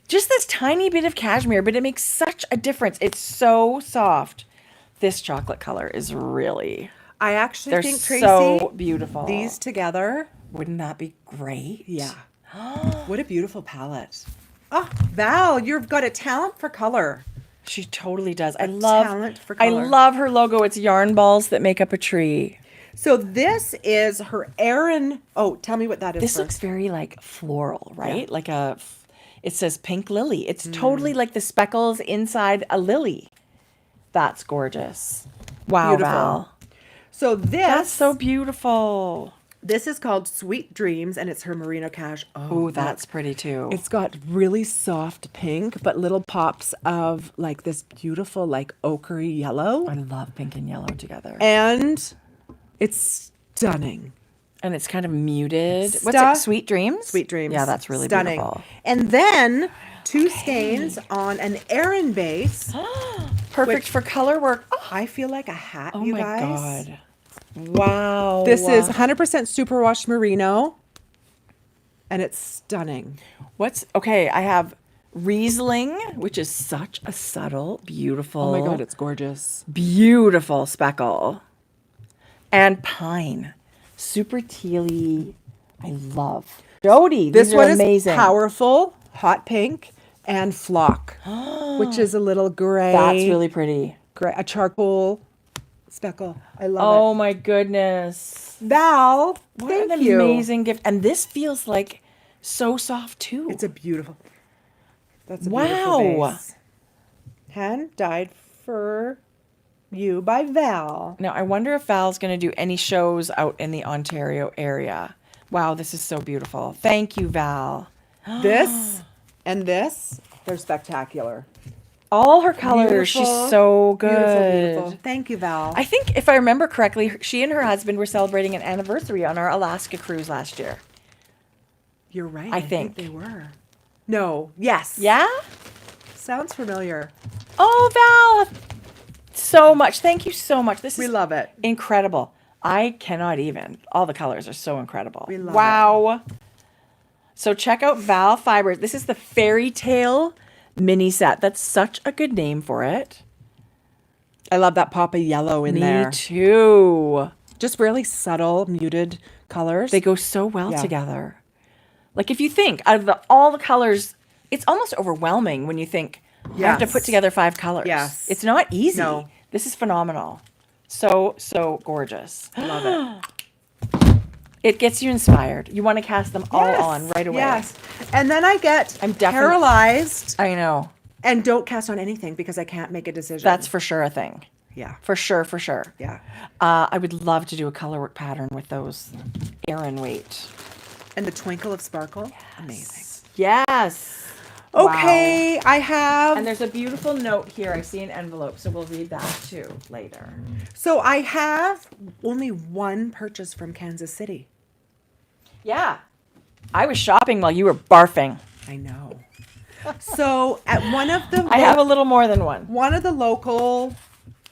just this tiny bit of cashmere, but it makes such a difference. It's so soft. This chocolate color is really, I actually they're think, Tracie, so beautiful. these together, Wouldn't that be great? yeah. What a beautiful palette. Oh, Val, you've got a talent for color. She totally does. I talent for color. love her logo. It's yarn balls that make up a tree. So this is her Erin. Oh, tell me what that is. This first. looks very like floral, right? Like it says pink lily. It's totally like the speckles inside a lily. That's gorgeous. Wow, Beautiful. Val. So this, That's so beautiful. this is called Sweet Dreams, and it's her merino cash. Oh, that's pretty too. It's got really soft pink, but little pops of like this beautiful, like ochre yellow. I love pink and yellow together. And it's stunning. And it's kind of muted. What's Stu- it? Sweet Dreams? Sweet Dreams. Yeah, that's really stunning. beautiful. And then two skeins on an Erin base. Perfect for color work. Oh, I feel like a hat, oh you my guys. God. Wow. This is 100% superwash merino. and it's stunning. Okay, I have Riesling, which is such a subtle, beautiful. Oh my God, it's gorgeous. Beautiful speckle. And Pine. Super tealy. I love. Jodi, This these one are is amazing. powerful, hot pink, and flock, which is a little gray. That's really pretty. Gray, a charcoal speckle. I love Oh my goodness. it. Val, What thank an you. amazing gift. And this feels like so soft too. It's a beautiful. That's a Wow. beautiful base. Hand dyed for you by Val. Now, I wonder if Val's going to do any shows out in the Ontario area. Wow, this is so beautiful. Thank you, Val. This and this, they're spectacular. All her colors. Beautiful, She's so good. Beautiful, beautiful. Thank you, Val. I think, if I remember correctly, she and her husband were celebrating an anniversary on our Alaska cruise last year. You're right. I think. they were. No. Yes. Yeah? Sounds familiar. Oh, Val, so much. Thank you so much. This We is love it. incredible. I cannot even. All the colors are so incredible. We love wow. So check out Val Fibers. This is the Fairy Tale mini set. That's such a good name for it. I love that pop of yellow in there. Me too. Just really subtle, muted colors. They go so well Yeah. together. Like if you think out of all the colors, it's almost overwhelming when you think you have to Yes. put together 5 colors. Yes. It's not easy. No. This is phenomenal. So gorgeous. love it. It gets you inspired. You want to cast them all Yes, on right away. Yes. And then I get I'm definitely- paralyzed I know. and don't cast on anything because I can't make a decision. That's for sure a thing. yeah. For sure, for sure. Yeah. I would love to do a colorwork pattern with those Aran weight. And the twinkle of sparkle. Amazing. Yes. Okay, I have. And there's a beautiful note here. I see an envelope, so we'll read that too later. So I have only one purchase from Kansas City. Yeah. I was shopping while you were barfing. I know. So at one of the I have a little more than one. one of the local.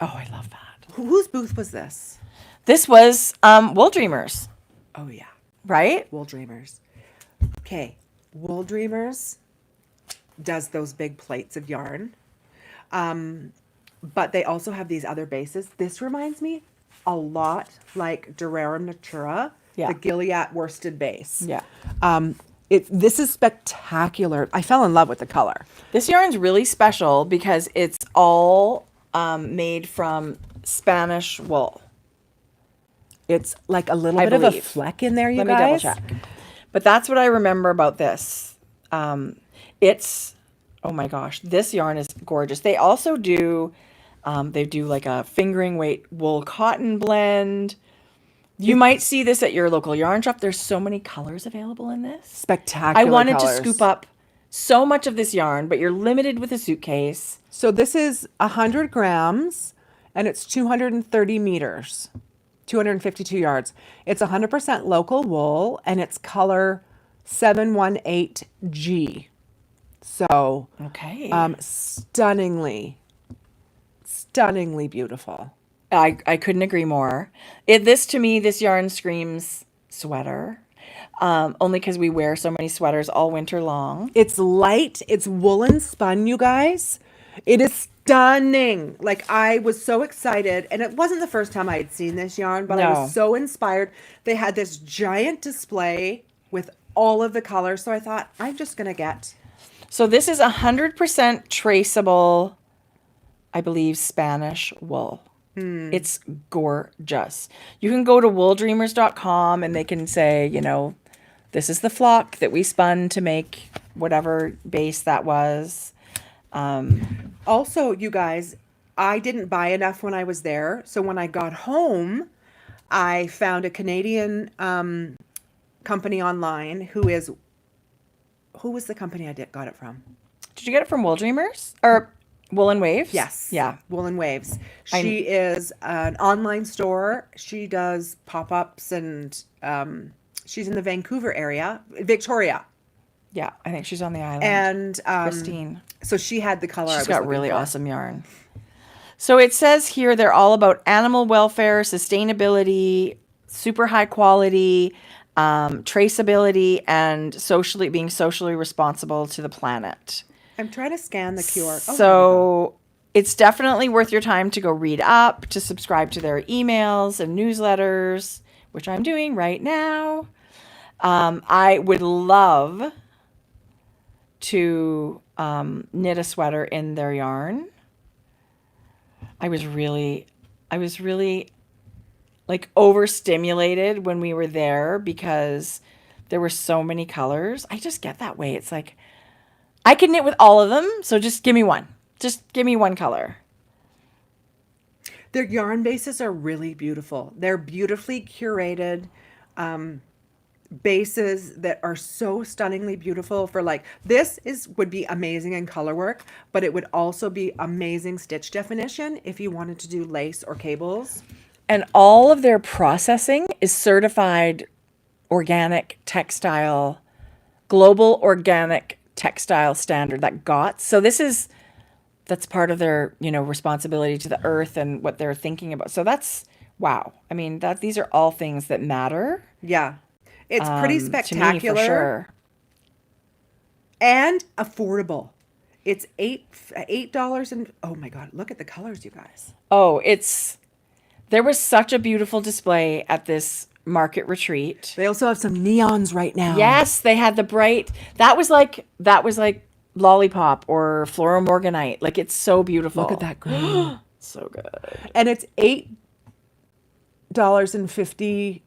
Oh, I love that. Whose booth was this? This was Wool Dreamers, Oh yeah, right? Wool Dreamers. Okay, Wool Dreamers does those big plates of yarn, but they also have these other bases. This reminds me a lot like Durera Natura, Yeah. the Gilead worsted base. Yeah. This is spectacular. I fell in love with the color. This yarn's really special because it's all made from Spanish wool. It's like a little I bit of a believe. fleck in there, you Let guys. me double check. But that's what I remember about this. It's, oh my gosh, this yarn is gorgeous. They also do, they do like a fingering weight wool cotton blend. You might see this at your local yarn shop. There's so many colors available in this. Spectacular I wanted colors. to scoop up so much of this yarn, but you're limited with a suitcase. So this is 100 grams, and it's 230 meters, 252 yards. It's 100% local wool, and it's color 718G. So Okay. stunningly beautiful. I couldn't agree more. This to me, this yarn screams sweater. Only because we wear so many sweaters all winter long. It's light. It's woolen spun, you guys. It is stunning. Like, I was so excited. And it wasn't the first time I had seen this yarn, but I No. was so inspired. They had this giant display with all of the colors. So I thought, I'm just going to get. So this is 100% traceable, I believe, Spanish wool. It's gorgeous. You can go to wooldreamers.com and they can say, you know, this is the flock that we spun to make whatever base that was. Also, you guys, I didn't buy enough when I was there. So when I got home, I found a Canadian company online who was the company got it from? Did you get it from Wool Dreamers? Or Wool and Waves? Yes. Yeah. Wool and Waves. She is an online store. She does pop-ups and she's in the Vancouver area, Victoria. Yeah, I think she's on the island. And Christine. so she had the color I She's was got looking really for. awesome yarn. So it says here they're all about animal welfare, sustainability, super high quality. traceability, and being socially responsible to the planet. I'm trying to scan the QR. So it's definitely worth your time to go read up, to subscribe to their emails and newsletters, which I'm doing right now. I would love to knit a sweater in their yarn. I was really like overstimulated when we were there because there were so many colors. I just get that way. It's like I can knit with all of them, so just give me one. Just give me one color. Their yarn bases are really beautiful. They're beautifully curated bases that are so stunningly beautiful for like, would be amazing in color work, but it would also be amazing stitch definition if you wanted to do lace or cables. And all of their processing is certified organic textile, global organic textile standard, that GOTS. So that's part of their, responsibility to the earth and what they're thinking about. So that's, wow. I mean, these are all things that matter. Yeah. It's pretty spectacular. To me, for sure. And affordable. It's $8 and oh my God, look at the colors, you guys. Oh, there was such a beautiful display at this market retreat. They also have some neons right now. Yes, they had the bright. That was like Lollipop or Floral Morganite. Like, it's so beautiful. Look at that green. So good. And it's $8.50.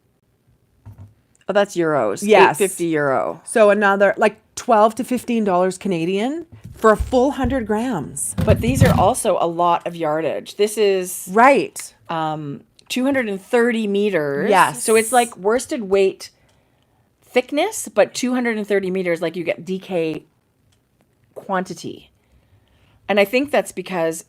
Oh, that's euros. Yes. €8.50. So another like $12 to $15 Canadian for a full 100 grams. But these are also a lot of yardage. This is right. 230 meters. Yes. So it's like worsted weight thickness, but 230 meters, like you get DK quantity. And I think that's because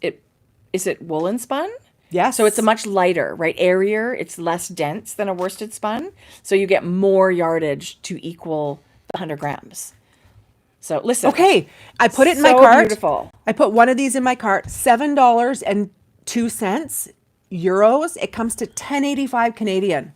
is it woolen spun? Yes. So it's a much lighter, right? Airier. It's less dense than a worsted spun. So you get more yardage to equal the 100 grams. So listen. Okay. I put it in my cart. Beautiful. I put one of these in my cart. $7.02 euros. It comes to $10.85 Canadian.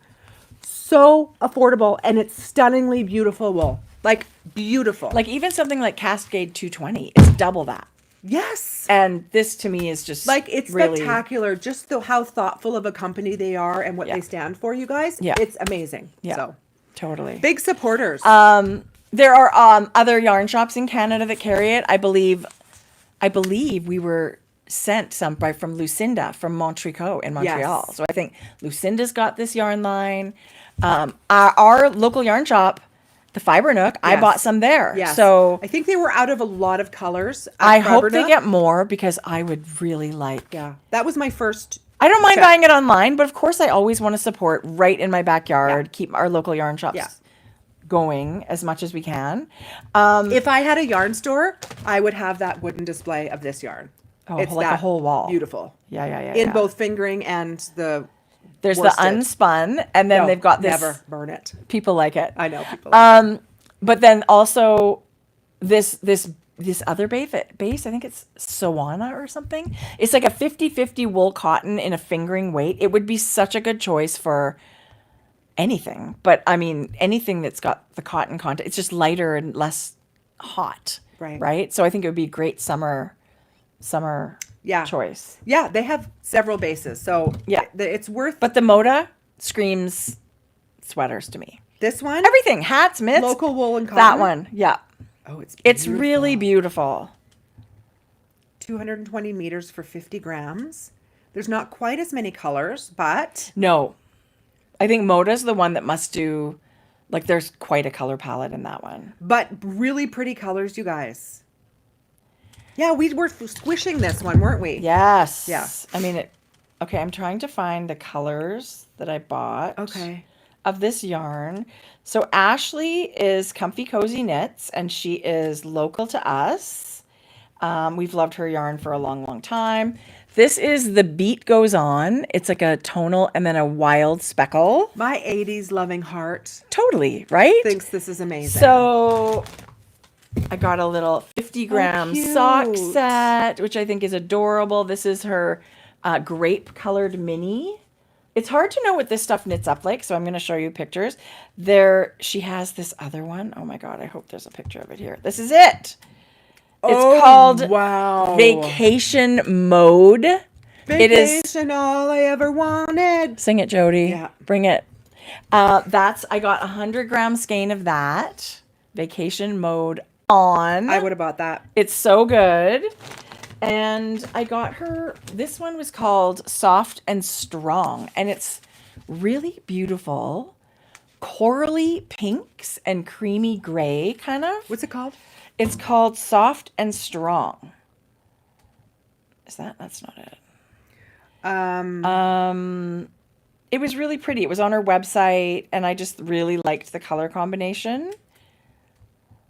So affordable. And it's stunningly beautiful wool. Like beautiful. Like even something like Cascade 220 is double that. Yes. And this to me is just like, it's really spectacular. Just how thoughtful of a company they are and what they stand for, you guys. Yeah. It's amazing. Yeah. So totally. big supporters. There are other yarn shops in Canada that carry it. I believe we were sent some from Lucinda from Montricot in Montreal. Yes. So I think Lucinda's got this yarn line. Our local yarn shop, the Fiber Nook, I bought some there. Yes. So I think they were out of a lot of colors. I hope they get more because I would really like. Yeah, that was my first. I don't mind buying it online, but of course I always want to support right in my backyard, keep our local yarn shops going as much as we can. If I had a yarn store, I would have that wooden display of this yarn. Oh, it's like a whole wall. Beautiful. Yeah. In both fingering and There's worsted. the unspun, and then they've got this. Never burn it. People like it. I know people like it. But then also this other base, I think it's Sawana or something. It's like a 50-50 wool cotton in a fingering weight. It would be such a good choice for anything. But I mean, anything that's got the cotton content. It's just lighter and less hot. Right? So I think it would be a great summer choice. Yeah, they have several bases. So it's worth. But the Moda screams sweaters to me. This one? Everything. Hats, mitts. Local wool and cotton. That one. Yeah. Oh, it's really beautiful. 220 meters for 50 grams. There's not quite as many colors, but. No. I think Moda's the one that must do, like, there's quite a color palette in that one. But really pretty colors, you guys. Yeah, we were squishing this one, weren't we? Yes. Yeah. I mean, okay, I'm trying to find the colors that I bought. Okay. Of this yarn. So Ashley is Comfy Cozy Knits, and she is local to us. We've loved her yarn for a long, long time. This is The Beat Goes On. It's like a tonal and then a wild speckle. My 80s loving heart. Totally, right? Thinks this is amazing. So I got a little 50-gram sock set, which I think is adorable. This is her grape-colored mini It's hard to know what this stuff knits up like, so I'm going to show you pictures. There, she has this other one. Oh my God, I hope there's a picture of it here. This is it. It's called Vacation Mode. It is all I ever wanted. Sing it, Jody. Yeah. Bring it. I got 100 gram skein of that. Vacation Mode on. I would have bought that. It's so good. And I got her, this one was called Soft and Strong, and it's really beautiful. Corally pinks and creamy gray, kind of. What's it called? It's called Soft and Strong. Is that? That's not it. It was really pretty. It was on her website, and I just really liked the color combination.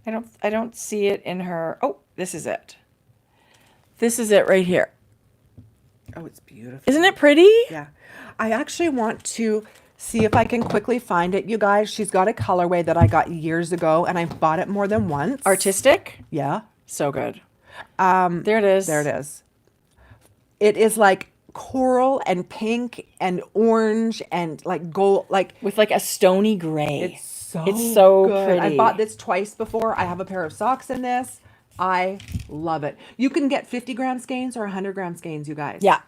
I don't see it in her. Oh, this is it. This is it right here. Oh, it's beautiful. Isn't it pretty? Yeah. I actually want to see if I can quickly find it, you guys. She's got a colorway that I got years ago, and I've bought it more than once. Artistic? Yeah. So good. There it is. There it is. It is like coral and pink and orange and like gold, like with like a stony gray. It's so good. Pretty. I bought this twice before. I have a pair of socks in this. I love it. You can get 50 gram skeins or 100 gram skeins, you guys. Yeah.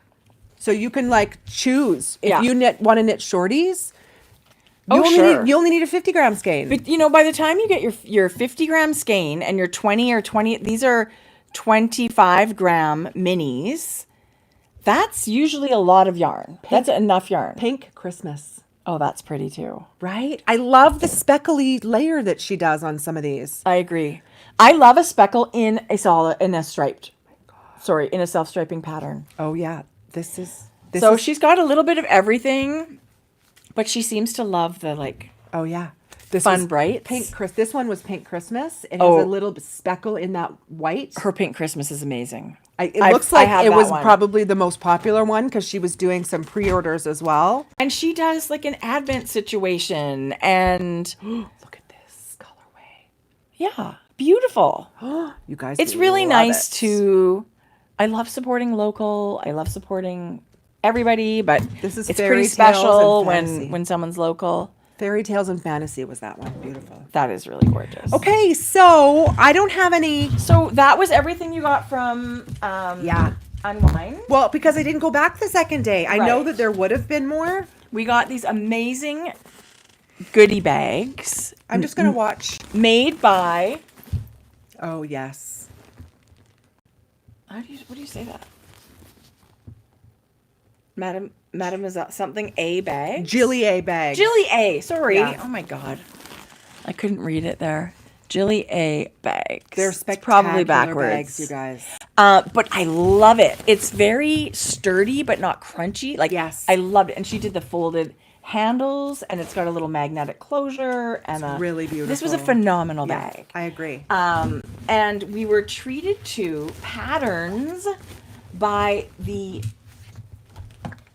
So you can like choose if you want to knit shorties. You only need a 50 gram skein. But you know, by the time you get your 50 gram skein and your 20 or 20, these are 25 gram minis. That's usually a lot of yarn. That's enough yarn. Pink Christmas. Oh, that's pretty too. Right? I love the speckly layer that she does on some of these. I agree. I love a speckle in a striped. Sorry, in a self-striping pattern. Oh yeah. She's got a little bit of everything, but she seems to love the like. Oh yeah. Fun bright. This one was Pink Christmas. It has a little speckle in that white. Her Pink Christmas is amazing. It looks like it was probably the most popular one because she was doing some pre-orders as well. And she does like an Advent situation and look at this colorway. Yeah, beautiful. You guys, it's really nice to. I love supporting local. I love supporting everybody, but this is it's pretty special when someone's local. Fairy Tales and Fantasy was that one. Beautiful. That is really gorgeous. Okay, so I don't have any. So that was everything you got from Unwind? Well, because I didn't go back the second day. I know that there would have been more. We got these amazing goodie bags. I'm just going to watch. Made by. Oh, yes. What do you say that? Madam is that something A bag? Jilly A bag. Jilly A. Sorry. Yeah. Oh my God. I couldn't read it there. Jilly A bags. They're spectacular probably backwards, bags, you guys. But I love it. It's very sturdy but not crunchy. Like yes, I loved it. And she did the folded handles, and it's got a little magnetic closure, and it's really beautiful. This was a phenomenal bag. I agree. And we were treated to patterns by the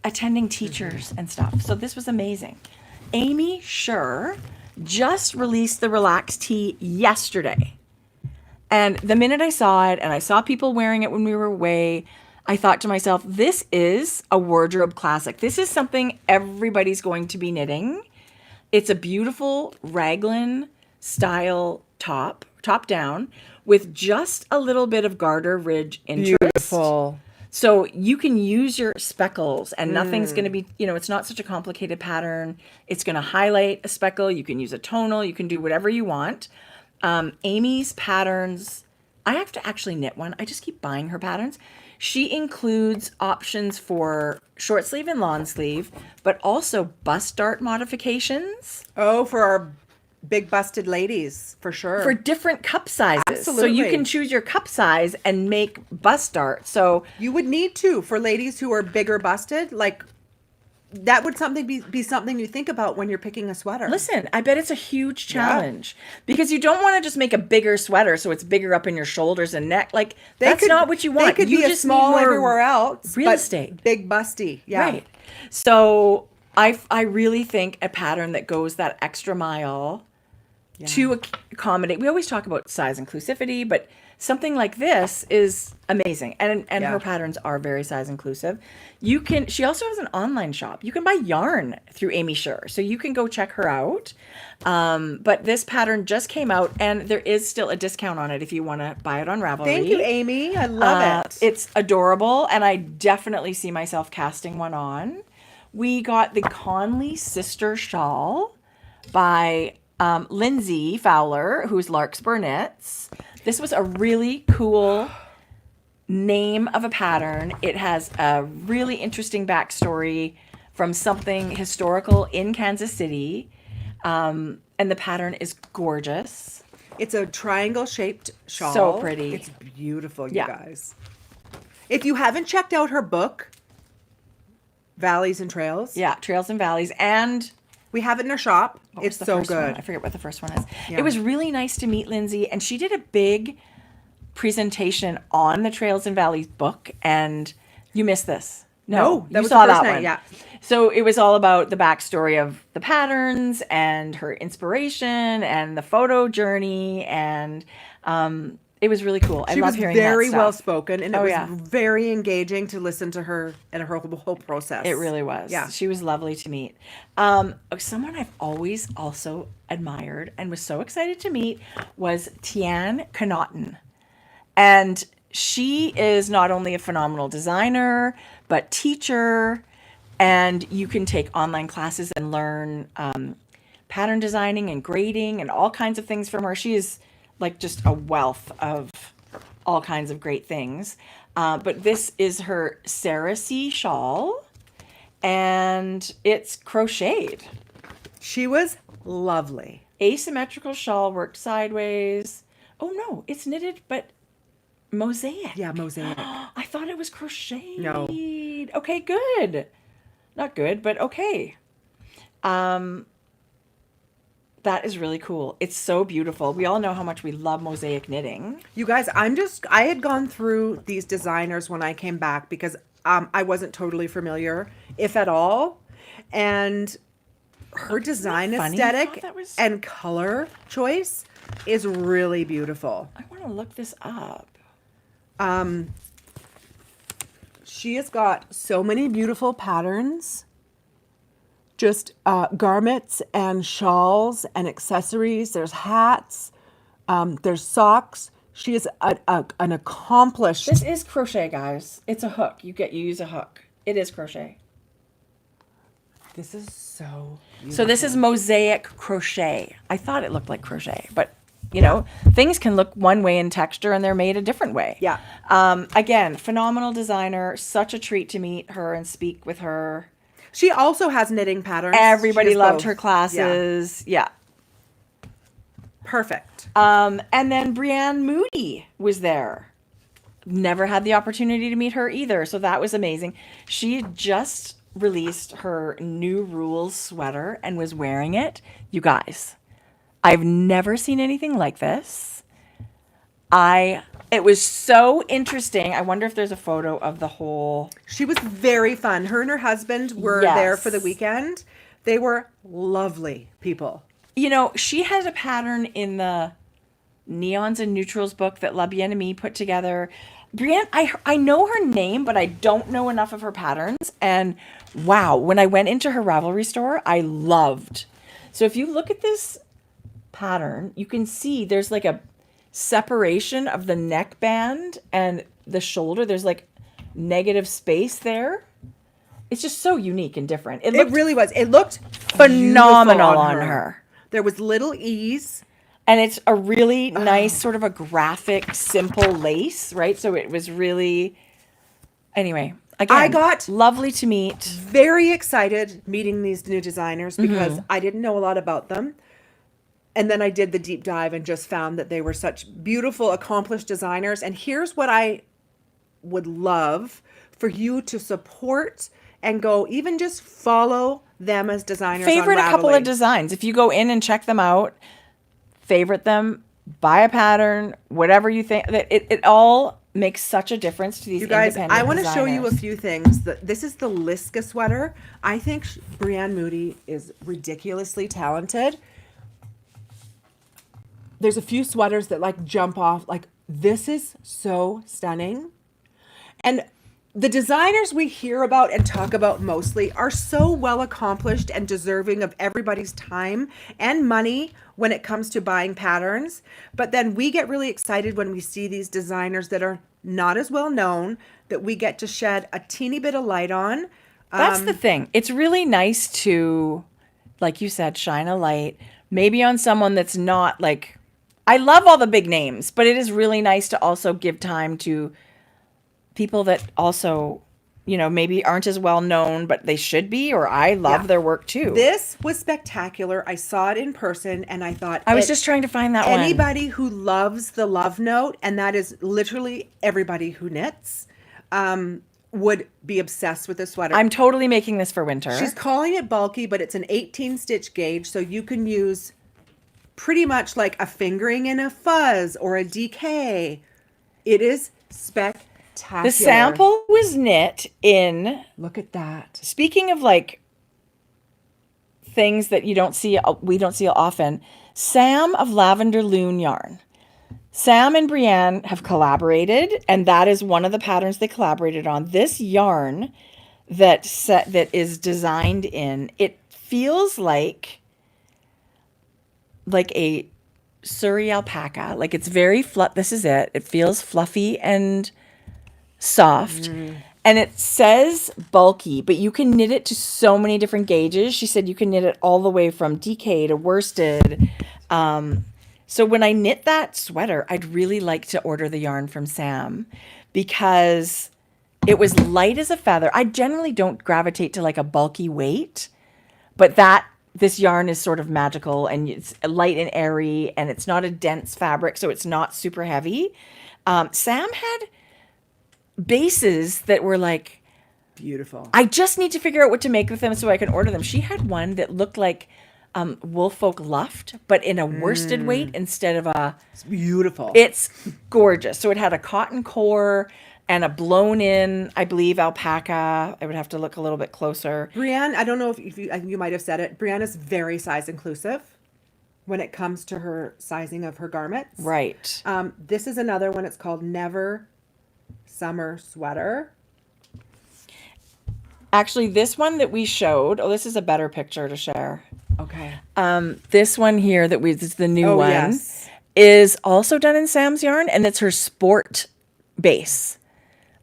attending teachers and stuff. So this was amazing. Amy Scher just released the Relax Tee yesterday. And the minute I saw it and I saw people wearing it when we were away, I thought to myself, this is a wardrobe classic. This is something everybody's going to be knitting. It's a beautiful raglan style top down with just a little bit of garter ridge interest. Beautiful. So you can use your speckles and nothing's going to be, it's not such a complicated pattern. It's going to highlight a speckle. You can use a tonal. You can do whatever you want. Amy's patterns, I have to actually knit one. I just keep buying her patterns. She includes options for short sleeve and long sleeve, but also bust dart modifications. Oh, for our big busted ladies, for sure. For different cup sizes. Absolutely. So you can choose your cup size and make bust dart. So you would need to for ladies who are bigger busted, like that would be something you think about when you're picking a sweater. Listen, I bet it's a huge challenge because you don't want to just make a bigger sweater so it's bigger up in your shoulders and neck. Like that's not what you want. They could you be just small need more everywhere else. Real estate. Big busty. Yeah. Right. So I really think a pattern that goes that extra mile to accommodate. We always talk about size inclusivity, but something like this is amazing. And her patterns are very size inclusive. She also has an online shop. You can buy yarn through Amy Shure. So you can go check her out. But this pattern just came out and there is still a discount on it if you want to buy it on Ravelry. Thank you, Amy. I love it. It's adorable and I definitely see myself casting one on. We got the Conley Sister Shawl by Lindsey Fowler, who's Larksspur Knits. This was a really cool name of a pattern. It has a really interesting backstory from something historical in Kansas City. And the pattern is gorgeous. It's a triangle-shaped shawl. So pretty. It's beautiful, you guys. If you haven't checked out her book, Valleys and Trails. Yeah, Trails and Valleys. And we have it in our shop. It's so good. One? I forget what the first one is. Yeah. It was really nice to meet Lindsey, and she did a big presentation on the Trails and Valleys book, and you missed this. No, that you was saw the first that night, one. yeah. So it was all about the backstory of the patterns and her inspiration and the photo journey, and it was really cool. I love hearing that stuff. She was very well spoken, and it was very engaging to listen to her and her whole process. It really was. Yeah, she was lovely to meet. Someone I've always also admired and was so excited to meet was Tian Connaughton, and she is not only a phenomenal designer but teacher, and you can take online classes and learn pattern designing and grading and all kinds of things from her. She is like just a wealth of all kinds of great things. But this is her Cersei shawl, and it's crocheted. She was lovely. Asymmetrical shawl worked sideways. Oh no, it's knitted, but mosaic. Yeah, mosaic. I thought it was crocheted. No. Okay, good. Not good, but okay. That is really cool. It's so beautiful. We all know how much we love mosaic knitting. You guys, I had gone through these designers when I came back because I wasn't totally familiar, if at all. And her design aesthetic and color choice is really beautiful. I want to look this up. She has got so many beautiful patterns. Just garments and shawls and accessories. There's hats. There's socks. She is an accomplished. This is crochet, guys. It's a hook. You use a hook. It is crochet. This is so beautiful. So this is mosaic crochet. I thought it looked like crochet, but you know, things can look one way in texture and they're made a different way. Yeah. Again, phenomenal designer. Such a treat to meet her and speak with her. She also has knitting patterns. Everybody loved her classes. Yeah. Perfect. And then Brienne Moody was there. Never had the opportunity to meet her either, so that was amazing. She just released her new rules sweater and was wearing it. You guys, I've never seen anything like this. It was so interesting. I wonder if there's a photo of the whole. She was very fun. Her and her husband were there for the weekend. They were lovely people. You know, she has a pattern in the Neons and Neutrals book that La Bien-Aimée put together. Brienne, I know her name, but I don't know enough of her patterns. And wow, when I went into her Ravelry store, I loved. So if you look at this pattern, you can see there's like a separation of the neckband and the shoulder. There's like negative space there. It's just so unique and different. It really was. It looked phenomenal on her. There was little ease. And it's a really nice sort of a graphic, simple lace, right? So it was really, anyway, again, I got lovely to meet. Very excited meeting these new designers because I didn't know a lot about them. And then I did the deep dive and just found that they were such beautiful, accomplished designers. And here's what I would love for you to support and go, even just follow them as designers. Favorite a couple of designs. If you go in and check them out, favorite them, buy a pattern, whatever you think. It all makes such a difference to these independent designers. I want to show you a few things. This is the Liska sweater. I think Brienne Moody is ridiculously talented. There's a few sweaters that like jump off, like This is so stunning. And the designers we hear about and talk about mostly are so well accomplished and deserving of everybody's time and money when it comes to buying patterns. But then we get really excited when we see these designers that are not as well known, that we get to shed a teeny bit of light on. That's the thing. It's really nice to, like you said, shine a light maybe on someone that's not like, I love all the big names, but it is really nice to also give time to people that also, you know, maybe aren't as well known, but they should be, or I love their work too. This was spectacular. I saw it in person and I thought, I was just trying to find that anybody who loves the love note, and that is literally everybody who knits, would be obsessed with this sweater. I'm totally making this for winter. She's calling it bulky, but it's an 18 stitch gauge. So you can use pretty much like a fingering in a fuzz or a DK. It is spectacular. The sample was knit in, look at that. Speaking of like things that we don't see often, Sam of Lavender Loon yarn. Sam and Brienne have collaborated, and that is one of the patterns they collaborated on. This yarn that is designed in, it feels like a Surrey alpaca. Like it's very this is it. It feels fluffy and soft. And it says bulky, but you can knit it to so many different gauges. She said you can knit it all the way from DK to worsted. So when I knit that sweater, I'd really like to order the yarn from Sam because it was light as a feather. I generally don't gravitate to like a bulky weight, but this yarn is sort of magical and it's light and airy and it's not a dense fabric, so it's not super heavy. Sam had bases that were like beautiful. I just need to figure out what to make with them so I can order them. She had one that looked like Woolfolk Luft, but in a worsted weight instead of it's beautiful. It's gorgeous. So it had a cotton core and a blown in, I believe, alpaca. I would have to look a little bit closer. Brienne, I don't know if you might have said it. Brienne is very size inclusive when it comes to her sizing of her garments. Right. This is another one. It's called Never Summer Sweater. Actually, this one that we showed, this is a better picture to share. Okay. This one here this is the new one, yes, is also done in Sam's yarn, and it's her sport base.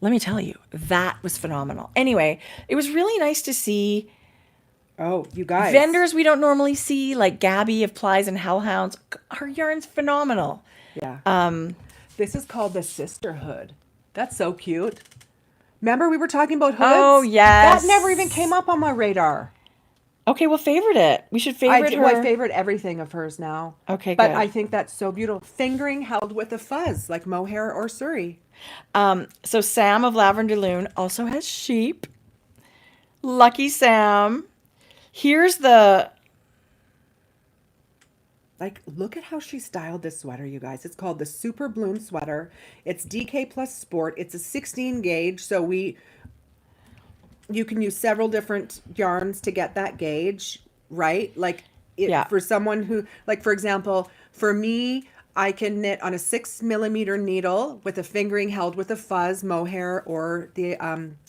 Let me tell you, that was phenomenal. Anyway, it was really nice to see you guys, vendors we don't normally see, like Gabby of Plies and Hellhounds. Her yarn's phenomenal. Yeah. This is called the Sisterhood. That's so cute. Remember we were talking about hoods? Oh, yes. That never even came up on my radar. Okay, we'll favorite it. We should favorite her. I favorite everything of hers now. Okay, but good. I think that's so beautiful. Fingering held with a fuzz, like mohair or Surrey. So Sam of Lavender Loon also has sheep. Lucky Sam. Here's look at how she styled this sweater, you guys. It's called the Superbloom Sweater. It's DK plus sport. It's a 16 gauge, so you can use several different yarns to get that gauge, right? For someone who, like, for example, for me, I can knit on a 6mm needle with a fingering held with a fuzz, mohair, or the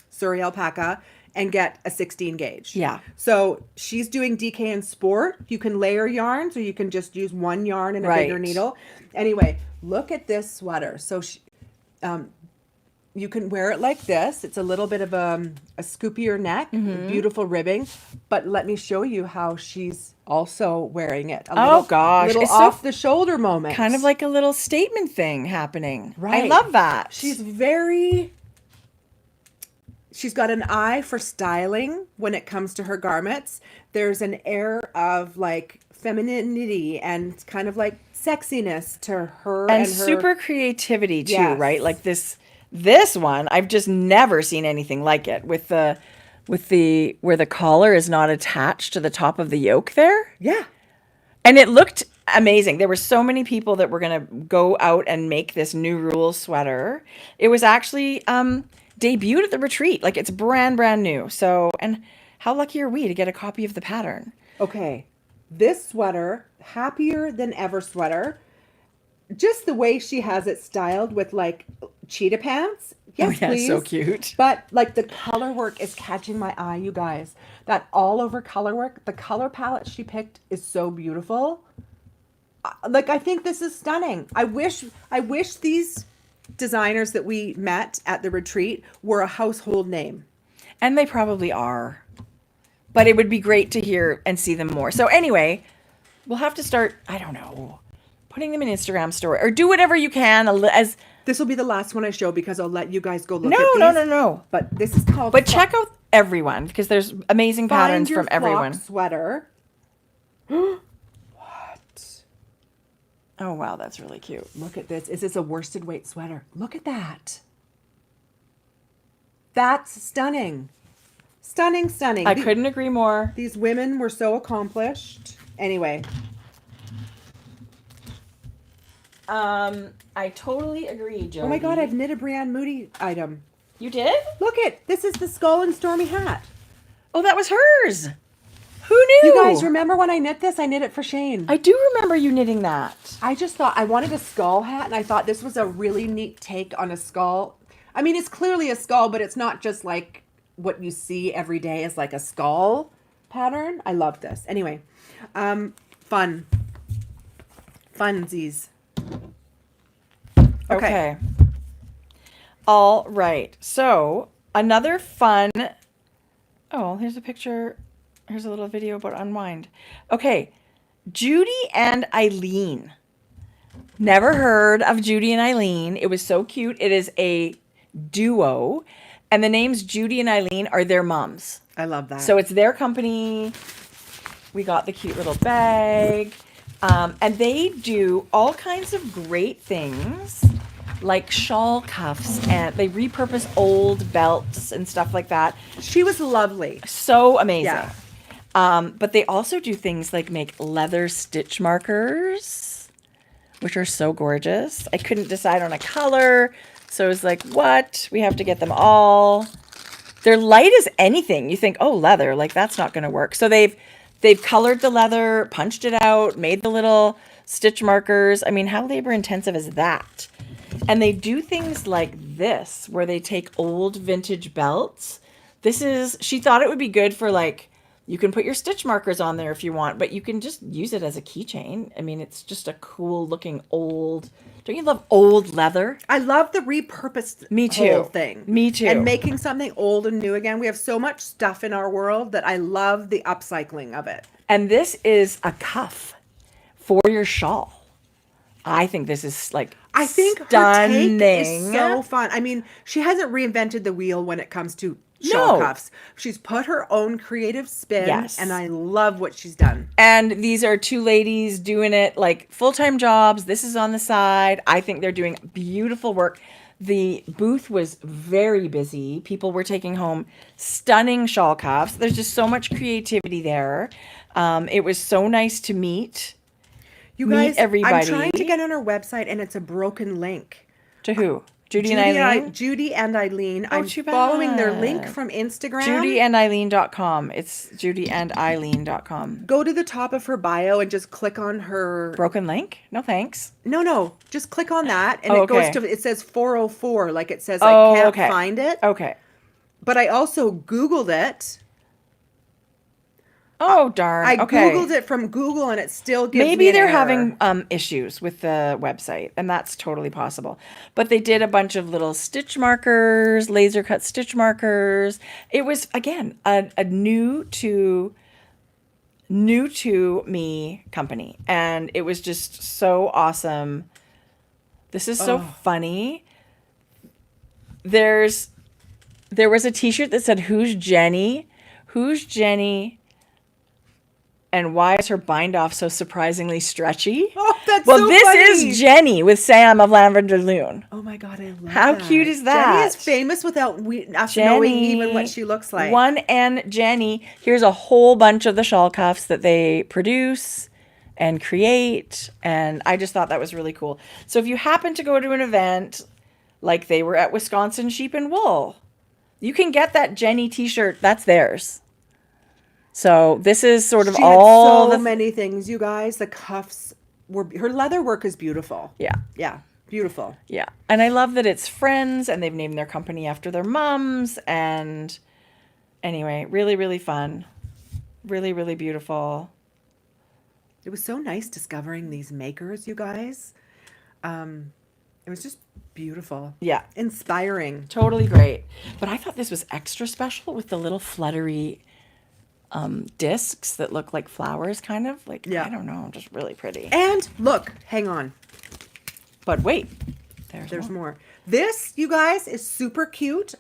Surrey alpaca, and get a 16 gauge. Yeah. So she's doing DK and sport. You can layer yarns, or you can just use one yarn and a bigger needle. Anyway, look at this sweater. So you can wear it like this. It's a little bit of a scoopier neck, beautiful ribbing. But let me show you how she's also wearing it. Little it's off the shoulder moment. Kind of like a little statement thing happening. Right. I love that. She's got an eye for styling when it comes to her garments. There's an air of like femininity and kind of like sexiness to her. And super creativity too, right? Like this one, I've just never seen anything like it with the where the collar is not attached to the top of the yoke there. Yeah. And it looked amazing. There were so many people that were going to go out and make this new rules sweater. It was actually debuted at the retreat. Like it's brand new. So, and how lucky are we to get a copy of the pattern? Okay. This sweater, happier than ever sweater. just the way she has it styled with like cheetah pants. Yes, please. So cute. But like the color work is catching my eye, you guys. That all over color work, the color palette she picked is so beautiful. Like, I think this is stunning. I wish these designers that we met at the retreat were a household name. And they probably are. But it would be great to hear and see them more. So anyway, we'll have to start, I don't know, putting them in Instagram story or do whatever you can as this will be the last one I show because I'll let you guys go look at these. No. But this is called But check out everyone because there's amazing patterns from everyone. Sweater. What? Oh wow, that's really cute. Look at this. Is this a worsted weight sweater? Look at that. That's stunning. Stunning, stunning. I couldn't agree more. These women were so accomplished. Anyway. I totally agree, Jodi. Oh my God, I've knit a Brienne Moody item. You did? Look it. This is the skull and stormy hat. Oh, that was hers. Who knew? You guys remember when I knit this? I knit it for Shane. I do remember you knitting that. I just thought I wanted a skull hat, and I thought this was a really neat take on a skull. I mean, it's clearly a skull, but it's not just like what you see every day as like a skull pattern. I love this. Anyway, fun. Funsies. Okay. All right. So another fun. Oh, here's a picture. Here's a little video about Unwind. Okay. Judy and Eileen. Never heard of Judy and Eileen. It was so cute. It is a duo. And the names Judy and Eileen are their moms. I love that. So it's their company. We got the cute little bag. And they do all kinds of great things like shawl cuffs, and they repurpose old belts and stuff like that. She was lovely. So amazing. Yeah. But they also do things like make leather stitch markers, which are so gorgeous. I couldn't decide on a color, so I was like, what? We have to get them all. They're light as anything. You think, oh, leather, like that's not going to work. So they've colored the leather, punched it out, made the little stitch markers. I mean, how labor intensive is that? And they do things like this, where they take old vintage belts. She thought it would be good for like, you can put your stitch markers on there if you want, but you can just use it as a keychain. I mean, it's just a cool looking old. Don't you love old leather? I love the repurposed Me too. whole thing. Me too. And making something old and new again. We have so much stuff in our world that I love the upcycling of it. And this is a cuff for your shawl. I think this is like I think stunning. her take is so fun. I mean, she hasn't reinvented the wheel when it comes to shawl cuffs. She's put her own creative spin, and I love what she's done. And these are two ladies doing it like full-time jobs. This is on the side. I think they're doing beautiful work. The booth was very busy. People were taking home stunning shawl cuffs. There's just so much creativity there. It was so nice to meet. You guys, everybody. I'm trying to get on her website, and it's a broken link. To who? Judy and Eileen? Judy and Eileen. Oh, I'm too following their bad. link from Instagram. JudyandEileen.com. It's JudyandEileen.com. Go to the top of her bio and just click on her... Broken link? No thanks. No. Just click on that, and it says 404. Like it says, I can't find it. Okay. But I also Googled it. Oh, darn. I okay. Googled it from Google, and it still gives me Maybe an they're error. having issues with the website, and that's totally possible. But they did a bunch of little stitch markers, laser cut stitch markers. It was, again, a new to me company, and it was just so awesome. This is so funny. There was a t-shirt that said, "Who's Jenny? Who's Jenny? And why is her bind off so surprisingly stretchy?" Oh, that's well, so this funny. is Jenny with Sam of Lavender Loon. Oh my God, I love How that. cute is that? Jenny is famous without us knowing even what she looks like. One and Jenny. Here's a whole bunch of the shawl cuffs that they produce and create. And I just thought that was really cool. So if you happen to go to an event like they were at Wisconsin Sheep and Wool, you can get that Jenny t-shirt. That's theirs. So this is sort of she all had so many things, you guys. The cuffs her leather work is beautiful. Yeah. Yeah. Beautiful. Yeah. And I love that it's friends and they've named their company after their moms. And anyway, really, really fun. Really, really beautiful. It was so nice discovering these makers, you guys. It was just beautiful. Yeah. Inspiring. Totally great. But I thought this was extra special with the little fluttery discs that look like flowers, kind of. Like, Yeah. I don't know, just really pretty. And look, hang on. But wait, There's more. This, you guys, is super cute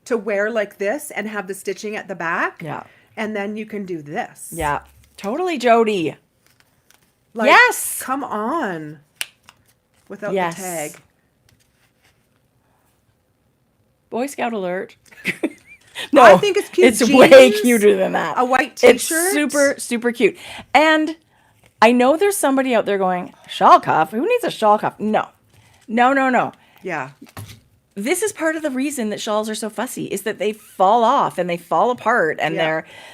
to wear like this and have the stitching at the back. Yeah. And then you can do this. Yeah. Totally, Jodi. Like, Yes. Come on. Without Yes. the tag. Boy Scout alert. No, I think it's cute. It's Jeans, way cuter than that. a white t-shirt. It's super, super cute. And I know there's somebody out there going, shawl cuff? Who needs a shawl cuff? No. No, no, no. Yeah. This is part of the reason that shawls are so fussy, is that they fall off and they fall apart, and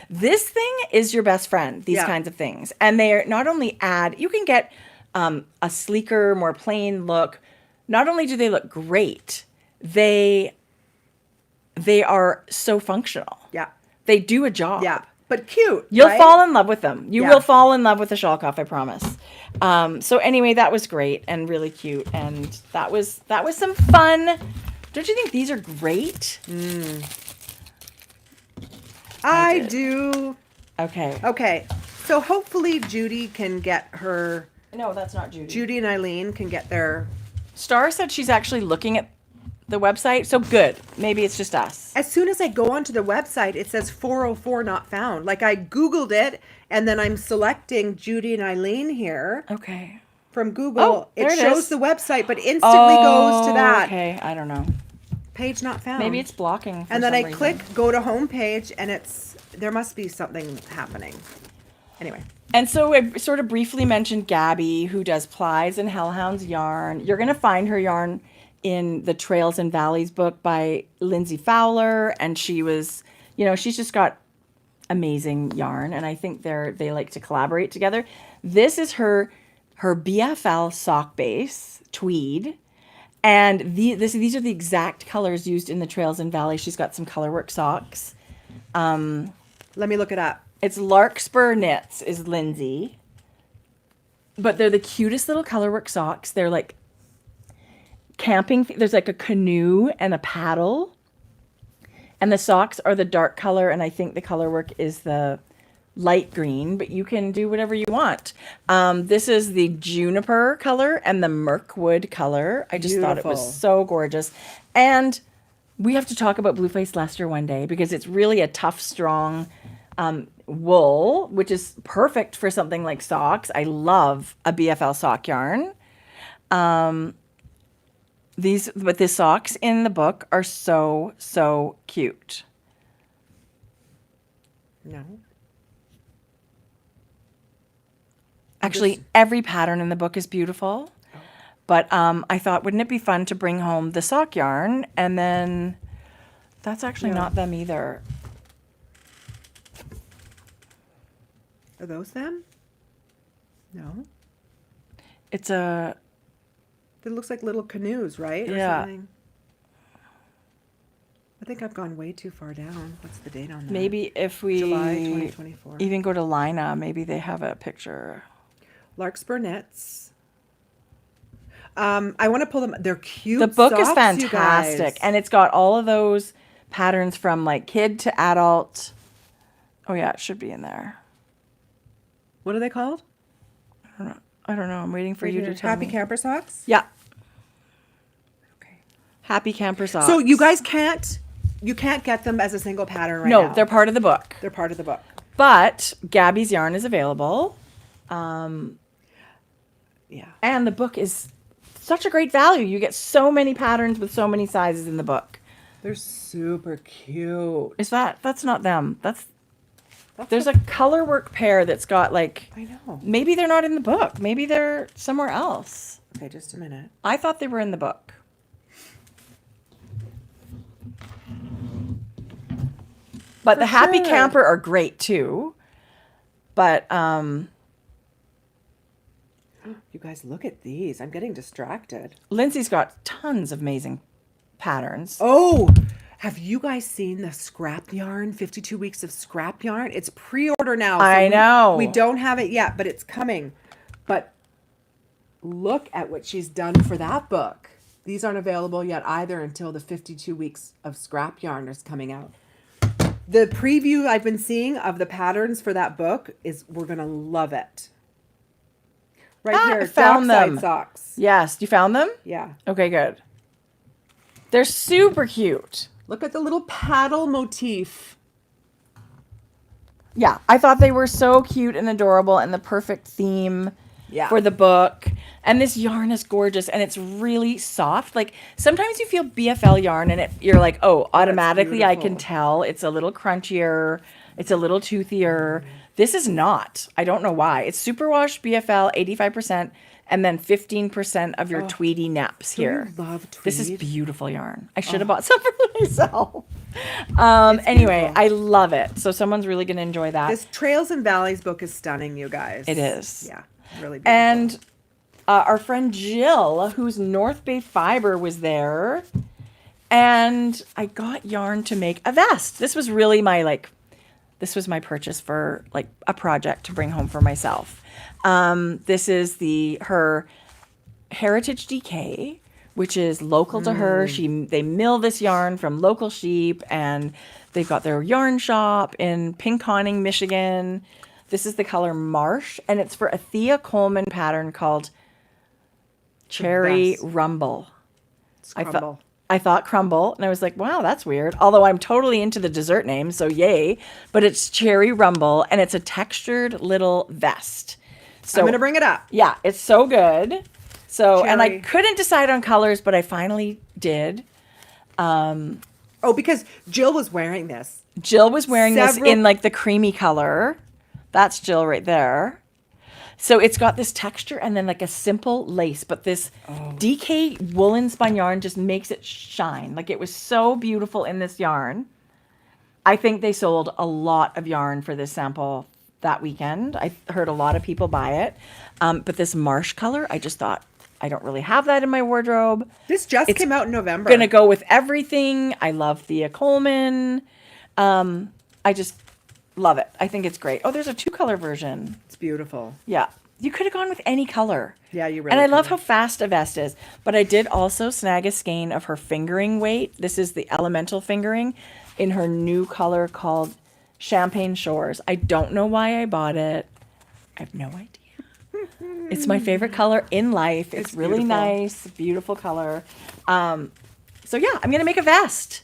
this thing is your best friend, these kinds of things. And they're not only you can get a sleeker, more plain look. Not only do they look great, they are so functional. Yeah. They do a job. Yeah. But cute. You'll right? fall in love with them. You Yeah. will fall in love with the shawl cuff, I promise. So anyway, that was great and really cute, and that was some fun. Don't you think these are great? I do. Okay. Okay. So hopefully Judy can get her. No, that's not Judy. Judy and Eileen can get their. Star said she's actually looking at the website, so good. Maybe it's just us. As soon as I go onto the website, it says 404 not found. Like I Googled it, and then I'm selecting Judy and Eileen here Okay. from Google. Oh, there it it shows is. the website, but instantly goes to that. Okay, I don't know. Page not found. Maybe it's blocking. For And then some I reason. click go to home page, and there must be something happening. Anyway. And so I sort of briefly mentioned Gabby, who does Plies and Hellhounds yarn. You're going to find her yarn in the Trails and Valleys book by Lindsey Fowler. And she was, she's just got amazing yarn. And I think they like to collaborate together. This is her BFL sock base, tweed. And these are the exact colors used in the Trails and Valleys. She's got some colorwork socks. Let me look it up. It's Larksspur Knits is Lindsey. But they're the cutest little colorwork socks. They're like camping. There's like a canoe and a paddle. And the socks are the dark color. And I think the colorwork is the light green. But you can do whatever you want. This is the juniper color and the mirkwood color. I just thought it was so gorgeous. And we have to talk about Blueface Leicester one day, because it's really a tough, strong wool, which is perfect for something like socks. I love a BFL sock yarn. But the socks in the book are so, so cute. No. Actually, every pattern in the book is beautiful. But I thought, wouldn't it be fun to bring home the sock yarn? And then that's actually not them either. Are those them? No. It's a... It looks like little canoes, right? Or Yeah. something. I think I've gone way too far down. What's the date on that? Maybe if we July 2024. even go to Lina, maybe they have a picture. Larksspur Knits. I want to pull them. They're cute. The book is socks, you fantastic, guys. and it's got all of those patterns from like kid to adult. Oh yeah, it should be in there. What are they called? I don't know. I'm waiting for you to tell Happy me. Camper Socks? Yeah, Okay. Happy Camper Socks. So you guys you can't get them as a single pattern right now. No, they're part of the book. They're part of the book. But Gabby's yarn is available. Yeah. And the book is such a great value. You get so many patterns with so many sizes in the book. They're super cute. That's not them. There's a colorwork pair that's got like, I know. maybe they're not in the book. Maybe they're somewhere else. Okay, just a minute. I thought they were in the book. But the Happy sure. Camper are great too. But guys, look at these. I'm getting distracted. Lindsey's got tons of amazing patterns. Oh, have you guys seen the scrap yarn? 52 weeks of scrap yarn. It's pre-order now. So I know. We don't have it yet, but it's coming. But look at what she's done for that book. These aren't available yet either until the 52 weeks of scrap yarn is coming out. The preview I've been seeing of the patterns for that book is we're going to love it. Right here, I found Dockside them. Socks. Yes, you found them? Yeah. Okay, good. They're super cute. Look at the little paddle motif. Yeah, I thought they were so cute and adorable and the perfect theme for the book. And this yarn is gorgeous and it's really soft. Like sometimes you feel BFL yarn and you're like, oh, automatically I can tell it's a little crunchier. It's a little toothier. This is not. I don't know why. It's superwash BFL 85% and then 15% of your tweedy naps here. I love tweed. This is beautiful yarn. I should have bought some for myself. Anyway, beautiful. I love it. So someone's really going to enjoy that. This Trails and Valleys book is stunning, you guys. It is. Yeah, really beautiful. And our friend Jill, whose North Bay Fiber was there, and I got yarn to make a vest. This was really my purchase for like a project to bring home for myself. This is her Heritage DK, which is local to her. They mill this yarn from local sheep, and they've got their yarn shop in Pinconning, Michigan. This is the color Marsh, and it's for a Thea Coleman pattern called Cherry Rumble. I thought crumble, and I was like, wow, that's weird. Although I'm totally into the dessert name, so yay. But it's Cherry Rumble, and it's a textured little vest. So I'm going to bring it up. Yeah, it's so good. So, Cherry. and I couldn't decide on colors, but I finally did. Because Jill was wearing this. Jill was wearing this in like the creamy color. That's Jill right there. So it's got this texture and then like a simple lace, but this DK woolen spun yarn just makes it shine. Like it was so beautiful in this yarn. I think they sold a lot of yarn for this sample that weekend. I heard a lot of people buy it. But this marsh color, I just thought, I don't really have that in my wardrobe. This just came out in November. Gonna go with everything. I love Thea Coleman. I just love it. I think it's great. Oh, there's a 2-color version. It's beautiful. Yeah. You could have gone with any color. Yeah, you really And I love could. how fast a vest is. But I did also snag a skein of her fingering weight. This is the elemental fingering in her new color called Champagne Shores. I don't know why I bought it. I have no idea. It's my favorite color in life. It's really beautiful. nice, beautiful color. So yeah, I'm gonna make a vest.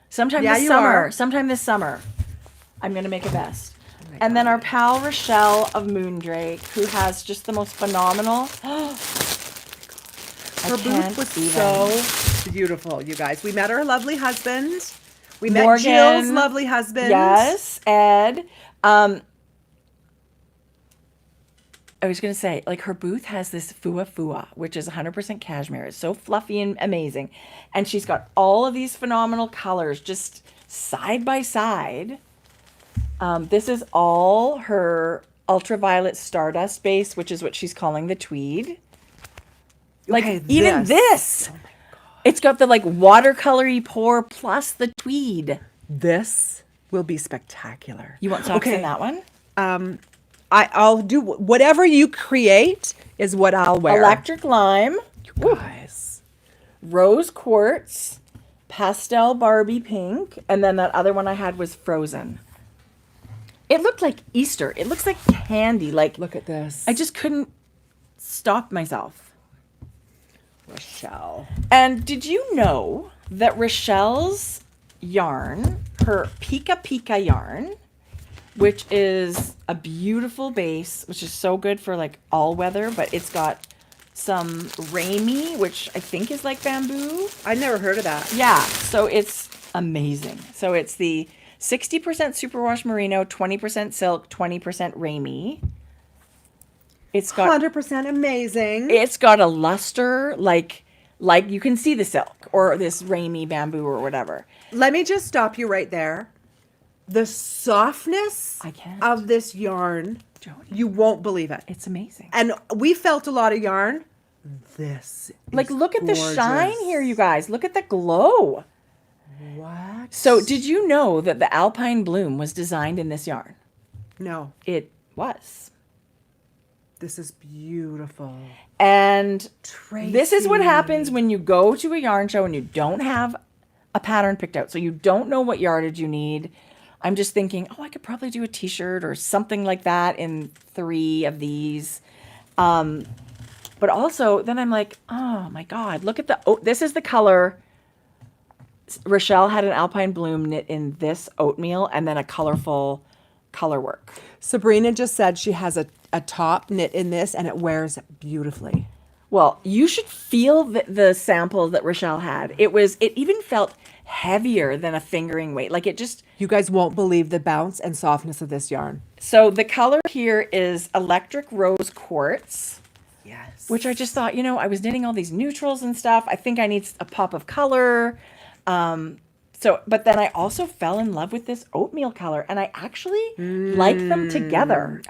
Sometime this summer, I'm gonna make a vest. And then our pal Rochelle of Moondrake, who has just the most phenomenal. Her booth was so beautiful, you guys. We met her lovely husband. We met Morgan, Jill's lovely husband. Yes, Ed. I was going to say, like, her booth has this Fua, which is 100% cashmere. It's so fluffy and amazing. And she's got all of these phenomenal colors just side by side. This is all her ultraviolet stardust base, which is what she's calling the tweed. Like, Okay, even this. Oh my God. It's got the, like, watercolory pour plus the tweed. This will be spectacular. You want socks in that one? I'll do whatever you create is what I'll wear. Electric lime. You guys. Rose quartz, pastel Barbie pink, and then that other one I had was frozen. It looked like Easter. It looks like candy. Like, Look at this. I just couldn't stop myself. Rochelle. And did you know that Rochelle's yarn, her Pika Pika yarn, which is a beautiful base, which is so good for like all weather, but it's got some Ramy, which I think is like bamboo. I never heard of that. Yeah, so it's amazing. So it's the 60% superwash merino, 20% silk, 20% Ramy. It's got 100% amazing. It's got a luster like you can see the silk or this Ramy bamboo or whatever. Let me just stop you right there. The softness I can't. of this yarn, Jodi. you won't believe it. It's amazing. And we felt a lot of yarn. This Like, is look at the gorgeous. shine here, you guys. Look at the glow. What? So did you know that the Alpine Bloom was designed in this yarn? No, It was. this is beautiful. And this is what Tracie. happens when you go to a yarn show and you don't have a pattern picked out. So you don't know what yardage you need. I'm just thinking, oh, I could probably do a t-shirt or something like that in 3 of these. But also then I'm like, oh my God, look at this is the color. Rochelle had an Alpine Bloom knit in this oatmeal and then a colorful color work. Sabrina just said she has a top knit in this and it wears beautifully. Well, you should feel the sample that Rochelle had. It even felt heavier than a fingering weight. Like it just. You guys won't believe the bounce and softness of this yarn. So the color here is Electric Rose Quartz. Yes. Which I just thought, I was knitting all these neutrals and stuff. I think I need a pop of color. But then I also fell in love with this oatmeal color and I actually like them together.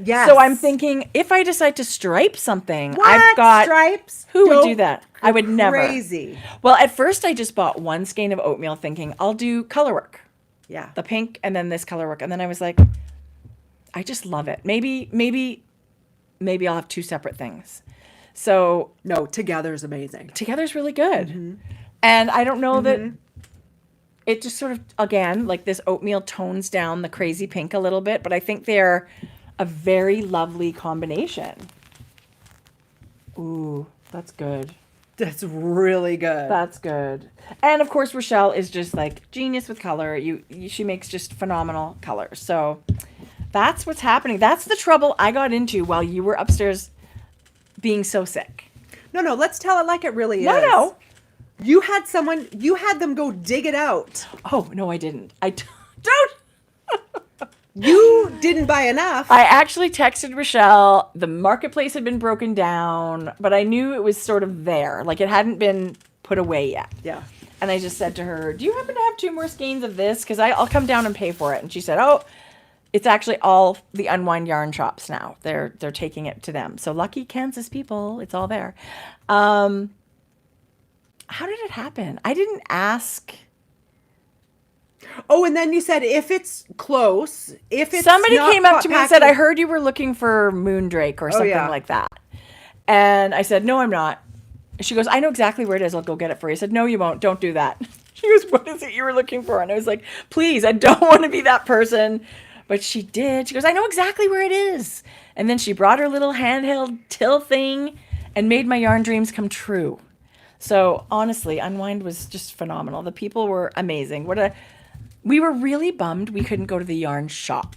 Yes. So I'm thinking if I decide to stripe something, What? I've got Stripes? Who would Don't- do that? I would never. Crazy. Well, at first I just bought one skein of oatmeal thinking I'll do color work. Yeah. The pink and then this color work. And then I was like, I just love it. Maybe I'll have 2 separate things. So No, together is amazing. together's really good. And I don't know that it just sort of, again, like this oatmeal tones down the crazy pink a little bit, but I think they're a very lovely combination. Ooh, that's good. That's really good. That's good. And of course, Rochelle is just like genius with color. She makes just phenomenal colors. So that's what's happening. That's the trouble I got into while you were upstairs being so sick. No, let's tell it like it really is. No. You had them go dig it out. Oh, no, I didn't. Don't. You didn't buy enough. I actually texted Rochelle. The marketplace had been broken down, but I knew it was sort of there. Like it hadn't been put away yet. Yeah. And I just said to her, do you happen to have 2 more skeins of this? Because I'll come down and pay for it. And she said, oh, it's actually all the Unwind yarn shops now. They're taking it to them. So lucky Kansas people, it's all there. How did it happen? I didn't ask. Oh, and then you said if it's close, if it's Somebody not came up to me and said, packing- I heard you were looking for Moondrake or something yeah. like that. And I said, no, I'm not. She goes, I know exactly where it is. I'll go get it for you. I said, no, you won't. Don't do that. She goes, what is it you were looking for? And I was like, please, I don't want to be that person. But she did. She goes, I know exactly where it is. And then she brought her little handheld till thing and made my yarn dreams come true. So honestly, Unwind was just phenomenal. The people were amazing. We were really bummed we couldn't go to the yarn shop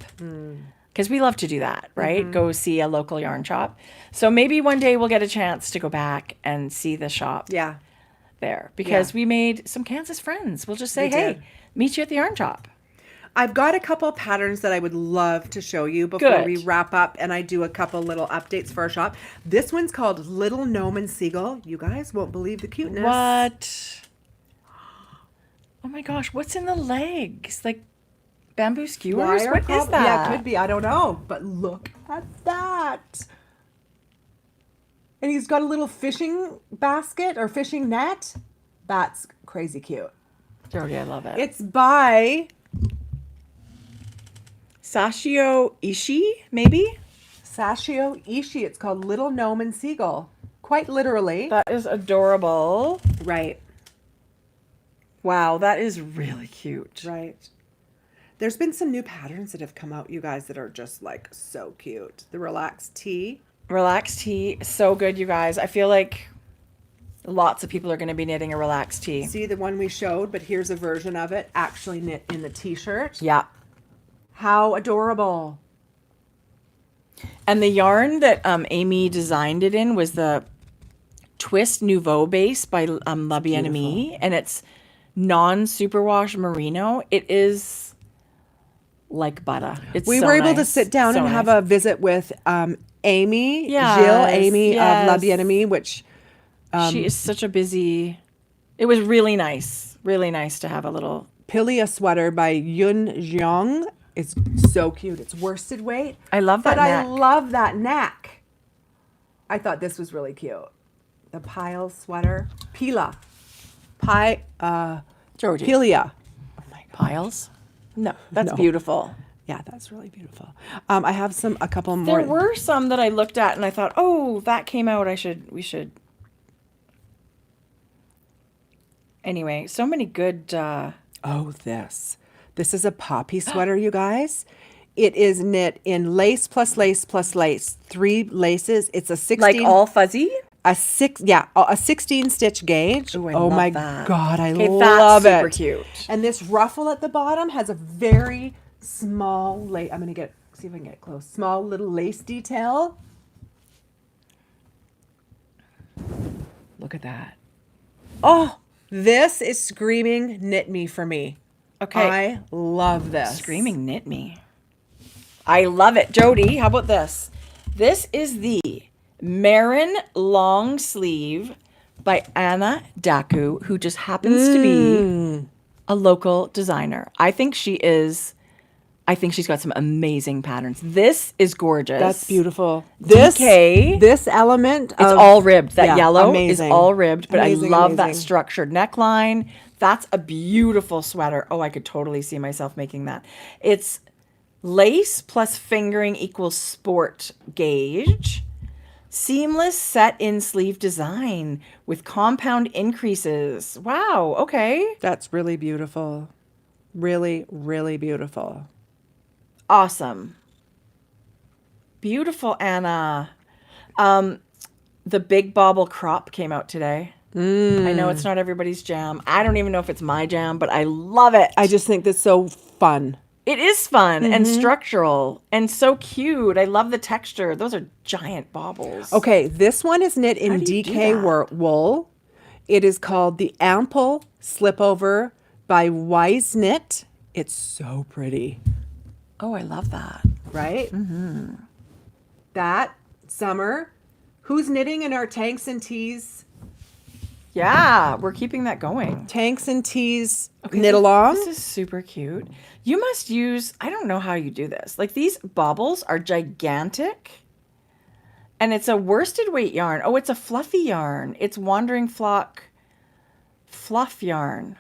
because we love to do that, right? Go see a local yarn shop. So maybe one day we'll get a chance to go back and see the shop there because we made some Kansas friends. We'll just say, We hey, did. meet you at the yarn shop. I've got a couple patterns that I would love to show you before Good. we wrap up and I do a couple little updates for our shop. This one's called Little Gnome and Seagull. You guys won't believe the cuteness. What? Oh my gosh, what's in the legs? Like bamboo skewers? Wire What is prob- that? Yeah, it could be. I don't know. But look at that. And he's got a little fishing basket or fishing net. That's crazy cute. Jodi, I love it. It's by Sashio Ishii, maybe? Sashio Ishii. It's called Little Gnome and Seagull. Quite literally. That is adorable. Right. Wow, that is really cute. Right. There's been some new patterns that have come out, you guys, that are just like so cute. The Relaxed Tee. Relaxed tee, so good, you guys. I feel like lots of people are going to be knitting a relaxed tee. See the one we showed, but here's a version of it actually knit in the t-shirt. Yeah. How adorable. And the yarn that Amy designed it in was the Twist Nouveau base by La Bien-Aimée, and it's non-superwash merino. It is like butter. It's We so were able to nice. sit down So and have nice. a visit with Amy, Yes, Jill, Amy of La yes. Bien-Aimée, which she is such a busy. It was really nice to have a little Pilea Sweater by Yun Jiang. It's so cute. It's worsted weight. I love that But neck. I love that neck. I thought this was really cute. The Pilea Sweater. Pilea. Jodi. Pilea. Oh my God. Piles? No, that's No. beautiful. Yeah, that's really beautiful. I have a couple more. There were some that I looked at and I thought, oh, that came out. We should. Anyway, so many good. Oh, this. This is a poppy sweater, you guys. It is knit in lace plus lace plus lace. 3 laces. It's a 16. Like all fuzzy? A 16 stitch gauge. Ooh, I oh love my that. God, I Okay, love that's super it. cute. And this ruffle at the bottom has a very small lace. I'm gonna see if I can get close. Small little lace detail. Look at that. Oh, this is screaming knit me for me. Okay. I love this. Screaming knit me. I love it. Jodi, how about this? This is the Marin long sleeve by Anna Daku, who just happens to be a local designer. I think she's got some amazing patterns. This is gorgeous. That's beautiful. DK. This element. It's all ribbed. That yellow amazing. is all ribbed, but Amazing, I love that amazing. structured neckline. That's a beautiful sweater. Oh, I could totally see myself making that. It's lace plus fingering equals sport gauge. Seamless set-in sleeve design with compound increases. Wow, okay. That's really beautiful. Really, really beautiful. Awesome. Beautiful, Anna. The big Bobble Crop came out today. I know it's not everybody's jam. I don't even know if it's my jam, but I love it. I just think that's so fun. It is fun and structural and so cute. I love the texture. Those are giant baubles. Okay, this one is knit in How do you do DK that? wool. It is called the Ample Slipover by Wise Knit. It's so pretty, Oh, I love that. right? Mm-hmm. That summer. Who's knitting in our tanks and tees? Yeah, we're keeping that going. Tanks and tees Okay, knit along. This is super cute. You must use, I don't know how you do this. Like these baubles are gigantic. And it's a worsted weight yarn. Oh, it's a fluffy yarn. It's Wandering Flock fluff yarn.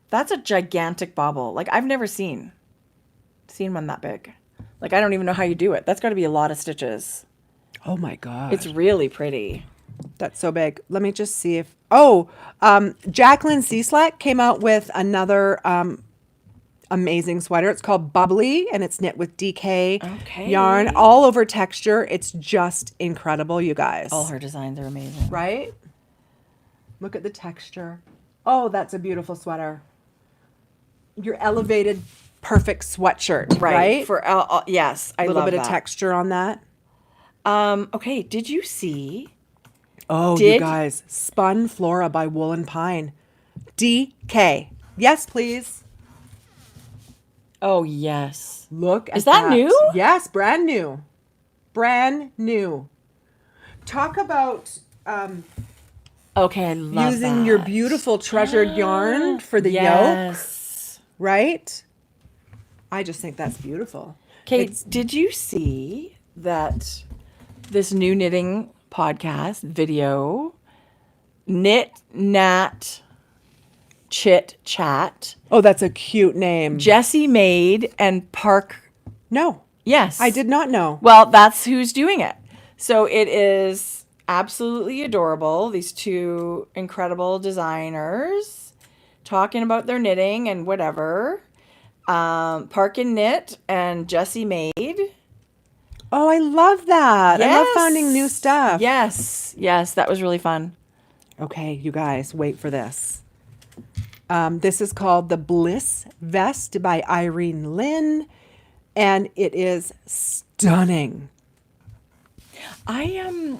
That's a gigantic bauble. Like I've never seen one that big. Like I don't even know how you do it. That's got to be a lot of stitches. Oh my God. It's really pretty. That's so big. Let me just see if... Jacqueline Cieslak came out with another amazing sweater. It's called Bubbly, and it's knit with DK yarn, all over texture. It's just incredible, you guys. All her designs are amazing. Right? Look at the texture. Oh, that's a beautiful sweater. Your elevated, perfect sweatshirt, right? For yes, I a little love bit that. of texture on that. Okay, did you see? Oh, you guys. Spun Flora by Wool and Pine. DK. Yes, please. Oh, yes. Look at Is that new? Yes, brand new. Brand new. Talk about Okay, I love using your that. beautiful treasured yarn for the yoke, Yes. right? I just think that's beautiful. Okay, did you see that this new knitting podcast video, Knit Nat Chit Chat, Oh, that's a cute name. Jessie Maid and Park? No, Yes. I did not know. Well, that's who's doing it. So it is absolutely adorable. These two incredible designers talking about their knitting and whatever. Park and Knit and Jessie Maid. Oh, I love that. I love Yes. finding new stuff. Yes, that was really fun. Okay, you guys, wait for this. This is called the Bliss Vest by Irene Lin, and it is stunning. I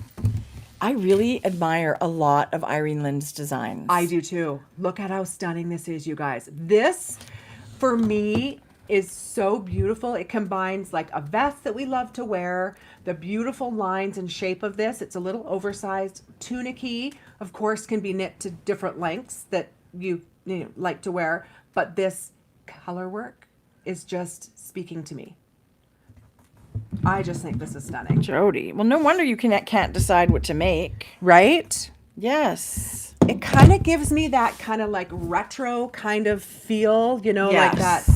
really admire a lot of Irene Lin's designs. I do too. Look at how stunning this is, you guys. This, for me, is so beautiful. It combines like a vest that we love to wear, the beautiful lines and shape of this. It's a little oversized tunicky. Of course, can be knit to different lengths that you know, like to wear, but this color work is just speaking to me. I just think this is stunning. Jodi. Well, no wonder you can't decide what to make. Right? Yes. It kind of gives me that kind of like retro kind of feel, you know, like that.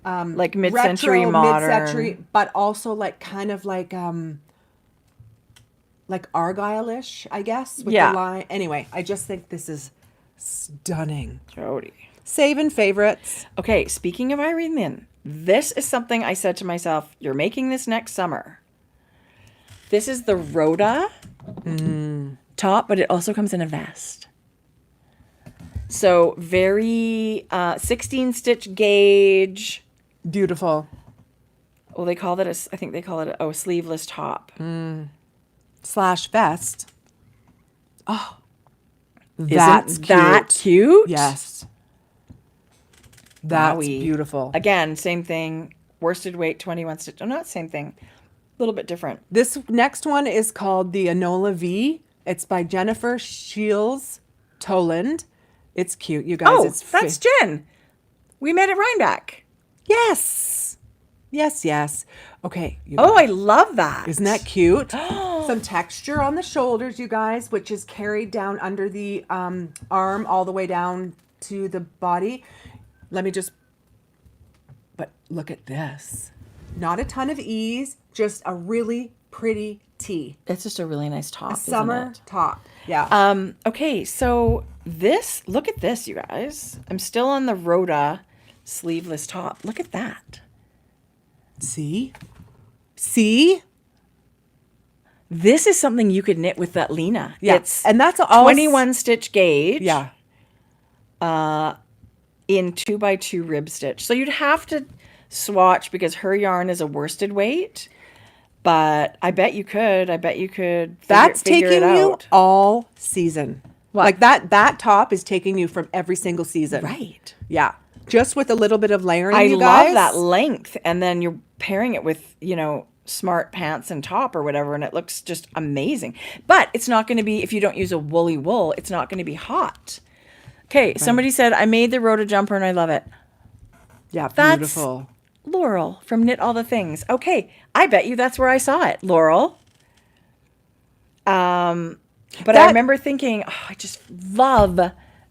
Like mid-century modern. Mid-century, but also like kind of like Argyle-ish, I guess, with the line. Anyway, I just think this is stunning. Jodi. Saving favorites. Okay, speaking of Irene Lin, this is something I said to myself, you're making this next summer. This is the Rhoda top, but it also comes in a vest. So very 16 stitch gauge. Beautiful. Well, they call it I think they call it a sleeveless top. / vest. Oh, that's that cute? Yes. That's Wowie. beautiful. Again, same thing. Worsted weight, 21 stitch. Oh, not same thing. A little bit different. This next one is called the Enola V. It's by Jennifer Shields Toland. It's cute, you guys. Oh, it's that's Jen. We met at Rhinebeck. Yes. Yes. Okay. Oh, I love that. Isn't that cute? Some texture on the shoulders, you guys, which is carried down under the arm all the way down to the body. But look at this. Not a ton of ease, just a really pretty tee. It's just a really nice top. A summer top. Yeah. Okay, so look at this, you guys. I'm still on the Rhoda sleeveless top. Look at that. See? This is something you could knit with that Lena. Yeah. And that's all 21 stitch gauge. Yeah. In 2x2 rib stitch. So you'd have to swatch because her yarn is a worsted weight. But I bet you could. That's figure taking it you out. all season. What? Like that top is taking you from every single season. Right. Yeah. Just with a little bit of layering, I you guys. love that length. And then you're pairing it with, smart pants and top or whatever, and it looks just amazing. But it's not going to be, if you don't use a woolly wool, it's not going to be hot. Okay, right. Somebody said, I made the Rhoda jumper and I love it. Yeah, that's beautiful. Laurel from Knit All the Things. Okay, I bet you that's where I saw it, Laurel. But I remember thinking, I just love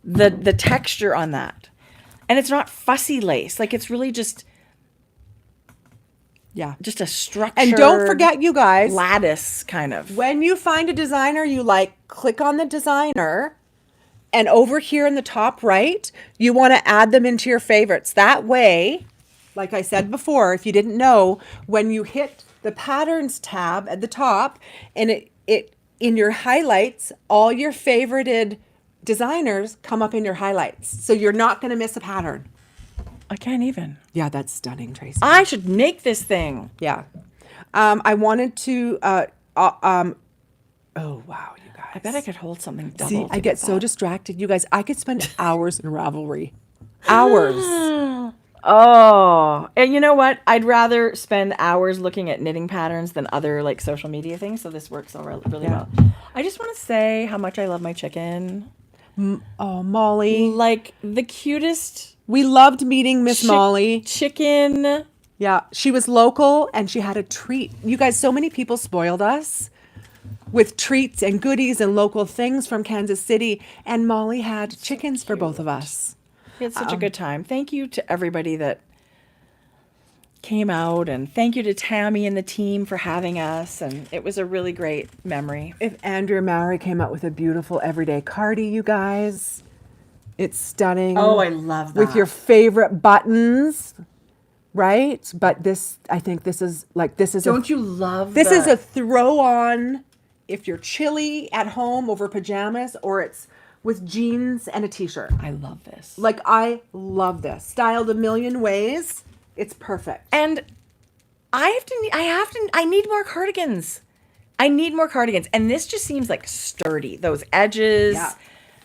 the texture on that. And it's not fussy lace. Like, it's really just a structured. And don't forget, you guys, lattice kind of. When you find a designer you like, click on the designer. And over here in the top right, you want to add them into your favorites. That way, like I said before, if you didn't know, when you hit the patterns tab at the top and it in your highlights, all your favorited designers come up in your highlights. So you're not going to miss a pattern. I can't even. Yeah, that's stunning, Tracie. I should make this thing. Yeah. I wanted to oh wow, you guys. I bet I could hold something double. See, I get so distracted. You guys, I could spend hours in Ravelry. Hours. Oh. And you know what? I'd rather spend hours looking at knitting patterns than other like social media things, so this works all really well. I just want to say how much I love my chicken. Oh, Molly. Like the cutest. We loved meeting Miss Molly. Chicken. Yeah, she was local and she had a treat. You guys, so many people spoiled us with treats and goodies and local things from Kansas City. And Molly had chickens for both of us. We had such a good time. Thank you to everybody that came out. And thank you to Tammy and the team for having us. And it was a really great memory. If Andrea Mowry came out with a beautiful everyday cardie, you guys. It's stunning. Oh, I love that. With your favorite buttons, right? But this, I think this is like, this is Don't you love This is a throw on if you're chilly at home over pajamas, or it's with jeans and a t-shirt. I love this. Like, I love this. Styled a million ways. It's perfect. And I need more cardigans. And this just seems like sturdy. Those edges. Yeah.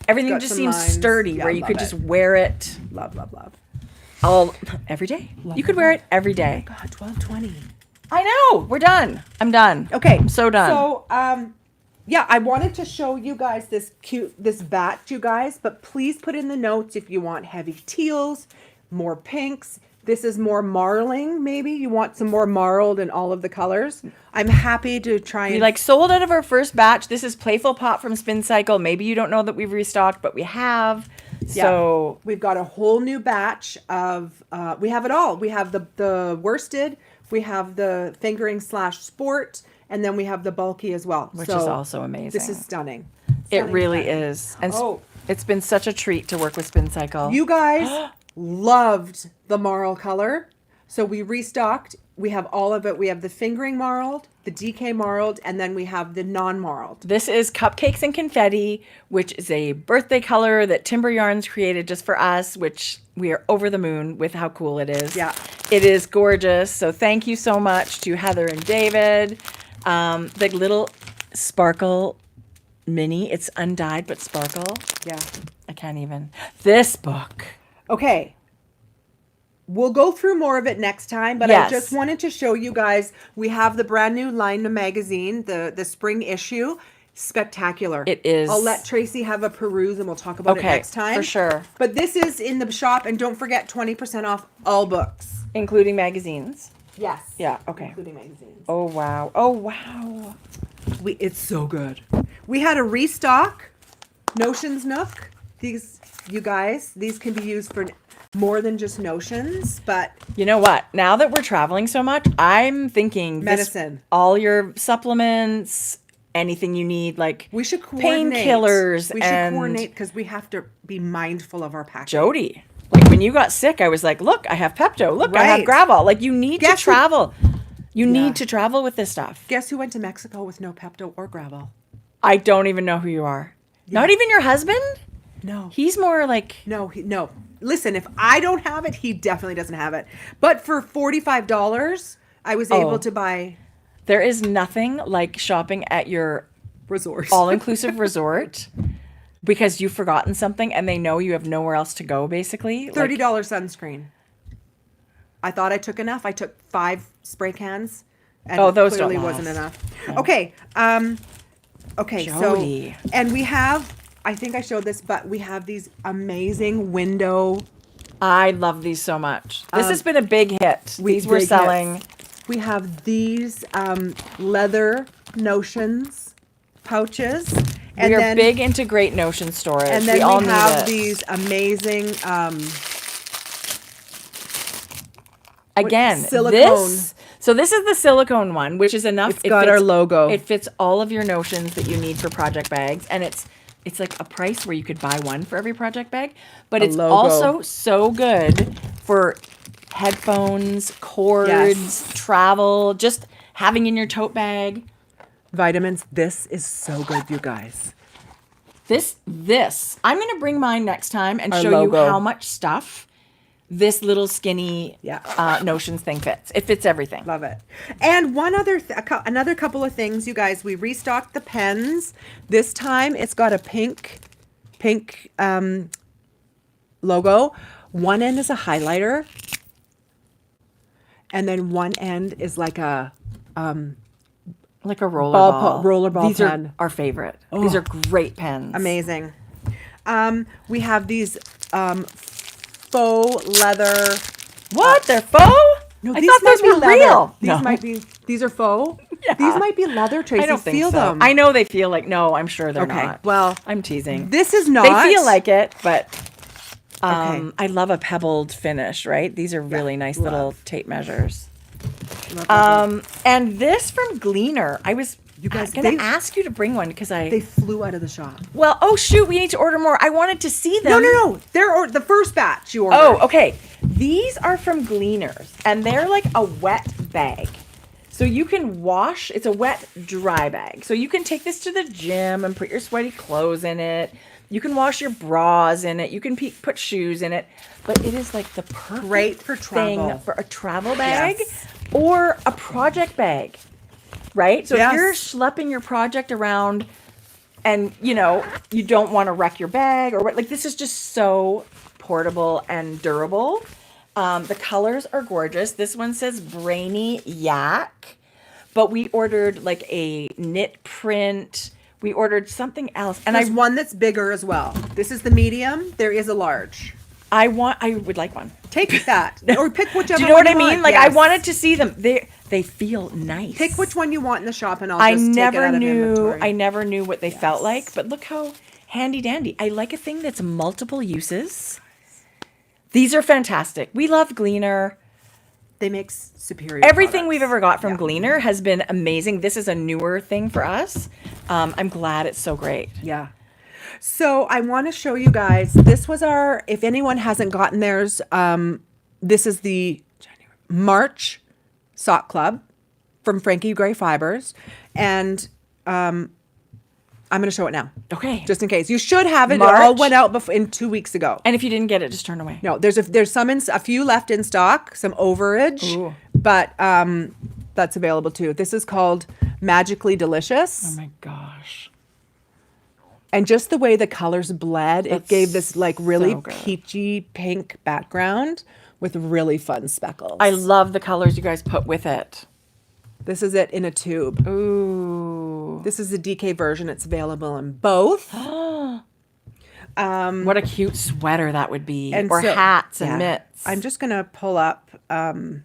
Everything just seems sturdy where you could just wear it. Love. All every day. You could wear it every day. God, 12:20. I know. We're done. I'm done. Okay. I'm so done. So, yeah, I wanted to show you guys this batch, you guys, but please put in the notes if you want heavy teals, more pinks. This is more marling, maybe. You want some more marled in all of the colors. I'm happy to try and... We like sold out of our first batch. This is Playful Pop from Spin Cycle. Maybe you don't know that we've restocked, but we have. So we've got a whole new batch of, we have it all. We have the worsted, we have the fingering / sport, and then we have the bulky as well. Which is also amazing. This is stunning. It really is. And it's been such a treat to work with Spin Cycle. You guys loved the marl color. So we restocked. We have all of it. We have the fingering marled, the DK marled, and then we have the non-marled. This is Cupcakes and Confetti, which is a birthday color that Timber Yarns created just for us, which we are over the moon with how cool it is. Yeah. It is gorgeous. So thank you so much to Heather and David. The little sparkle mini. It's undyed, but sparkle. Yeah. I can't even. This book. Okay. We'll go through more of it next time, but Yes. I just wanted to show you guys, we have the brand new Line magazine, the spring issue. Spectacular. It is. I'll let Tracie have a peruse and we'll talk about it next time. For sure. But this is in the shop, and don't forget 20% off all books. Including magazines. Yes. Yeah, okay. Including magazines. Oh, wow. Oh, wow. It's so good. We had a restock, Notions Nook. These, you guys, these can be used for more than just notions, but... You know what? Now that we're traveling so much, I'm thinking... Medicine. All your supplements, anything you need, like we should coordinate. Painkillers. We should coordinate because we have to be mindful of our packing. Jodi. Like when you got sick, I was like, look, I have Pepto. Look, I have Gravol. Like you need to travel. You need to travel with this stuff. Guess who went to Mexico with no Pepto or Gravol? I don't even know who you are. Yeah. Not even your husband? No. He's more like... No. Listen, if I don't have it, he definitely doesn't have it. But for $45, I was able to buy... There is nothing like shopping at your resort, all-inclusive resort, because you've forgotten something and they know you have nowhere else to go, basically. $30 sunscreen. I thought I took enough. I took 5 spray cans. And those clearly don't last. wasn't enough. No. Okay. Okay. Jodi. So, and we have, I think I showed this, but we have these amazing window. I love these so much. This has been a big hit. These were selling. Hits. We have these leather Notions pouches. And we are then, big into great Notion storage. And then we have these amazing again silicone. So this is the silicone one, which is enough. It's got our logo. It fits all of your notions that you need for project bags, and it's like a price where you could buy one for every project bag, but it's also so good for headphones, cords, travel, just having in your tote bag. Vitamins. This is so good, you guys. This. I'm going to bring mine next time and show you how much stuff this little skinny Notions thing fits. It fits everything. Love it. And one other, another couple of things, you guys. We restocked the pens. This time it's got a pink logo. One end is a highlighter, and then one end is like a roller ball These pen. Are our favorite. Oh. These are great pens. Amazing. We have these faux leather. What? They're faux? No, I thought those were real. These might be. These are faux. Yeah. These might be leather. Tracie, I don't think feel so. them. I know they feel like. No, I'm sure they're not. Well, I'm teasing. This is not. They feel like it, but I love a pebbled finish. Right? These are really nice little tape measures. And this from Gleaner. I was going to ask you to bring one because they flew out of the shop. Well, oh shoot, we need to order more. I wanted to see them. No. They're the first batch you ordered. Oh, okay. These are from Gleaners, and they're like a wet bag. So you can wash. It's a wet, dry bag. So you can take this to the gym and put your sweaty clothes in it. You can wash your bras in it. You can put shoes in it. But it is like the perfect thing for a travel bag or a project bag, right? So if you're schlepping your project around and, you don't want to wreck your bag or what, like this is just so portable and durable. The colors are gorgeous. This one says Brainy Yak, but we ordered like a knit print We ordered something else, and There's one that's bigger as well. This is the medium. There is a large. I would like one. Take that, or pick whichever. Do you know one what I you mean? want. Like, I Yes. wanted to see them. They feel nice. Pick which one you want in the shop, and I'll I just take it never out of knew. inventory. I never knew what they felt like, but look how handy dandy. I like a thing that's multiple uses. These are fantastic. We love Gleaner. They make superior. Everything products. we've ever got from Gleaner has been amazing. This is a newer thing for us. I'm glad it's so great. Yeah. So I want to show you guys. This was our. If anyone hasn't gotten theirs, this is the March Sock Club from Frankie Grey Fibers, and I'm going to show it now. Okay. Just in case. You should have it. March. It all went out in 2 weeks ago. And if you didn't get it, just turn away. No, there's a few left in stock, some overage, Ooh. but that's available too. This is called Magically Delicious. Oh my gosh. And just the way the colors bled, it gave this like really so good. peachy pink background with really fun speckles. I love the colors you guys put with it. This is it in a tube. Ooh. This is the DK version. It's available in both. What a cute sweater that would be. Or so- hats and yeah. mitts. I'm just going to pull up and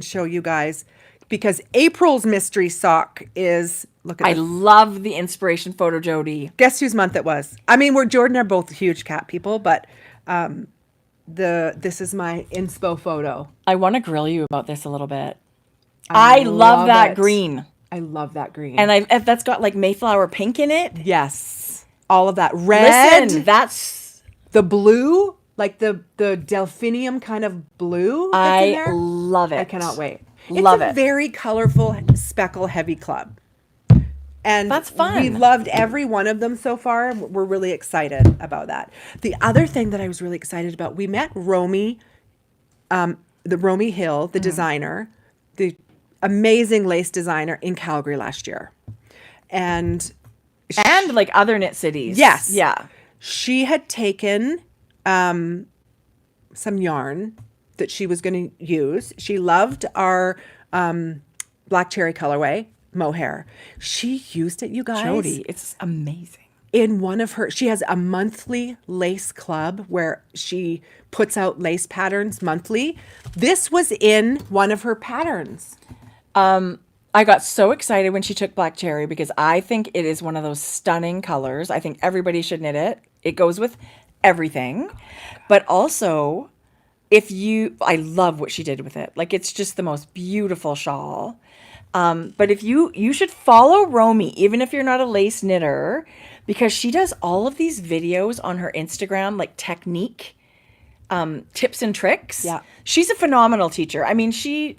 show you guys because April's mystery sock is, look at I this. love the inspiration photo, Jodi. Guess whose month it was? I mean, Jordan and I are both huge cat people, but this is my inspo photo. I want to grill you about this a little bit. I love that it. green. I love that green. And that's got like Mayflower pink in it. yes, all of that red. Listen, that's the blue, like the delphinium kind of blue. That's in I there. love it. I cannot wait. Love it's a it. very colorful speckle heavy club. And That's fun. We loved every one of them so far. We're really excited about that. The other thing that I was really excited about, we met Romy, the Romy Hill, the designer, the amazing lace designer in Calgary last year. And like other knit cities. yes. Yeah. She had taken some yarn that she was going to use. She loved our black cherry colorway mohair. She used it, you guys. Jodi, it's amazing. In one of her, she has a monthly lace club where she puts out lace patterns monthly. This was in one of her patterns. I got so excited when she took black cherry because I think it is one of those stunning colors. I think everybody should knit it. It goes with everything. But also, I love what she did with it. Like, it's just the most beautiful shawl. But if you should follow Romy, even if you're not a lace knitter, because she does all of these videos on her Instagram, like technique, tips and tricks. Yeah. She's a phenomenal teacher. I mean, she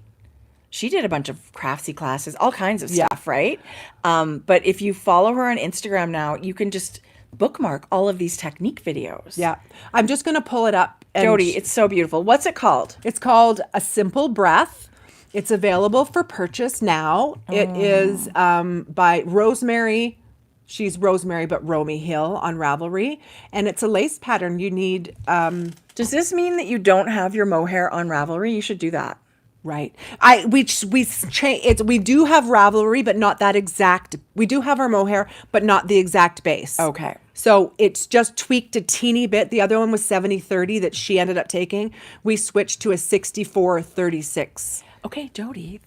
did a bunch of craftsy classes, all kinds of stuff, right? But if you follow her on Instagram now, you can just bookmark all of these technique videos. Yeah. I'm just going to pull it up. And Jodi, it's so beautiful. What's it called? It's called A Simple Breath. It's available for purchase now. It is by Rosemary. She's Rosemary, but Romy Hill on Ravelry. And it's a lace pattern. You need... Does this mean that you don't have your mohair on Ravelry? You should do that. Right. We do have Ravelry, but not that exact. We do have our mohair, but not the exact base. Okay. So it's just tweaked a teeny bit. The other one was 70-30 that she ended up taking. We switched to a 64-36. Okay, Jodi,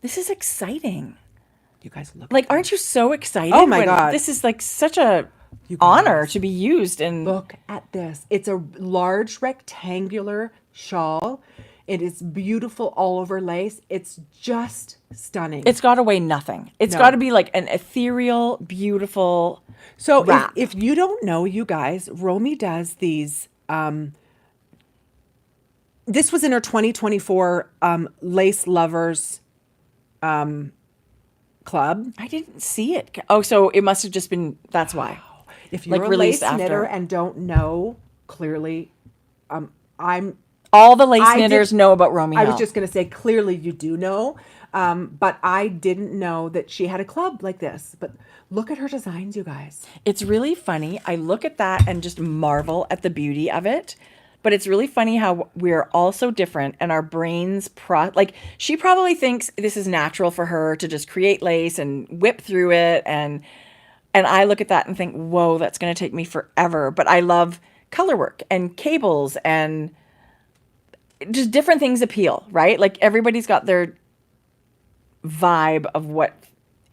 this is exciting. You guys look. Like, aren't you so excited? Oh my God. This is like such a honor to be used. And Look at this. It's a large rectangular shawl. It is beautiful all over lace. It's just stunning. it's got to weigh nothing. It's got to be like an ethereal, beautiful. So wrap. if you don't know, you guys, Romy does these. This was in her 2024 Lace Lovers club. I didn't see it. Oh, so it must have just been. That's why. If you're Like, a released lace knitter after. and don't know, clearly, I'm. All the lace I did- knitters know about Romy I Hill. was just going to say, clearly you do know, but I didn't know that she had a club like this. But look at her designs, you guys. It's really funny. I look at that and just marvel at the beauty of it. But it's really funny how we're all so different and our brains, like, she probably thinks this is natural for her to just create lace and whip through it. And And I look at that and think, whoa, that's going to take me forever. But I love color work and cables and just different things appeal, right? Like everybody's got their vibe of what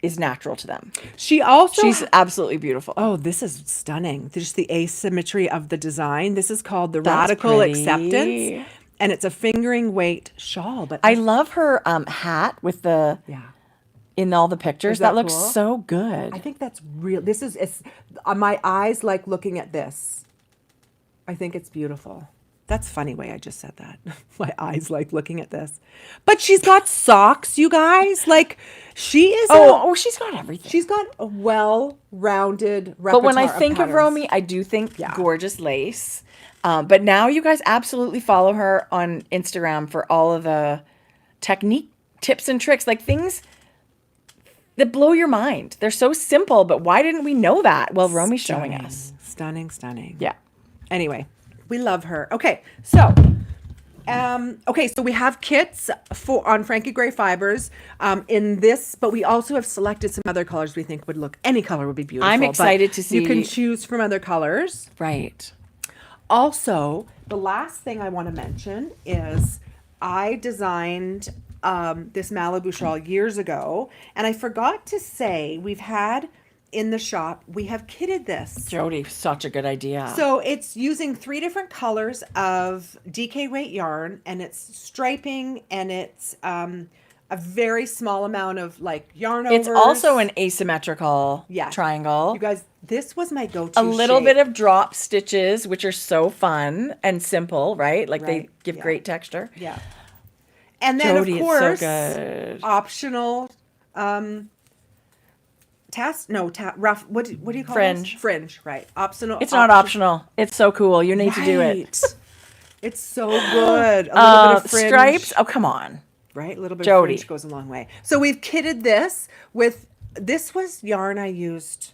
is natural to them. She's absolutely beautiful. Oh, this is stunning. Just the asymmetry of the design. This is called the That's Radical pretty. Acceptance. And it's a fingering weight shawl. But I love her hat with the... Yeah. In all the pictures. That That looks cool? so good. I think that's real. This is, it's, my eyes like looking at this. I think it's beautiful. That's a funny way I just said that. My eyes like looking at this. But she's got socks, you guys. Like, she is she's got everything. she's got a well-rounded repertoire. But when I think of patterns. Romy, I do think gorgeous lace. But now you guys absolutely follow her on Instagram for all of the technique tips and tricks, like things that blow your mind. They're so simple, but why didn't we know that? Well, Romy's showing us. Stunning, stunning. Yeah. Anyway, we love her. Okay, so we have kits on Frankie Grey Fibers in this, but we also have selected some other colors we think would look. Any color would be beautiful. I'm excited to see. You can choose from other colors. Right. Also, the last thing I want to mention is I designed this Malibu shawl years ago, and I forgot to say we have kitted this. Jodi, such a good idea. So it's using 3 different colors of DK weight yarn, and it's striping, and it's a very small amount of like yarn overs. It's also an asymmetrical triangle. You guys, this was my go-to A little shape. bit of drop stitches, which are so fun and simple, right? Like they give great texture. Yeah. And then, Jodi, of course, it's so good. optional rough. What do you call Fringe. this? Fringe, right? Optional. It's not optional. It's so cool. You need to do it. It's so good. A little bit of fringe. Stripes. Oh, come on. Right? A little bit Jodi. of fringe goes a long way. So we've kitted this with, this was yarn I used.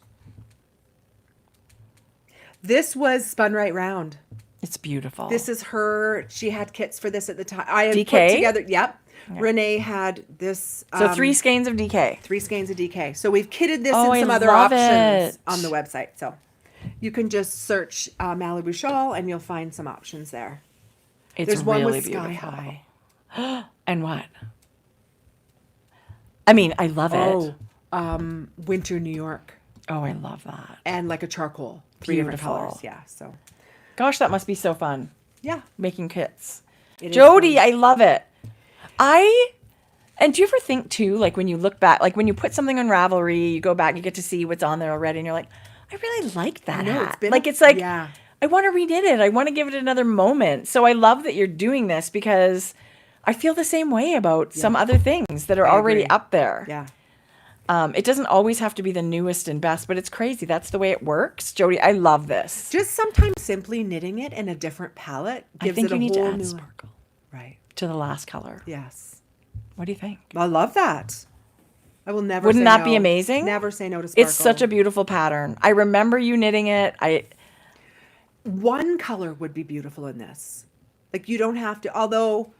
This was spun right round. It's beautiful. This is her. She had kits for this at the time. I had DK? put together. Yep. Okay. Renee had this. So 3 skeins of DK. 3 skeins of DK. So we've kitted this Oh, and some I other love options it. on the website. So you can just search Malibu shawl and you'll find some options there. It's There's one really with sky beautiful. high. And what? I mean, I love it. Winter New York. Oh, I love that. And like a charcoal. 3 different Beautiful. colors. Yeah. So Gosh, that must be so fun. yeah. Making kits. It is Jodi, fun. I love it. And do you ever think too, like when you look back, like when you put something on Ravelry, you go back, you get to see what's on there already, and you're like, I really like that know, it's hat. been Like a- it's like, yeah. I want to reknit it. I want to give it another moment. So I love that you're doing this because I feel the same way about some other things that are already agree. up there. Yeah. It doesn't always have to be the newest and best, but it's crazy. That's the way it works. Jodi, I love this. Just sometimes simply knitting it in a different palette gives I think it a you need to whole add new sparkle Right. to the last color. Yes. What do you think? I love that. I will never Wouldn't say that no. be amazing? Never say no to sparkle. It's such a beautiful pattern. I remember you knitting it. One color would be beautiful in this. Like you don't have to, although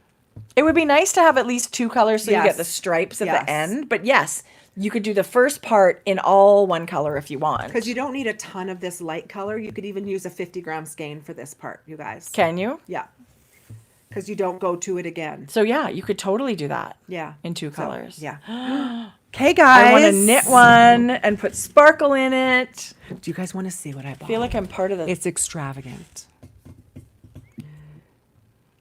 It would be nice to have at least 2 colors so you Yes. get the stripes at Yes. the end. But yes, you could do the first part in all one color if you want. because you don't need a ton of this light color. You could even use a 50-gram skein for this part, you guys. Can you? Yeah. Because you don't go to it again. So yeah, you could totally do that. Yeah. In 2 So, colors. yeah. Okay, guys. I want to knit one and put sparkle in it. Do you guys want to see what I bought? I feel like I'm part of the... It's extravagant.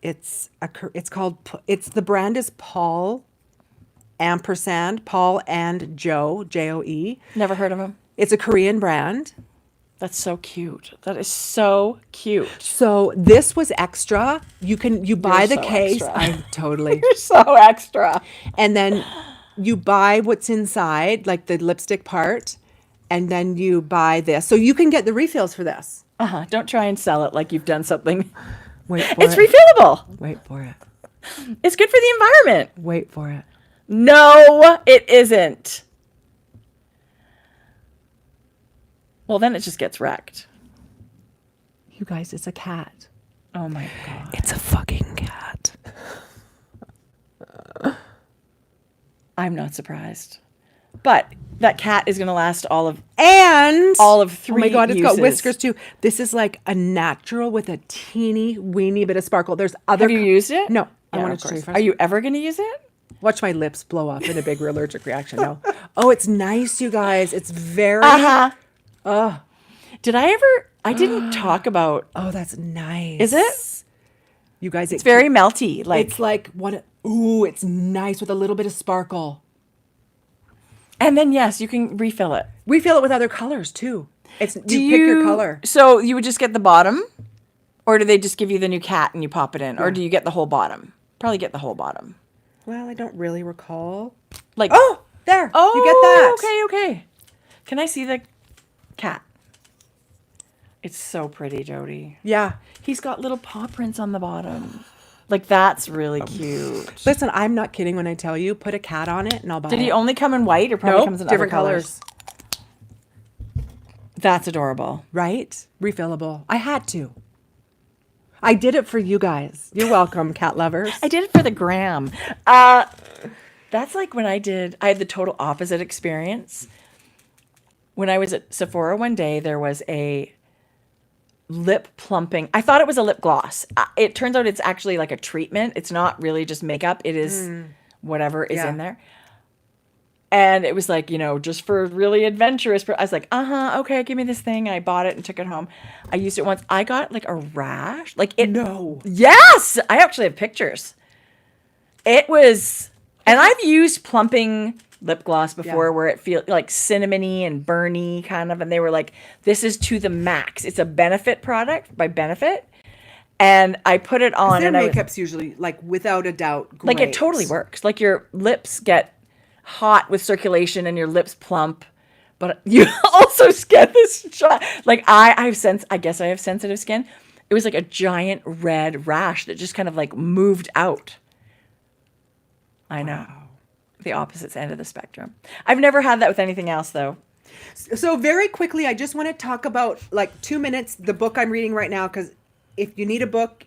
The brand is Paul and Joe, Joe. Never heard of them. It's a Korean brand. That's so cute. That is so cute. So this was extra. You buy the so case. extra. I totally. You're so extra. And then you buy what's inside, like the lipstick part, and then you buy this. So you can get the refills for this. Don't try and sell it like you've done something. Wait for It's it. refillable. Wait for it. It's good for the environment. Wait for it. No, it isn't. Well, then it just gets wrecked. You guys, it's a cat. Oh my God. It's a fucking cat. I'm not surprised. But that cat is going to last all of 3 oh my God, it's got uses. whiskers too. This is like a natural with a teeny weeny bit of sparkle. There's other. Have you used it? No, I Yeah, wanted of to show you course. first. Are you ever going to use it? Watch my lips blow up in a big allergic reaction. No. Oh, it's nice, you guys. It's very. Oh. Did I ever? I didn't talk about. Oh, that's nice. Is it? You guys, It's very melty. Like, it's like what? Ooh, it's nice with a little bit of sparkle. and then yes, you can refill it. We fill it with other colors too. It's you pick your color. So you would just get the bottom, or do they just give you the new cat and you pop it in, or do you get the whole bottom? Probably get the whole bottom. Well, I don't really recall. Like Oh, there. oh, you get that. Okay. Can I see the cat? It's so pretty, Jodi. Yeah. He's got little paw prints on the bottom. Like, that's really cute. Listen, I'm not kidding when I tell you, put a cat on it and I'll buy it. Did he only come in white or probably Nope, comes in different other colors? That's adorable. Right? Refillable. I had to. I did it for you guys. You're welcome, cat lovers. I did it for the gram. That's like when I had the total opposite experience. When I was at Sephora one day, there was a lip plumping. I thought it was a lip gloss. It turns out it's actually like a treatment. It's not really just makeup. It is whatever is in there. And it was like, just for really adventurous. I was like, okay, give me this thing. I bought it and took it home. I used it once. I got like a rash. Like it. No. Yes. I actually have pictures. It was, and I've used plumping lip gloss before where it feels like cinnamony and burny kind of. And they were like, this is to the max. It's a Benefit product by Benefit. And I put it on. Their and makeup's usually, like, without a doubt, great. like it totally works. Like your lips get hot with circulation and your lips plump, but you also get this shot. Like I guess I have sensitive skin. It was like a giant red rash that just kind of like moved out. I know. The opposite end of the spectrum. I've never had that with anything else though. So very quickly, I just want to talk about, like, 2 minutes, the book I'm reading right now, because if you need a book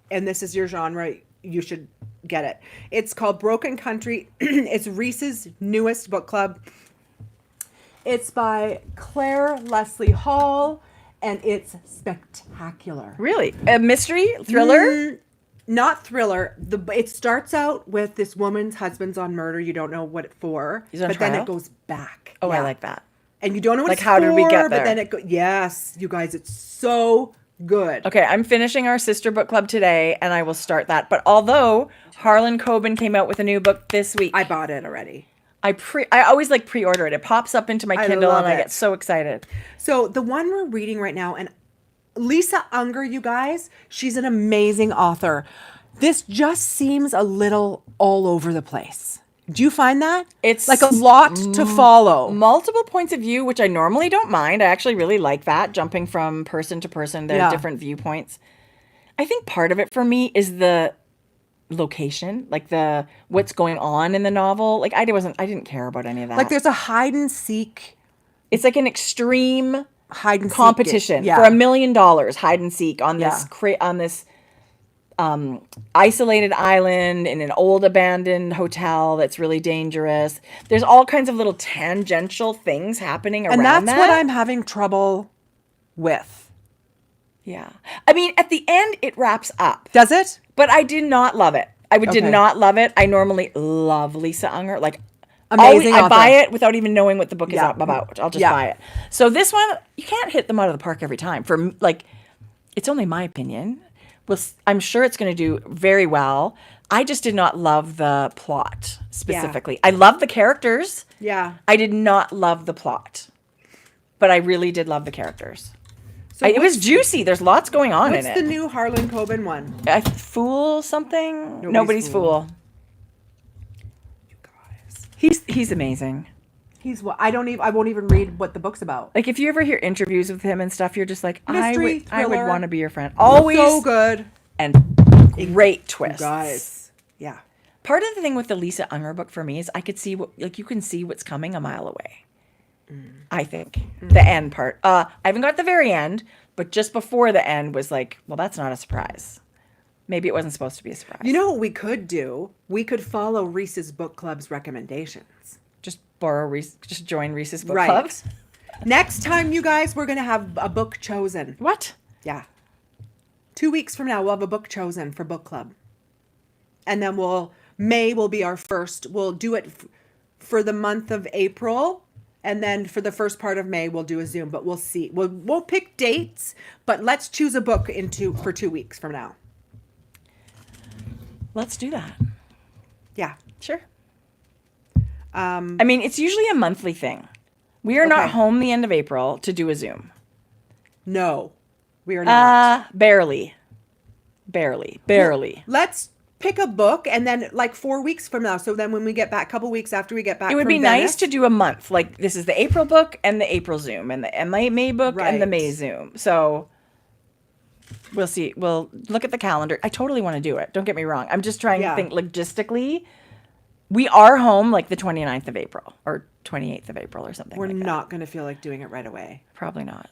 and this is your genre, you should get it. It's called Broken Country. It's Reese's newest book club. It's by Claire Leslie Hall, and it's spectacular. Really? A mystery thriller? Not thriller. It starts out with this woman's husband's on murder. You don't know what it's for, He's on but then trial? it goes back. Oh, Yeah. I like that. And you don't know what Like, it's how for, did we get but there? then it goes. Yes, you guys, it's so good. Okay, I'm finishing our sister book club today, and I will start that. But although Harlan Coben came out with a new book this week, I bought it already. I always like pre-order it. It pops up into my Kindle, love and I it. get so excited. So the one we're reading right now, and Lisa Unger, you guys, she's an amazing author. This just seems a little all over the place. Do you find that? It's like a lot to follow. Multiple points of view, which I normally don't mind. I actually really like that, jumping from person to person. There are different viewpoints. I think part of it for me is the location, like what's going on in the novel. Like I didn't care about any of that. Like there's a hide and seek. It's like an extreme hide and competition seek. for $1 million hide and seek on this isolated island in an old abandoned hotel that's really dangerous. There's all kinds of little tangential things happening around And that's that. what I'm having trouble with. Yeah. I mean, at the end, it wraps up. Does it? But I did not love it. Did Okay. not love it. I normally love Lisa Unger. Like, Amazing I author. buy it without even knowing what the book is Yeah. about. I'll just Yeah. buy it. So this one, you can't hit them out of the park every time. It's only my opinion. I'm sure it's going to do very well. I just did not love the plot specifically. I love the characters. Yeah. I did not love the plot. But I really did love the characters. So It was juicy. There's lots going on in What's it. the new Harlan Coben one? Fool something? Nobody's Fool. You guys. He's amazing. He's what? I won't even read what the book's about. Like if you ever hear interviews with him and stuff, you're just like, Mystery, I would thriller. want to be your friend. Always So good. and great twists. Guys. Yeah. Part of the thing with the Lisa Unger book for me is I could see you can see what's coming a mile away. I think the end part. I haven't got the very end, but just before the end was like, well, that's not a surprise. Maybe it wasn't supposed to be a surprise. You know what we could do? We could follow Reese's book club's recommendations. Just just join Reese's book club. Next time, you guys, we're going to have a book chosen. What? Yeah. 2 weeks from now, we'll have a book chosen for book club. And then May will be our first. We'll do it for the month of April. And then for the first part of May, we'll do a Zoom. But we'll see. We'll pick dates. But let's choose a book for 2 weeks from now. Let's do that. Yeah. Sure. I mean, it's usually a monthly thing. We are not home the end of April to do a Zoom. No, we are not. Barely. Well, let's pick a book and then like 4 weeks from now. So then when we get back, a couple weeks after we get back, it would be nice to do a month. Like this is the April book and the April Zoom and the May book and the May Zoom. So we'll see. We'll look at the calendar. I totally want to do it. Don't get me wrong. I'm just trying to think logistically. We are home like the 29th of April or 28th of April or something. We're not going to feel like doing it right away. Probably not.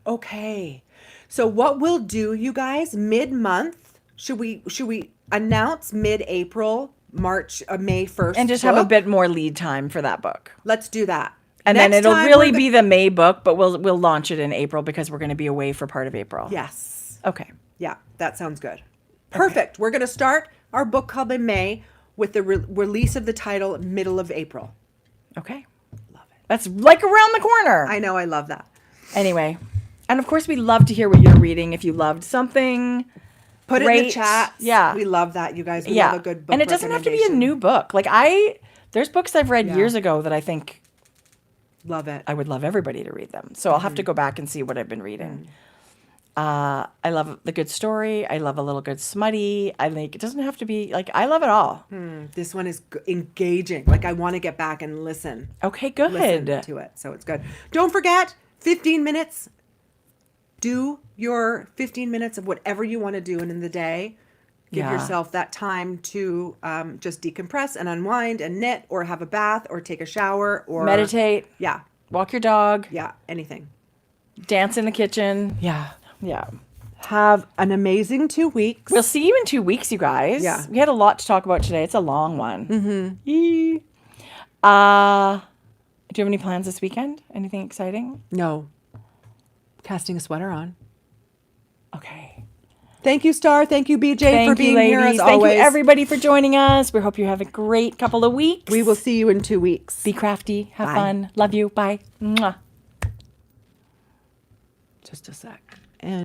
Okay. So what we'll do, you guys, mid-month, should we announce mid-April, May 1st and just have a bit more lead time for that book. Let's do that. And then it'll really be the May book, but we'll launch it in April because we're going to be away for part of April. Yes. Okay. Yeah, that sounds good. Perfect. Okay. We're going to start our book club in May with the release of the title middle of April. Okay. Love it. That's like around the corner. I know. I love that. Anyway. And of course, we love to hear what you're reading. If you loved something, put it in the chat. Yeah. We love that, you guys. We love a good book. And it doesn't have to be a new book. Like there's books I've read years ago that I think love it. I would love everybody to read them. So I'll have to go back and see what I've been reading. I love the good story. I love a little good smutty. It doesn't have to be I love it all. This one is engaging. Like I want to get back and listen. Okay, good. Listen to it. So it's good. Don't forget 15 minutes. Do your 15 minutes of whatever you want to do in the day. Give yourself that time to just decompress and unwind and knit or have a bath or take a shower or meditate. Yeah. Walk your dog. Yeah. Anything. Dance in the kitchen. Yeah. Yeah. Have an amazing 2 weeks. We'll see you in 2 weeks, you guys. Yeah. We had a lot to talk about today. It's a long one. Mm-hmm. Yee. Do you have any plans this weekend? Anything exciting? No. Casting a sweater on. Okay. Thank you, Star. Thank you, BJ, for being here as always. Thank you, everybody, for joining us. We hope you have a great couple of weeks. We will see you in 2 weeks. Be crafty. Have fun. Love you. Bye. Mwah. Just a sec. And